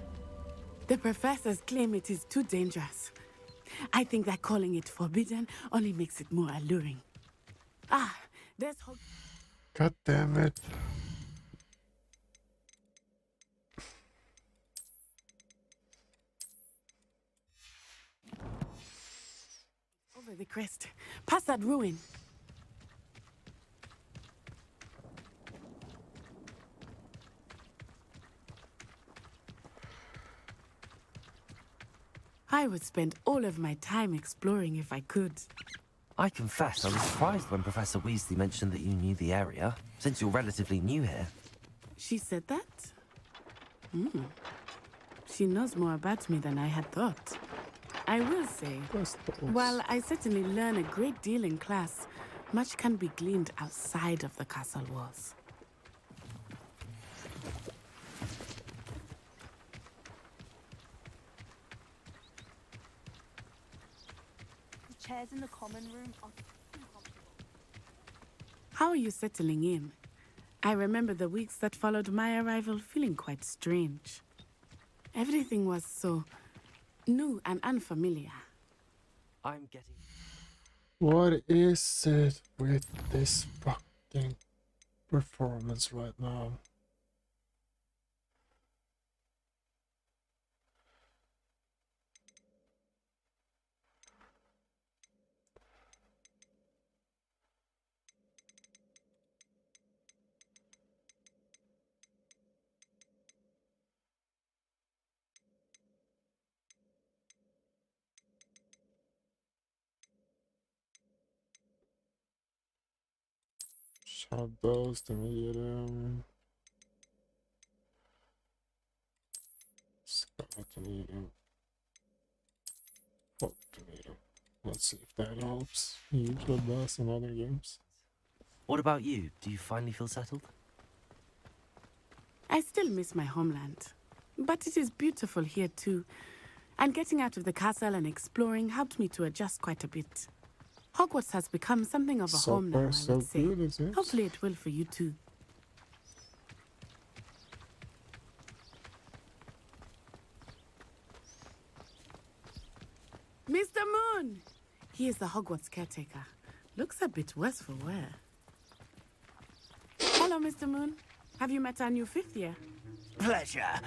The professors claim it is too dangerous. I think that calling it forbidden only makes it more alluring. Ah, there's God damn it. over the crest, past that ruin. I would spend all of my time exploring if I could. I confess I was surprised when Professor Weasley mentioned that you knew the area, since you're relatively new here. She said that? She knows more about me than I had thought. I will say, while I certainly learn a great deal in class, much can be gleaned outside of the castle walls. The chairs in the common room are too comfortable. How are you settling in? I remember the weeks that followed my arrival feeling quite strange. Everything was so new and unfamiliar. I'm getting... What is it with this fucking performance right now? Shadows to medium. Scarlet to medium. Fog to medium. Let's see if that helps. Usually does in other games. What about you? Do you finally feel settled? I still miss my homeland, but it is beautiful here too. And getting out of the castle and exploring helped me to adjust quite a bit. Hogwarts has become something of a home now, I would say. Good, Hopefully it will for you too. Mr. Moon! He is the Hogwarts caretaker. Looks a bit worse for wear. Hello, Mr. Moon. Have you met our new fifth year? Pleasure.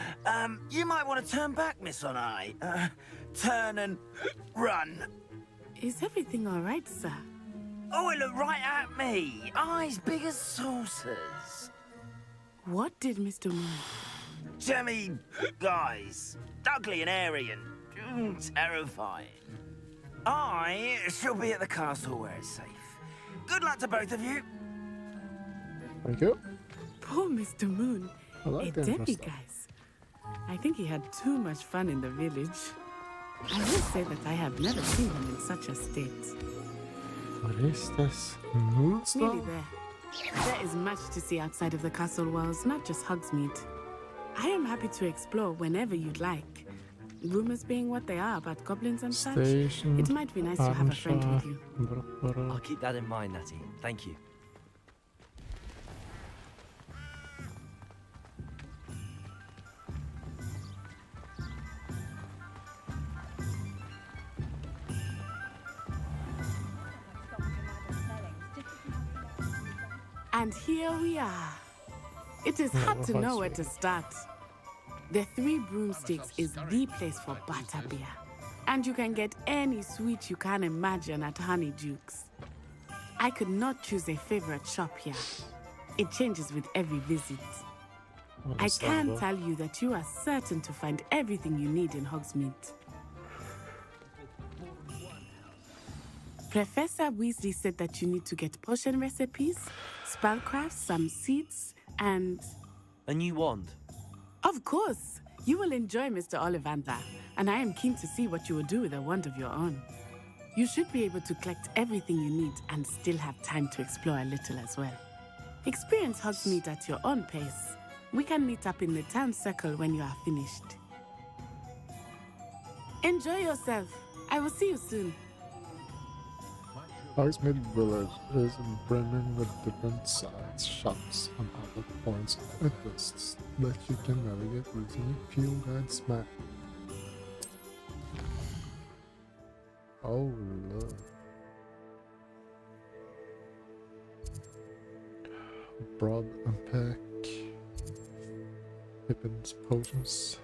You might want to turn back, Miss Onai. Turn and run. Is everything all right, sir? Oh, it looked right at me. Eyes big as saucers. What did Mr. Moon? Jemmy, guys. Ugly and airy and terrifying. I shall be at the castle where it's safe. Good luck to both of you. Thank you. Poor Mr. Moon. I like a that Debbie, guys. I think he had too much fun in the village. I will say that I have never seen him in such a state. What is this? Moonstone? Nearly there. There is much to see outside of the castle walls, not just Hogsmeade. I am happy to explore whenever you'd like. Rumors being what they are about goblins and such, it might be nice to have a friend with you. I'll keep that in mind, Natty. Thank you. And here we are. It is hard to know where to start. The Three Broomsticks is the place for butterbeer. And you can get any sweet you can imagine at Honeydukes. I could not choose a favorite shop here. It changes with every visit. I can tell you that you are certain to find everything you need in Hogsmeade. Professor Weasley said that you need to get potion recipes, spellcrafts, some seeds, and... A new wand? Of course! You will enjoy Mr. Ollivander, and I am keen to see what you will do with a wand of your own. You should be able to collect everything you need and still have time to explore a little as well. Experience Hogsmeade at your own pace. We can meet up in the town circle when you are finished. Enjoy yourself. I will see you soon. Hogsmeade Village is brimming with different sites, shops, and other points of interest that you can navigate using a field guide's map. Oh, look. Broad unpack. Pippin's potions.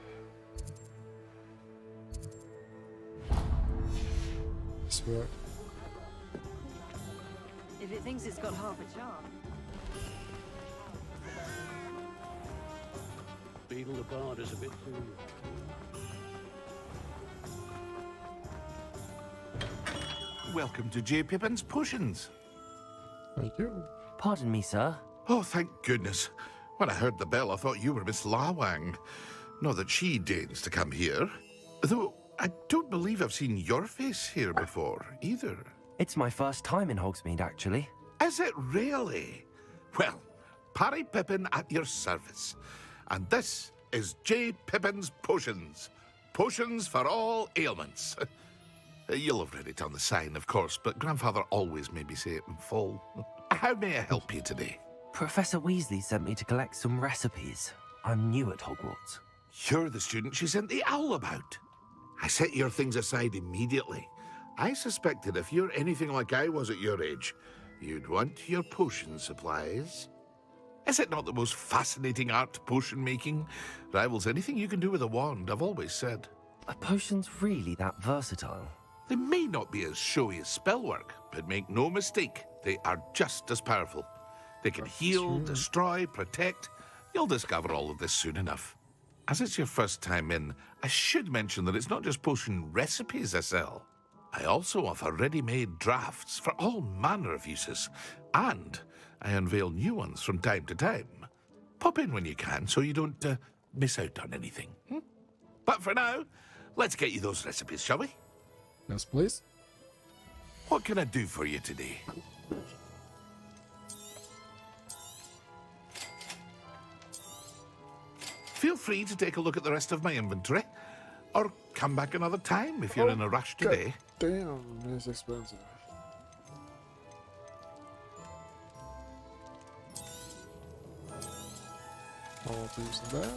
Swear. If it thinks it's got half a charm. Beetle the Bard is a bit too... Welcome to J. Pippin's Potions. Thank you. Pardon me, sir. Oh, thank goodness. When I heard the bell, I thought you were Miss Lawang. Not that she deigns to come here. Though, I don't believe I've seen your face here before, either. It's my first time in Hogsmeade, actually. Is it really? Well, Parry Pippin at your service. And this is J. Pippin's Potions. Potions for all ailments. You'll have read it on the sign, of course, but Grandfather always made me say it in full. How may I help you today? Professor Weasley sent me to collect some recipes. I'm new at Hogwarts. You're the student she sent the owl about. I set your things aside immediately. I suspected if you're anything like I was at your age, you'd want your potion supplies. Is it not the most fascinating art, potion making? Rivals anything you can do with a wand, I've always said. Are potions really that versatile? They may not be as showy as spellwork, but make no mistake, they are just as powerful. They can heal, destroy, protect. You'll discover all of this soon enough. As it's your first time in, I should mention that it's not just potion recipes I sell. I also offer ready-made drafts for all manner of uses, and I unveil new ones from time to time. Pop in when you can so you don't miss out on anything. But for now, let's get you those recipes, shall we? Yes, please. What can I do for you today? Feel free to take a look at the rest of my inventory, or come back another time if you're in a rush today. Damn, it's expensive. I'll use that.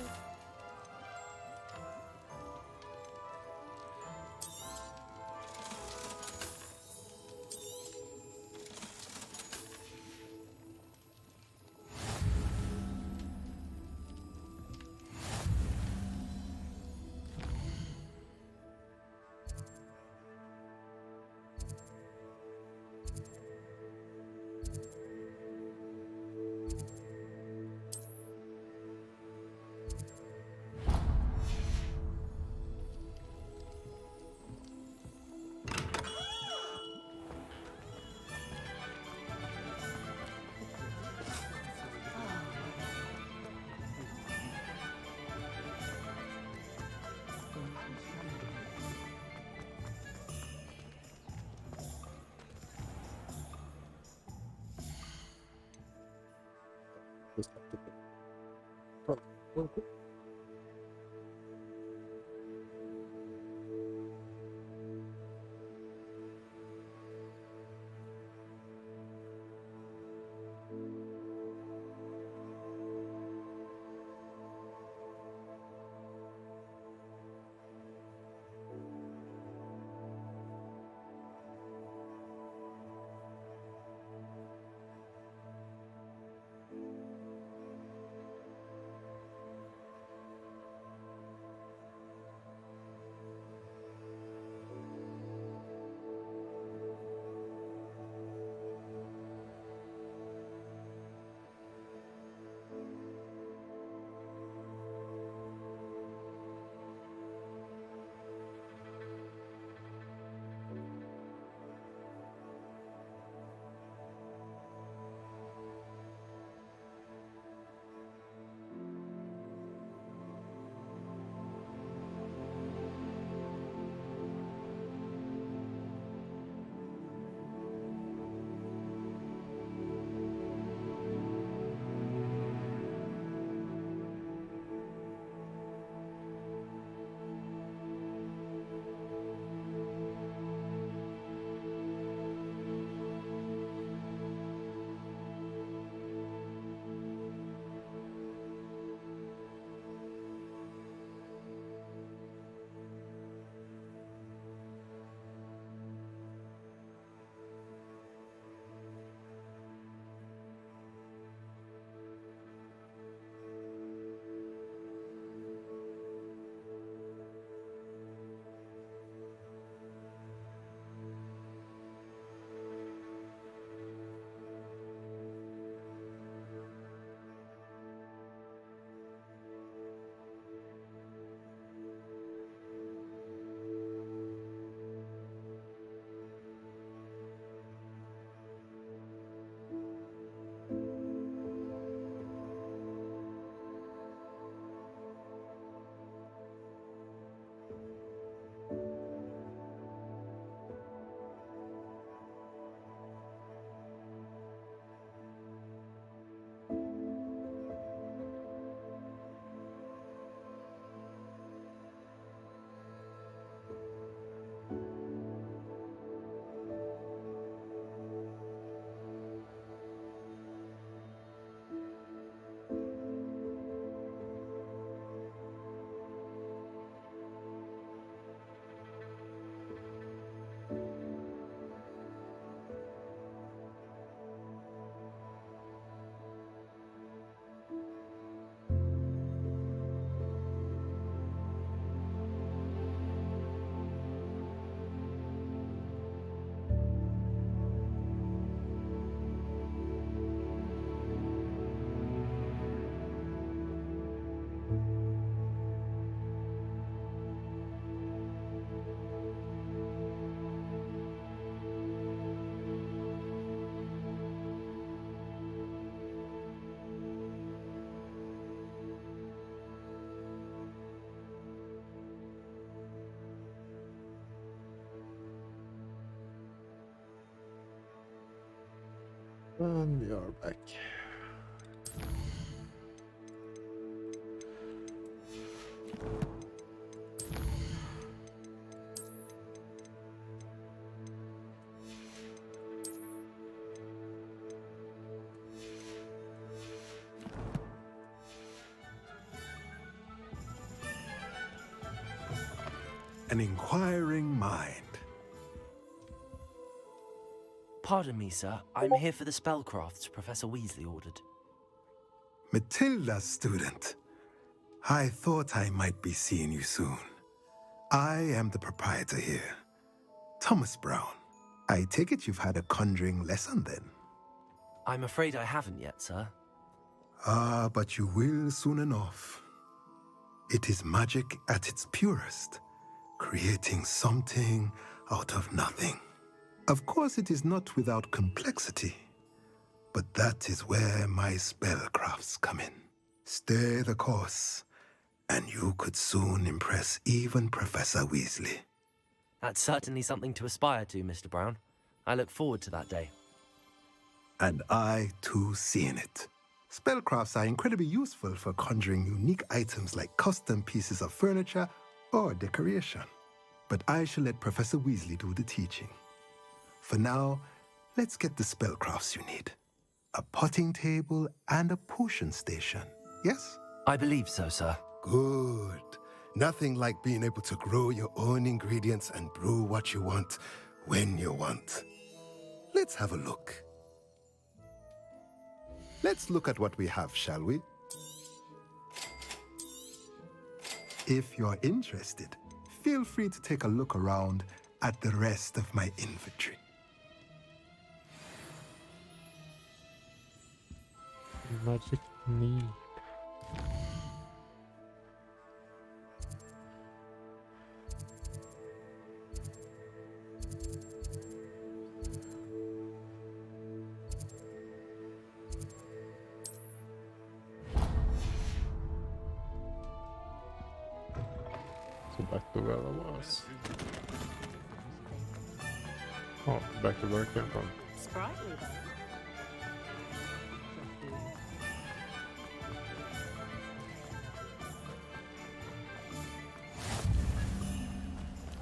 And we are back. An inquiring mind. Pardon me, sir. I'm here for the spellcrafts Professor Weasley ordered. Matilda's student. I thought I might be seeing you soon. I am the proprietor here, Thomas Brown. I take it you've had a conjuring lesson then? I'm afraid I haven't yet, sir. Ah, but you will soon enough. It is magic at its purest, creating something out of nothing. Of course, it is not without complexity, but that is where my spellcrafts come in. Stay the course, and you could soon impress even Professor Weasley. That's certainly something to aspire to, Mr. Brown. I look forward to that day. And I, too, seeing it. Spellcrafts are incredibly useful for conjuring unique items like custom pieces of furniture or decoration. But I shall let Professor Weasley do the teaching. For now, let's get the spellcrafts you need. A potting table and a potion station, yes? I believe so, sir. Good. Nothing like being able to grow your own ingredients and brew what you want when you want. Let's have a look. Let's look at what we have, shall we? If you're interested, feel free to take a look around at the rest of my inventory. Magic need. So back to where I was. Oh, back to where I came from. Sprightly, though.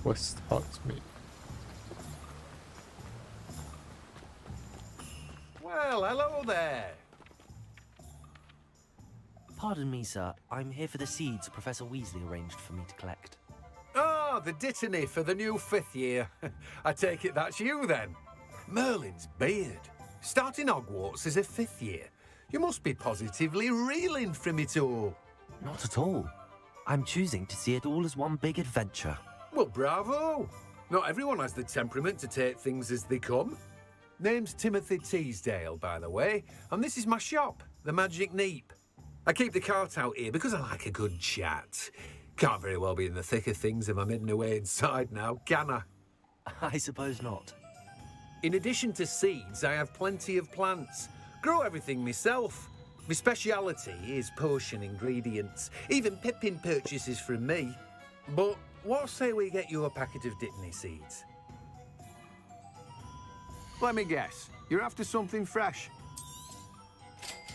West Hogsmeade. Well, hello there. Pardon me, sir. I'm here for the seeds Professor Weasley arranged for me to collect. Oh, the dittany for the new 5th year. I take it that's you, then. Merlin's beard. Starting Hogwarts as a 5th year. You must be positively reeling from it all. Not at all. I'm choosing to see it all as one big adventure. Well, bravo. Not everyone has the temperament to take things as they come. Name's Timothy Teasdale, by the way, and this is my shop, the Magic Neep. I keep the cart out here because I like a good chat. Can't very well be in the thick of things if I'm hidden away inside now, can I? I suppose not. In addition to seeds, I have plenty of plants. Grow everything myself. My speciality is potion ingredients. Even Pippin purchases from me. But what say we get you a packet of dittany seeds? Let me guess. You're after something fresh.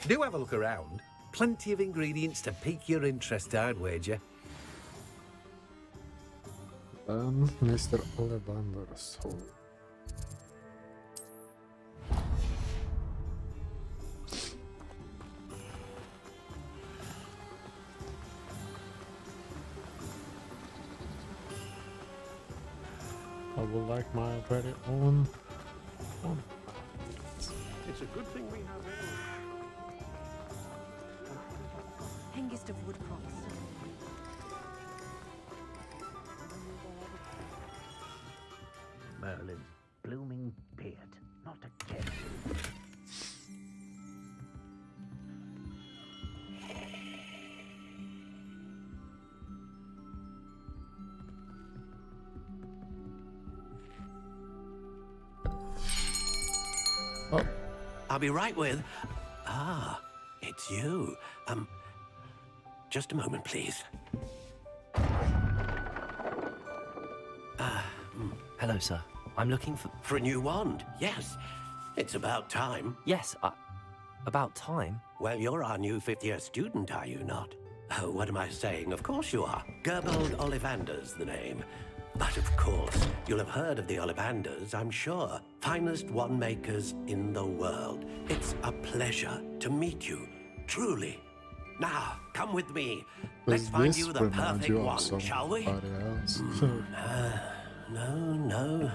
Do have a look around. Plenty of ingredients to pique your interest, I'd wager. And Mr. Ollivander's hole. I would like my very own one. It's a good thing we have Hengist of Woodcroft. Merlin's blooming beard, not a kid. Oh. I'll be right with... Ah, it's you. Just a moment, please. Hello, sir. I'm looking for... For a new wand, yes. It's about time. Yes, about time? Well, you're our new fifth-year student, are you not? Oh, what am I saying? Of course you are. Gerbold Ollivander's the name. But of course, you'll have heard of the Ollivanders, I'm sure. Finest wand-makers in the world. It's a pleasure to meet you, truly. Now, come with me. Let's find you the perfect wand, shall we? No,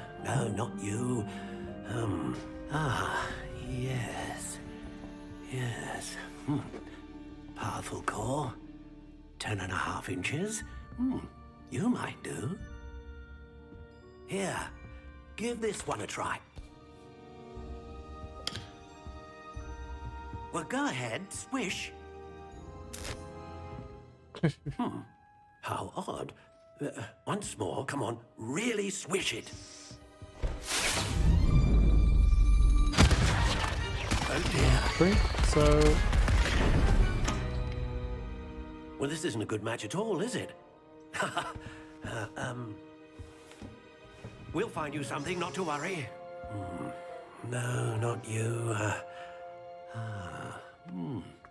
not you. Yes. Powerful core. 10.5 inches. You might do. Here, give this one a try. Well, go ahead, swish. How odd. Once more, come on, really swish it. Oh dear. I think so. Well, this isn't a good match at all, is it? We'll find you something, not to worry. No, not you.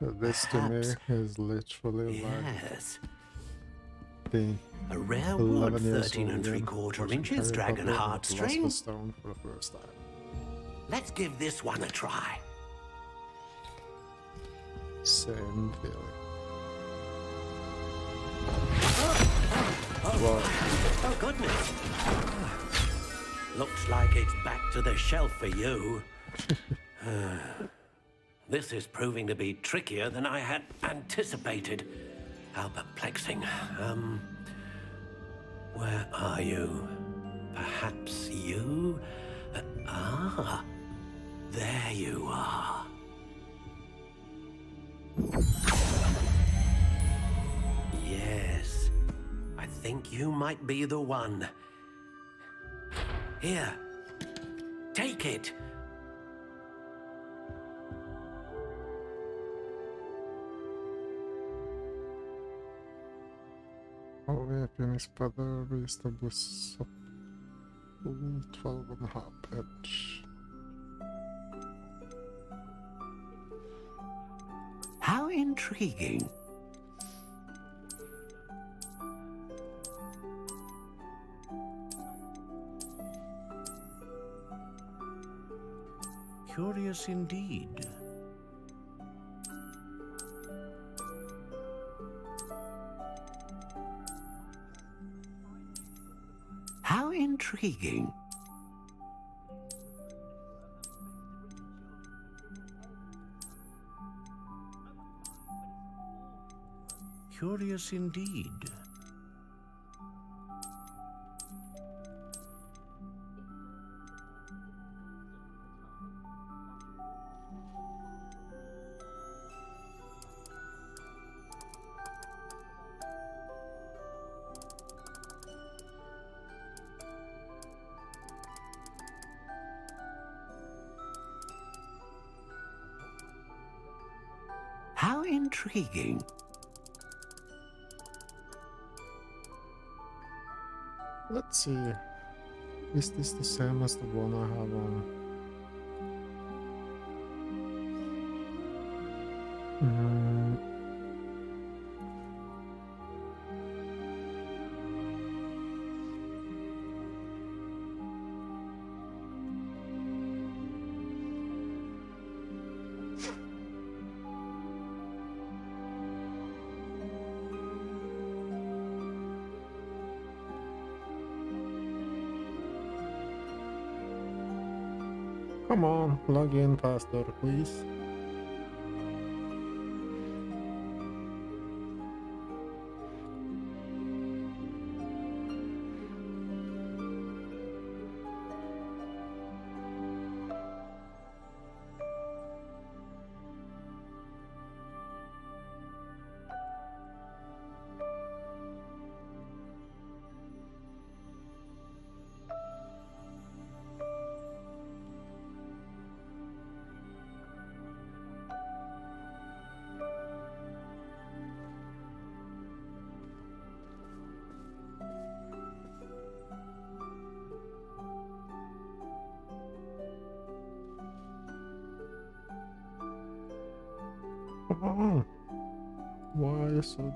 This to me is literally yes. like the A rare wood, 13 3/4 inches, dragon heartstring. Stone for the first time. Let's give this one a try. Same feeling. Oh, goodness. Looks like it's back to the shelf for you. This is proving to be trickier than I had anticipated. How perplexing. Where are you? Perhaps you? There you are. Yes, I think you might be the one. Here, take it. Weapon is better, reestablish 12.5 edge. How intriguing. Curious indeed. How intriguing. Curious indeed. How intriguing. Let's see. Is this the same as the one I have on? Come on, log in faster, please. Come on. Why are you so...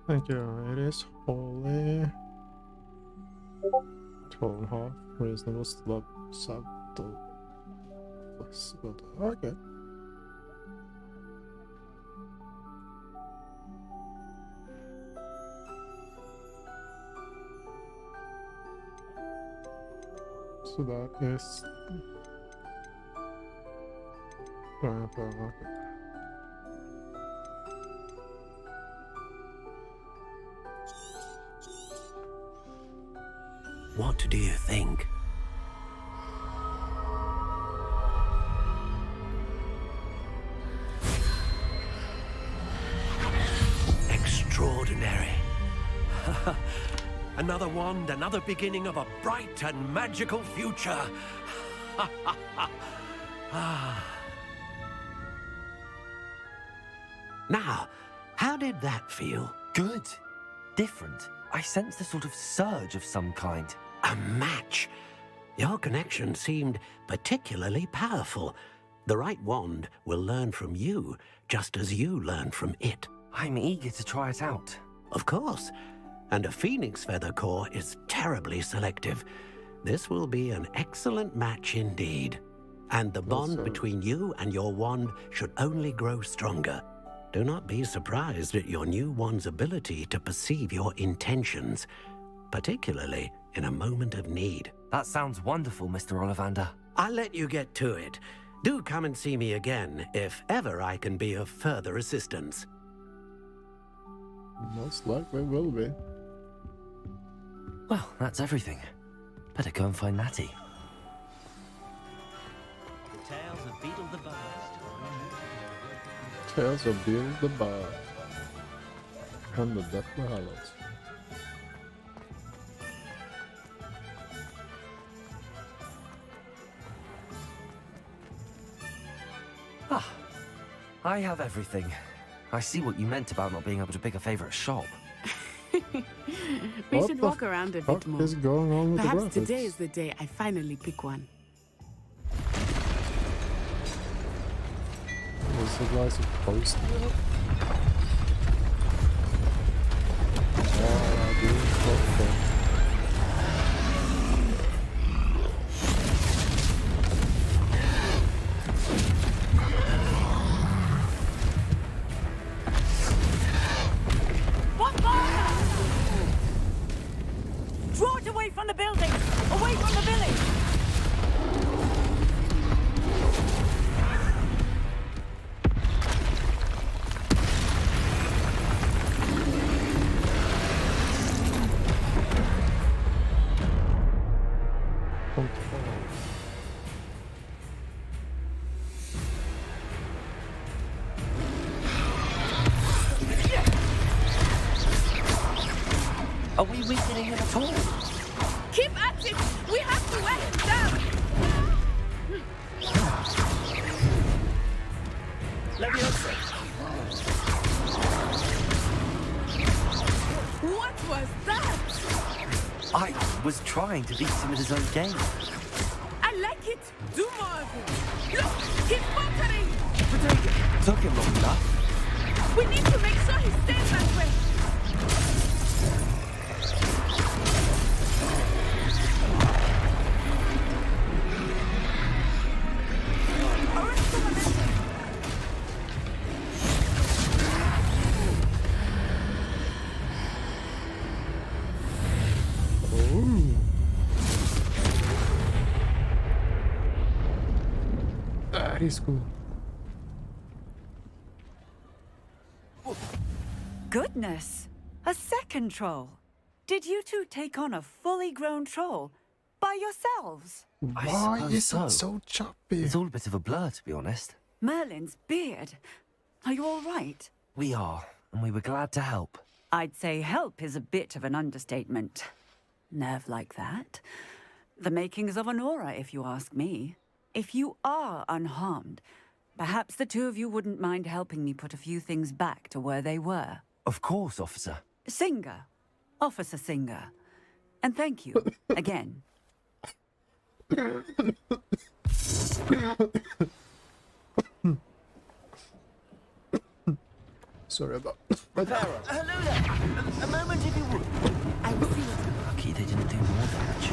Thank you. It is wholly 12.5. Reasonable subtle flexibility. Okay. So that is okay. What do you think? Extraordinary. Another wand, another beginning of a bright and magical future. Now, how did that feel? Good. Different. I sensed a sort of surge of some kind. A match. Your connection seemed particularly powerful. The right wand will learn from you, just as you learn from it. I'm eager to try it out. Of course. And a phoenix feather core is terribly selective. This will be an excellent match indeed. And the bond between you and your wand should only grow stronger. Do not be surprised at your new wand's ability to perceive your intentions, particularly in a moment of need. That sounds wonderful, Mr. Ollivander. I'll let you get to it. Do come and see me again if ever I can be of further assistance. Most likely will be. Well, that's everything. Better go and find Natty. The tales of Beetle the Bard. Tales of Beetle the Bard and the Deathly Hallows. Ah, I have everything. I see what you meant about not being able to pick a favorite shop. We should walk around a bit more. What is going on with Perhaps the graphics? today is the day I finally pick one. Is the guy supposed to? Oh, dude, okay. Draw it away from the building! Away from the village! Are we weakening him at all? Keep at it! We have to wear him down! Leviosa! What was that? I was trying to beat him at his own game. I like it! Do more of it! Look! He's faltering! But it took him long enough. We need to make sure he stays that way! That is cool. Goodness! A second troll! Did you two take on a fully grown troll? By yourselves? Why is it so choppy? It's all a bit of a blur, to be honest. Merlin's beard. Are you all right? We are, and we were glad to help. I'd say help is a bit of an understatement. Nerve like that. The makings of an aura, if you ask me. If you are unharmed, perhaps the two of you wouldn't mind helping me put a few things back to where they were. Of course, officer. Singer. Officer Singer. And thank you, again. Sorry about Repairer. Hello there. A moment if you would. I will see what... Lucky they didn't do more damage.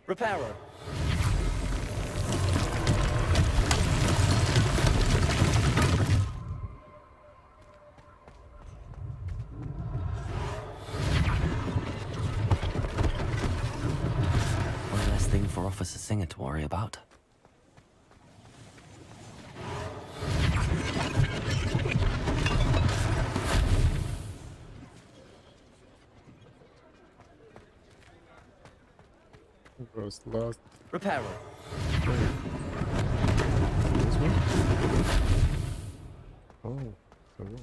Repairer. One less thing for Officer Singer to worry about. was last. Repairer. This one? Oh, there was.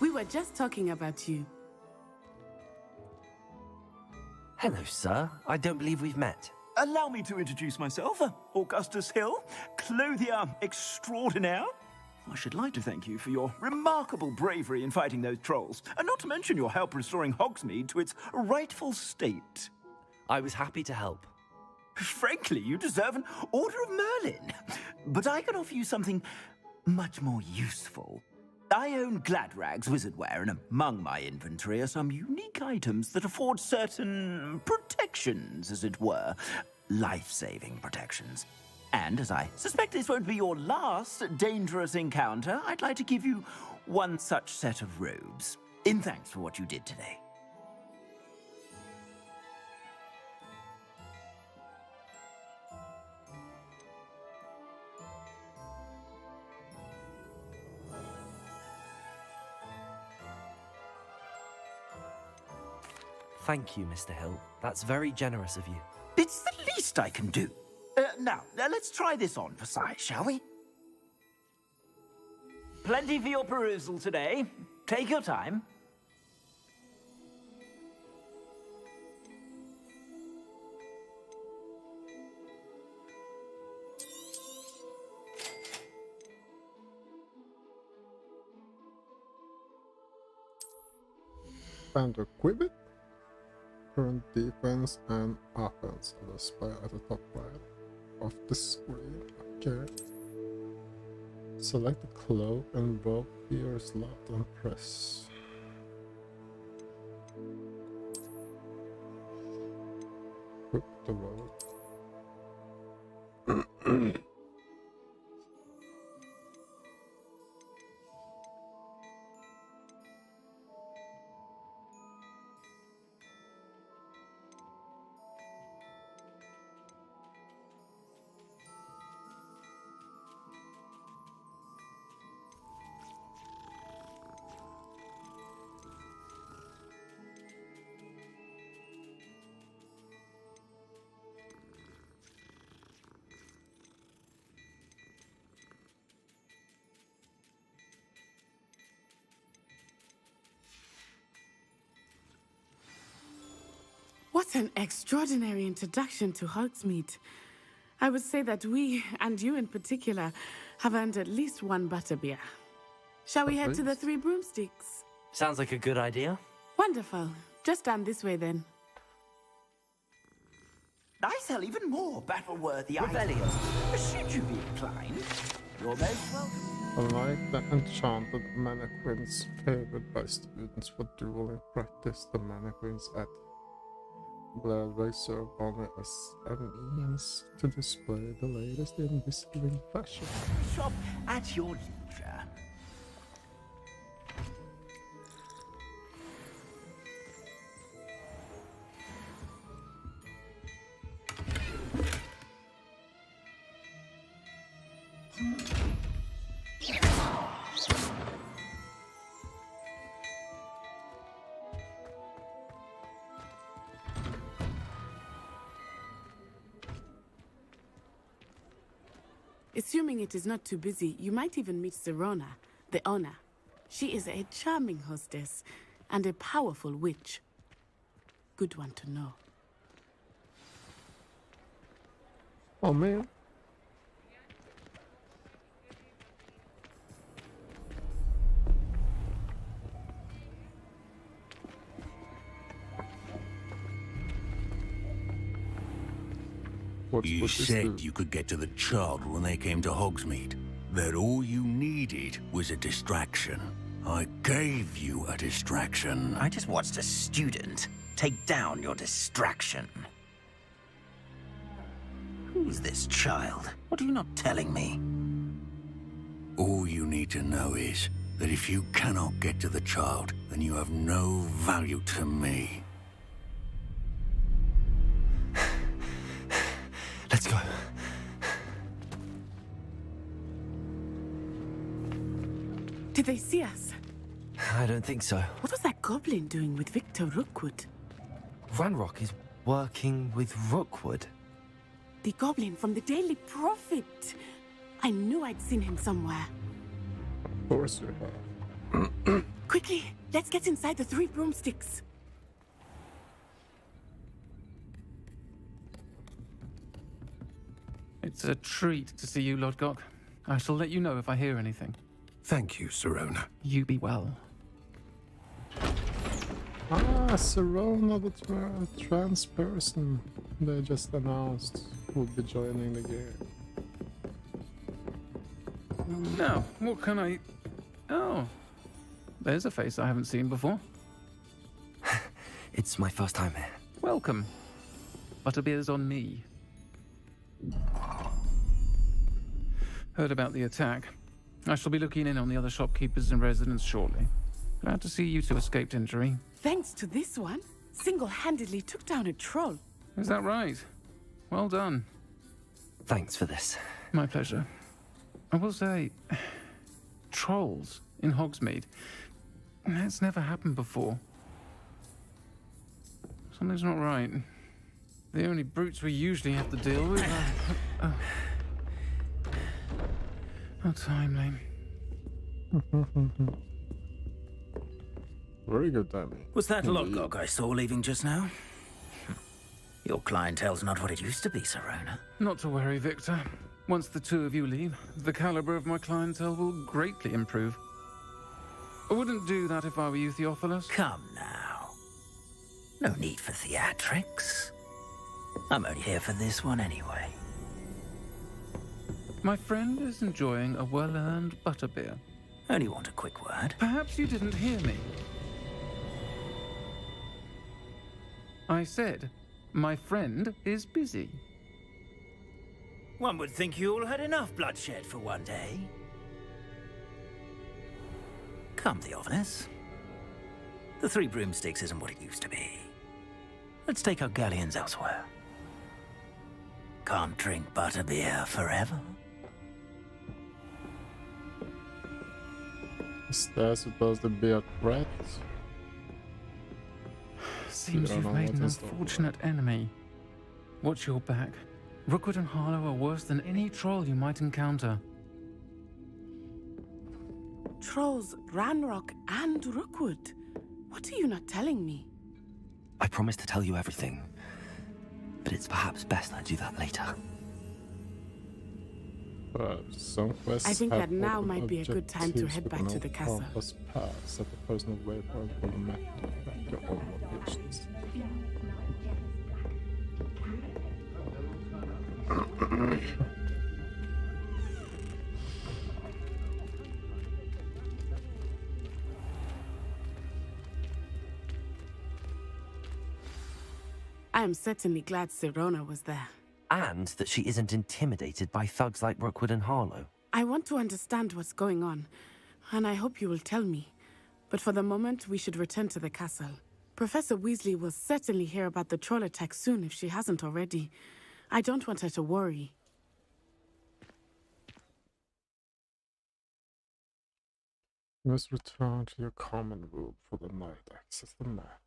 We were just talking about you. Hello, sir. I don't believe we've met. Allow me to introduce myself, Augustus Hill, clothier extraordinaire. I should like to thank you for your remarkable bravery in fighting those trolls, and not to mention your help restoring Hogsmeade to its rightful state. I was happy to help. Frankly, you deserve an Order of Merlin. But I can offer you something much more useful. I own Gladrag's wizardware, and among my inventory are some unique items that afford certain protections, as it were. Life-saving protections. And as I suspect this won't be your last dangerous encounter, I'd like to give you one such set of robes, in thanks for what you did today. Thank you, Mr. Hill. That's very generous of you. It's the least I can do. Now, let's try this on for size, shall we? Plenty for your perusal today. Take your time. And equip it. Current defense and offense on the spot at the top right of the screen. Okay. Select the cloak and both ear slot and press. Equip the robe. What an extraordinary introduction to Hogsmeade. I would say that we, and you in particular, have earned at least one butterbeer. Shall we head to the Three Broomsticks? Sounds like a good idea. Wonderful. Just down this way then. I sell even more battle-worthy items. Should you be inclined, you're most welcome. Unlike the enchanted mannequins favored by students for dueling practice, the mannequins at Gladway serve only as a means to display the latest in whistling fashion. Shop at your leisure. Assuming it is not too busy, you might even meet Serona, the owner. She is a charming hostess and a powerful witch. Good one to know. Oh man. You said you could get to the child when they came to Hogsmeade. That all you needed was a distraction. I gave you a distraction. I just watched a student take down your distraction. Who's this child? What are you not telling me? All you need to know is that if you cannot get to the child, then you have no value to me. Let's go. Did they see us? I don't think so. What was that goblin doing with Victor Rookwood? Ranrock is working with Rookwood. The goblin from the Daily Prophet. I knew I'd seen him somewhere. Of course you have. Quickly, let's get inside the 3 broomsticks. It's a treat to see you, Lodgok. I shall let you know if I hear anything. Thank you, Serona. You be well. Ah, Serona, the trans person they just announced would be joining the game. Now, what can I... Oh, there's a face I haven't seen before. It's my first time here. Welcome. Butterbeer's on me. Heard about the attack. I shall be looking in on the other shopkeepers and residents shortly. Glad to see you two escaped injury. Thanks to this one, single-handedly took down a troll. Is that right? Well done. Thanks for this. My pleasure. I will say, trolls in Hogsmeade. That's never happened before. Something's not right. The only brutes we usually have to deal with are... How timely. Very good timing. Was that Lodgok I saw leaving just now? Your clientele's not what it used to be, Serona. Not to worry, Victor. Once the 2 of you leave, the caliber of my clientele will greatly improve. I wouldn't do that if I were you, Theophilus. Come now. No need for theatrics. I'm only here for this one anyway. My friend is enjoying a well-earned butterbeer. Only want a quick word. Perhaps you didn't hear me. I said, my friend is busy. One would think you all had enough bloodshed for one day. Come, Theophilus. The 3 broomsticks isn't what it used to be. Let's take our galleons elsewhere. Can't drink butterbeer forever. Is that supposed to be a threat? Seems you've made an unfortunate enemy. Watch your back. Rookwood and Harlow are worse than any troll you might encounter. Trolls, Ranrock, and Rookwood. What are you not telling me? I promise to tell you everything, but it's perhaps best I do that later. Some quests I think have that now open might be a good time to objectives head with back no to the castle. compass paths at the personal waypoint on the map to track your own locations. I am certainly glad Sirona was there. And that she isn't intimidated by thugs like Rookwood and Harlow. I want to understand what's going on, and I hope you will tell me. But for the moment, we should return to the castle. Professor Weasley will certainly hear about the troll attack soon if she hasn't already. I don't want her to worry. You must return to your common room for the night. Access the map.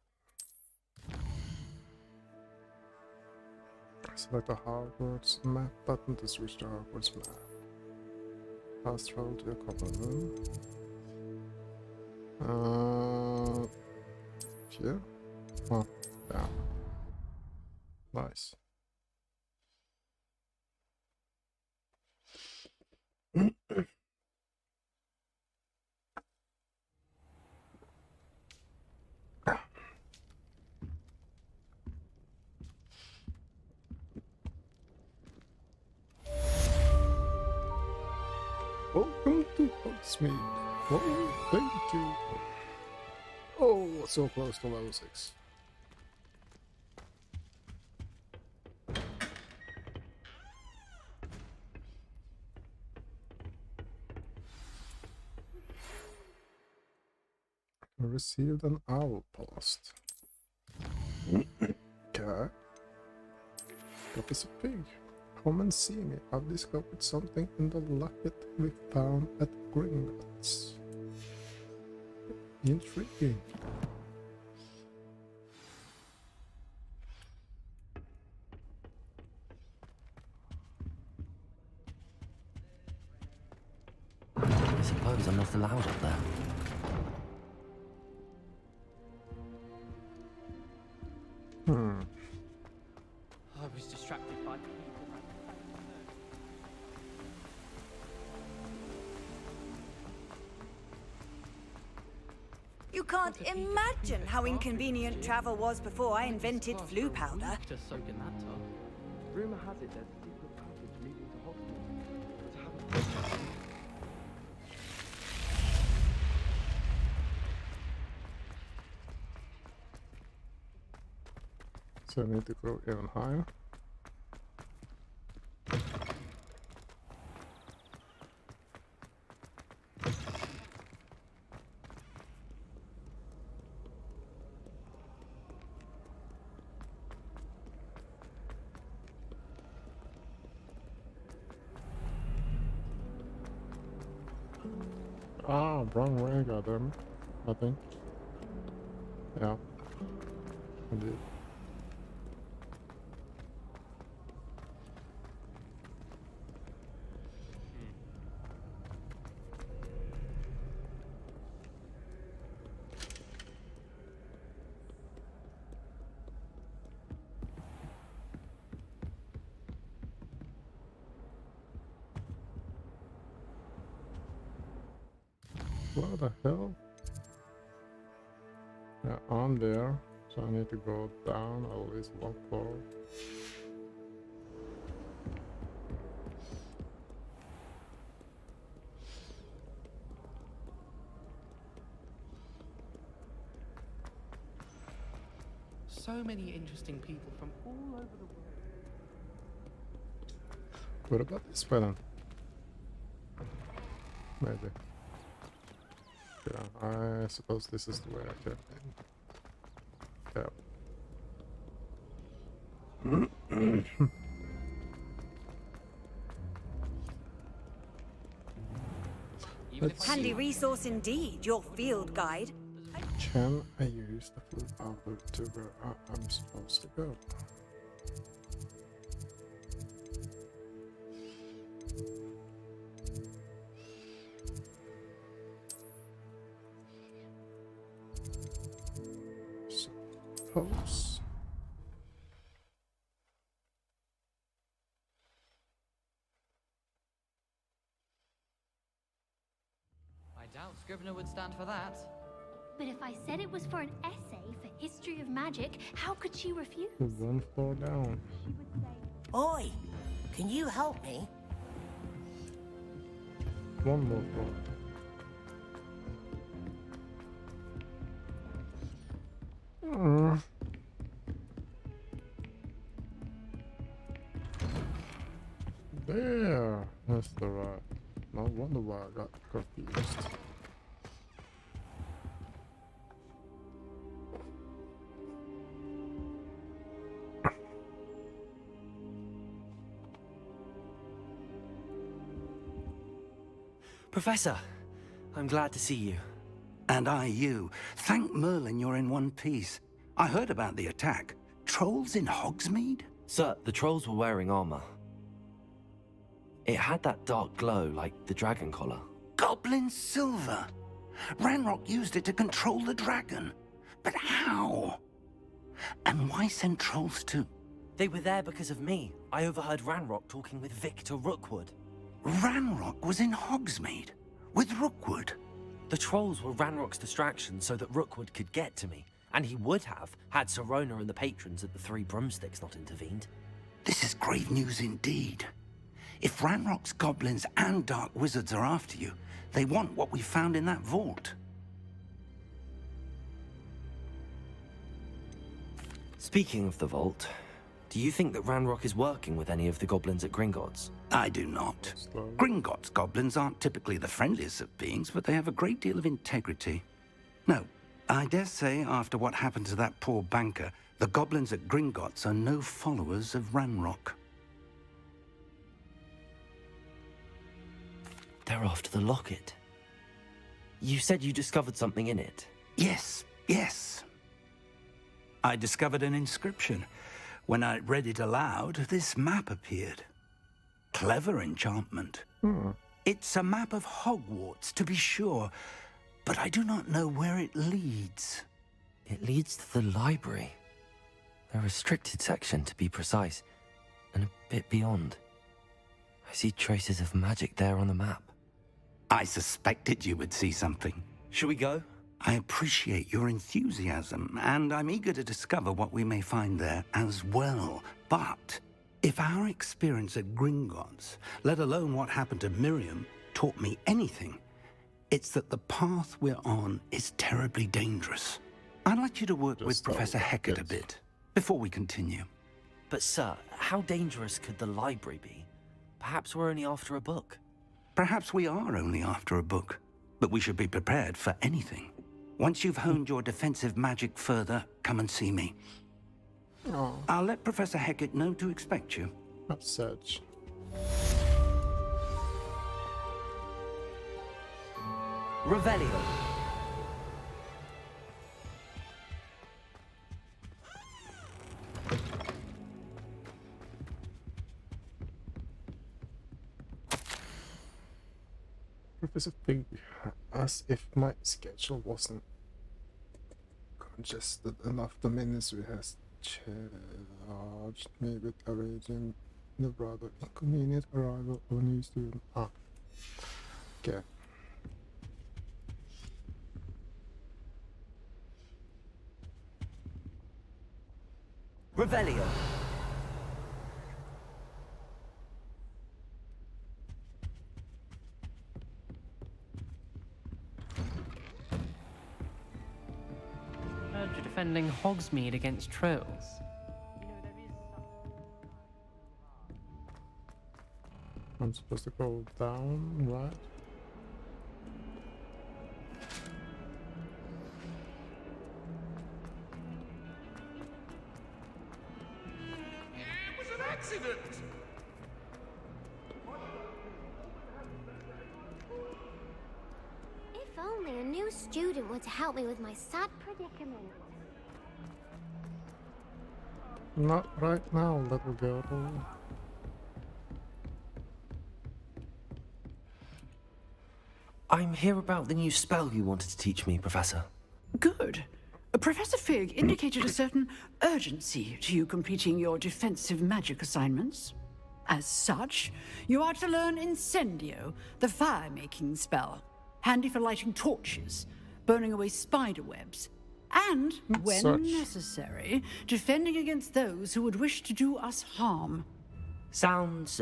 Select the Hogwarts map button to switch to Hogwarts map. Fast travel to your common room. Here? Oh, yeah. Nice. Welcome to Hogsmeade. Oh, thank you. Oh, so close to level 6. I received an owl post. Okay. Professor Pig, come and see me. I've discovered something in the locket we found at Gringotts. Intriguing. I suppose I'm not allowed up there. I was distracted by people. You can't imagine how inconvenient travel was before I invented flu powder. To soak in that tub. Rumor has it there's a secret passage leading to Hogwarts. So I need to go even higher. Ah, wrong way, goddamn. I think. Yeah. Indeed. What the hell? Yeah, I'm there, so I need to go down at least one floor. So many interesting people from all over the world. What about this button? Maybe. Yeah, I suppose this is the way I came in. Yeah. Handy resource indeed, your field guide. Can I use the full power to where I'm supposed to go? Suppose. I doubt Scrivener would stand for that. But if I said it was for an essay for history of magic, how could she refuse? One floor down. Oi! Can you help me? One more floor. There, that's the right. No wonder why I got confused. Professor, I'm glad to see you. And I you. Thank Merlin you're in one piece. I heard about the attack. Trolls in Hogsmeade? Sir, the trolls were wearing armor. It had that dark glow like the dragon collar. Goblin silver. Ranrock used it to control the dragon. But how? And why send trolls to... They were there because of me. I overheard Ranrock talking with Victor Rookwood. Ranrock was in Hogsmeade? With Rookwood? The trolls were Ranrock's distraction so that Rookwood could get to me. And he would have, had Sirona and the patrons at the Three Broomsticks not intervened. This is grave news indeed. If Ranrock's goblins and dark wizards are after you, they want what we found in that vault. Speaking of the vault, do you think that Ranrock is working with any of the goblins at Gringotts? I do not. Gringotts goblins aren't typically the friendliest of beings, but they have a great deal of integrity. No, I dare say after what happened to that poor banker, the goblins at Gringotts are no followers of Ranrock. They're after the locket. You said you discovered something in it. Yes, yes. I discovered an inscription. When I read it aloud, this map appeared. Clever enchantment. It's a map of Hogwarts, to be sure, but I do not know where it leads. It leads to the library. A restricted section, to be precise, and a bit beyond. I see traces of magic there on the map. I suspected you would see something. Shall we go? I appreciate your enthusiasm, and I'm eager to discover what we may find there as well. But if our experience at Gringotts, let alone what happened to Miriam, taught me anything, it's that the path we're on is terribly dangerous. I'd like you to work with Professor Hecat a bit before we continue. But sir, how dangerous could the library be? Perhaps we're only after a book. Perhaps we are only after a book, but we should be prepared for anything. Once you've honed your defensive magic further, come and see me. Oh. I'll let Professor Hecat know to expect you. That's such. Revelio. Professor Fig, as if my schedule wasn't congested enough, the ministry has charged me with arranging the rather inconvenient arrival of a new student. Okay. Revelio. You're defending Hogsmeade against trolls. I'm supposed to go down, right? It was an accident! If only a new student were to help me with my sad predicament. Not right now, little girl. I'm here about the new spell you wanted to teach me, Professor. Good. Professor Fig indicated a certain urgency to you completing your defensive magic assignments. As such, you are to learn Incendio, the fire-making spell, handy for lighting torches, burning away spider webs, and, when necessary, defending against those who would wish to do us harm. Sounds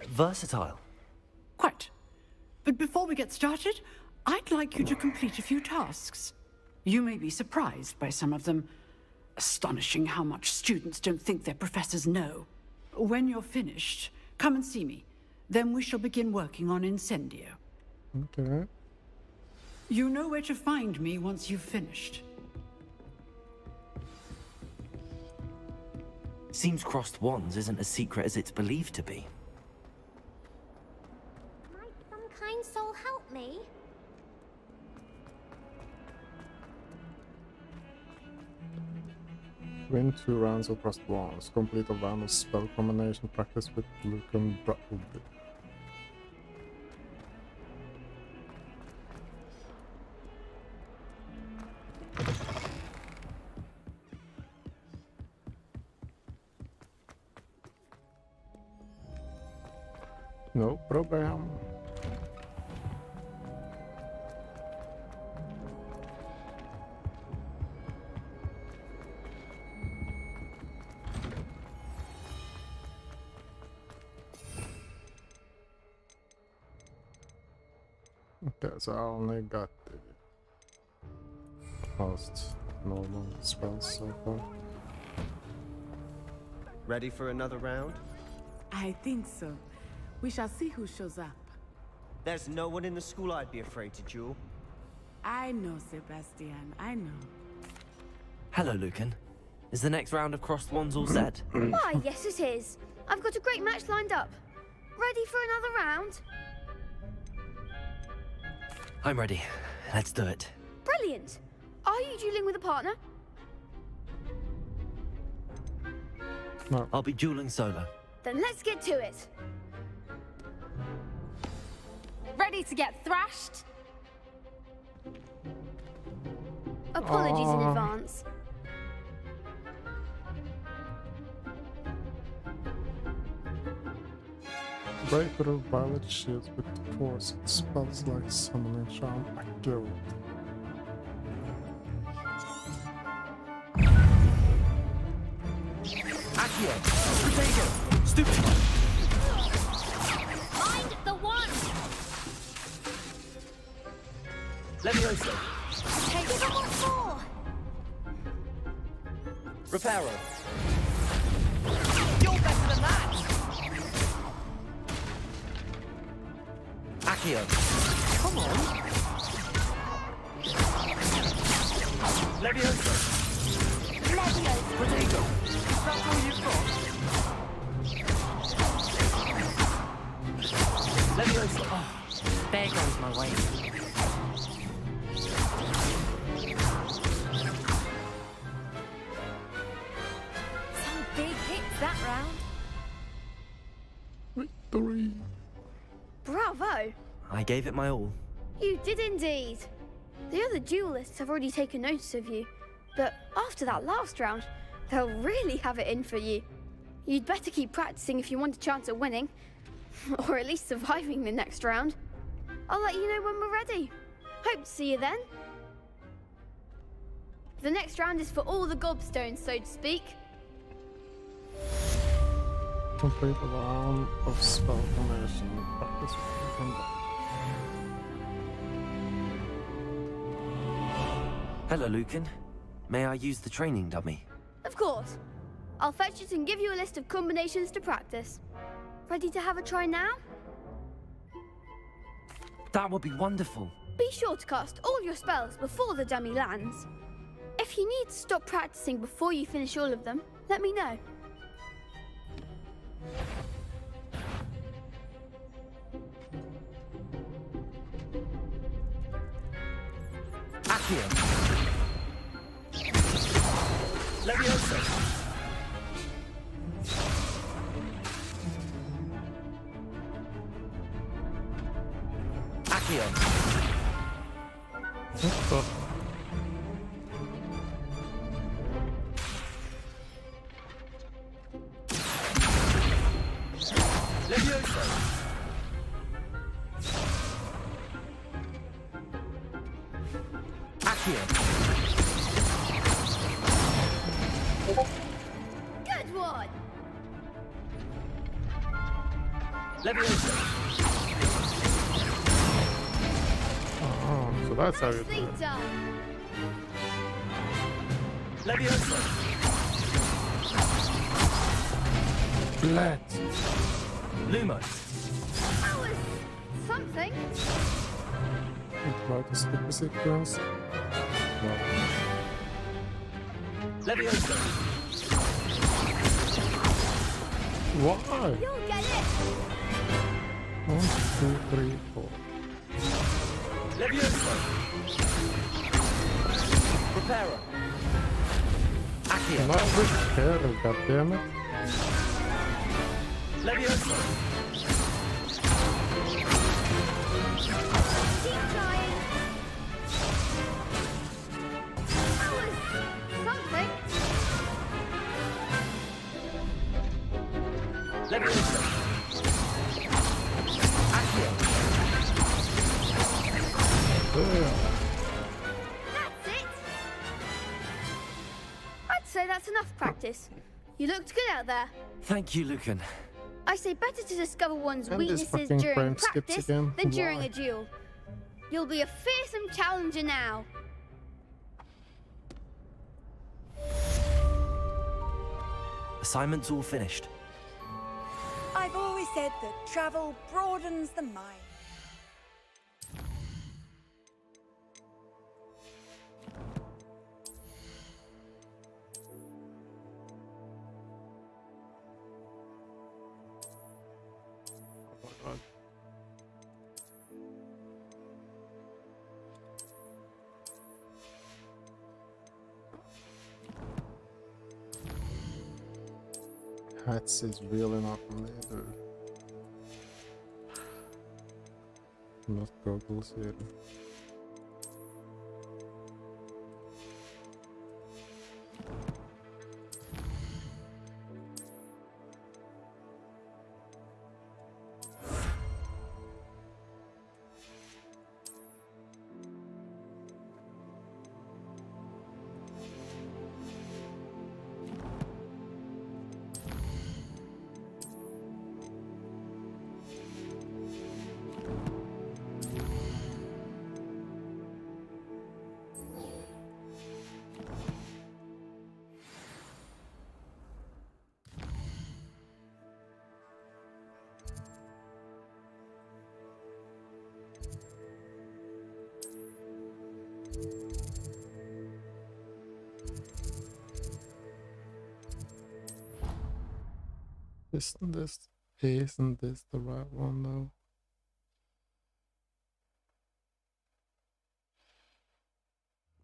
versatile. Quite. But before we get started, I'd like you to complete a few tasks. You may be surprised by some of them. Astonishing how much students don't think their professors know. When you're finished, come and see me. Then we shall begin working on Incendio. Okay. You know where to find me once you've finished. Seems crossed wands isn't as secret as it's believed to be. Might some kind soul help me? Win 2 rounds of crossed wands. Complete a round of spell combination practice with Luke and Bradley. No problem. Okay, so I only got the most normal spells so far. Ready for another round? I think so. We shall see who shows up. There's no one in the school I'd be afraid to duel. I know, Sebastian. I know. Hello, Lucan. Is the next round of crossed wands all set? Why, yes it is. I've got a great match lined up. Ready for another round? I'm ready. Let's do it. Brilliant. Are you dueling with a partner? No. I'll be dueling solo. Then let's get to it. Ready to get thrashed? Apologies in advance. Break through violet shields with force. Spells like summoning charm active. Accio! Potato! Stupid! Mind the one! Levioso! Give it what more! Reparo! You're better than that! Accio! Come on! Levioso! Levioso! Potato! That's all you've got? Levioso! Oh, there goes my way. Some big hits that round. Victory! Bravo! I gave it my all. You did indeed. The other duelists have already taken notice of you, but after that last round, they'll really have it in for you. You'd better keep practicing if you want a chance at winning, or at least surviving the next round. I'll let you know when we're ready. Hope to see you then. The next round is for all the gobstones, so to speak. Complete a round of spell combination practice with Luke. Hello, Lucan. May I use the training dummy? Of course. I'll fetch it and give you a list of combinations to practice. Ready to have a try now? That would be wonderful. Be sure to cast all your spells before the dummy lands. If you need to stop practicing before you finish all of them, let me know. Accio! Levioso! Accio! What the? Levioso! Accio! Good one! Leviosa. Oh, so that's how you do Nicely it. done. Leviosa. Blood. Lumo. That was something. Try to skip the sequence. No. Leviosa. Why? You'll get it. 1, 2, 3, 4. Leviosa. Prepara. Accio. Not with care, goddammit. Leviosa. Keep trying. That was something. Leviosa. Accio. That's it. I'd say that's enough practice. You looked good out there. Thank you, Lucan. I say better to discover one's And this weaknesses fucking during frame skips practice again. than during Why? a duel. You'll be a fearsome challenger now. Assignment's all finished. I've always said that travel broadens the mind. Oh my god. Hats is really not leather. Not goggles here. Isn't this the right one though?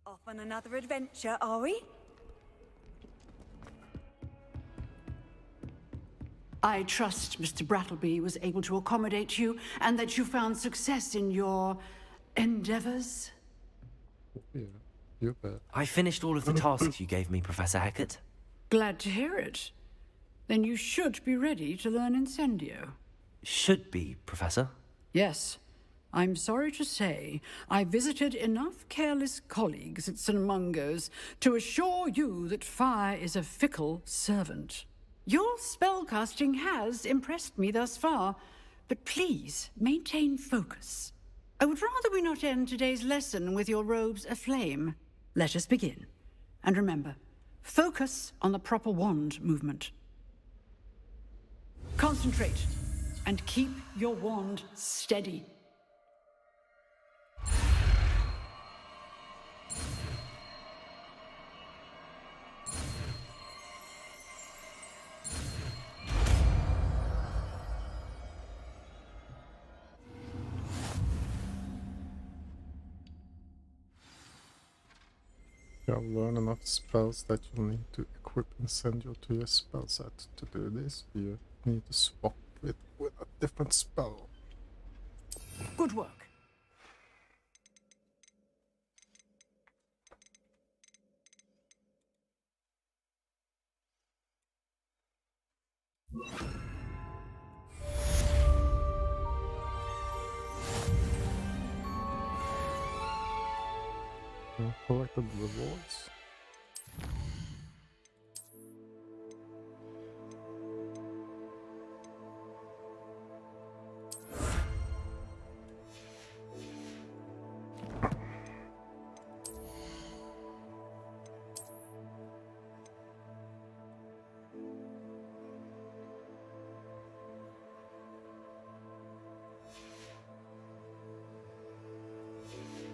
Off on another adventure, are we? I trust Mr. Brattleby was able to accommodate you and that you found success in your endeavors. Yeah, you bet. I finished all of the tasks you gave me, Professor Hecat. Glad to hear it. Then you should be ready to learn Incendio. Should be, Professor. Yes. I'm sorry to say, I visited enough careless colleagues at St. Mungo's to assure you that fire is a fickle servant. Your spellcasting has impressed me thus far, but please maintain focus. I would rather we not end today's lesson with your robes aflame. Let us begin. And remember, focus on the proper wand movement. Concentrate and keep your wand steady. You have learned enough spells that you'll need to equip Incendio to your spell set. To do this, you need to swap it with a different spell. Good work. Collected rewards.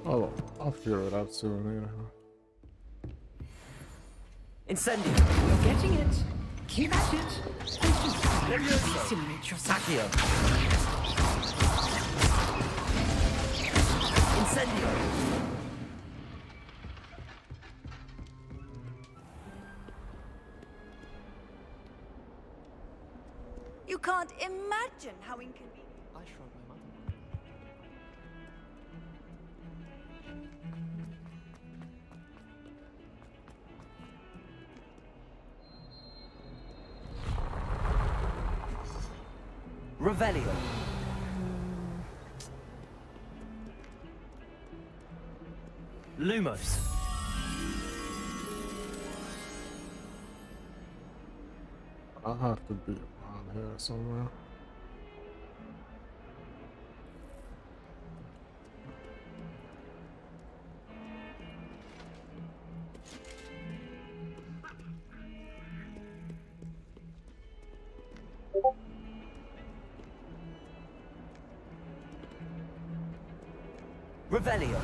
Oh, I'll figure it out soon, you know. Incendio. You're getting it. Keep at it. Simulate yourself. Accio. Incendio. You can't imagine how inconvenient. I shrug my mind. Revelio. Lumos. I have to be around here somewhere. Revelio.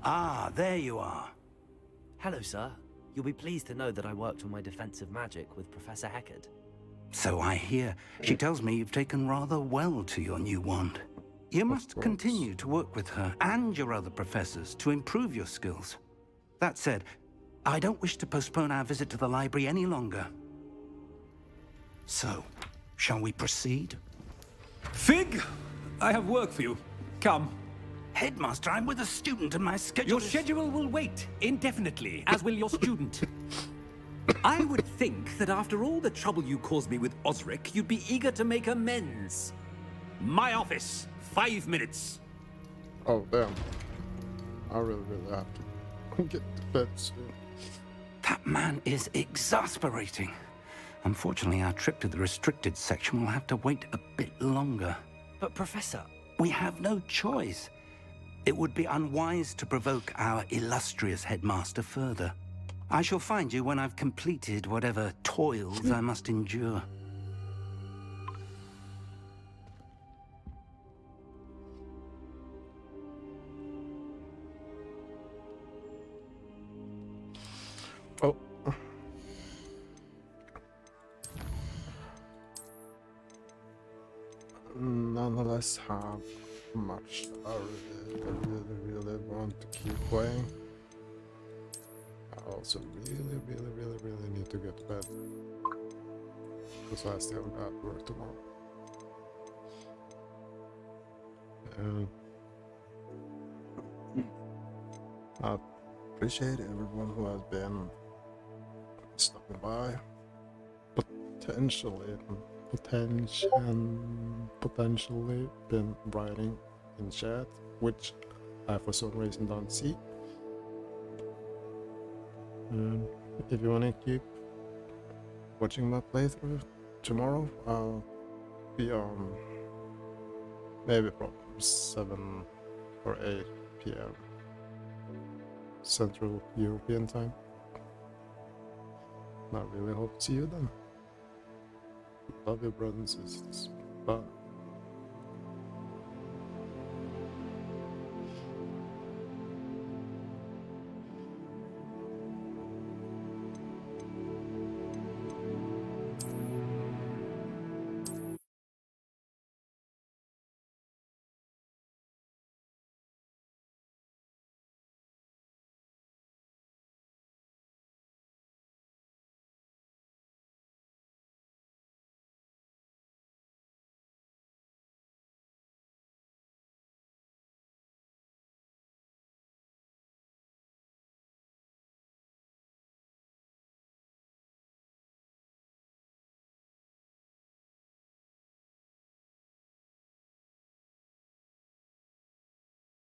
Ah, there you are. Hello, sir. You'll be pleased to know that I worked on my defensive magic with Professor Heckard. So I hear. She tells me you've taken rather well to your new wand. You must continue to work with her and your other professors to improve your skills. That said, I don't wish to postpone our visit to the library any longer. So, shall we proceed? Fig, I have work for you. Come. Headmaster, I'm with a student and my schedule Your schedule will wait indefinitely, as will your student. I would think that after all the trouble you caused me with Osric, you'd be eager to make amends. My office, 5 minutes. Oh, damn. I really have to get to bed soon. That man is exasperating. Unfortunately, our trip to the restricted section will have to wait a bit longer. But, Professor... We have no choice. It would be unwise to provoke our illustrious headmaster further. I shall find you when I've completed whatever toils I must endure. Oh. Nonetheless, how much I really want to keep playing. I also really need to get to bed, because I still got work tomorrow. And I appreciate everyone who has been stopping by, potentially been writing in chat, which I for some reason don't see. And if you want to keep watching my playthrough tomorrow, I'll be on maybe from 7 or 8 p.m. Central European time. I really hope to see you then. Love you, brothers and sisters. Bye.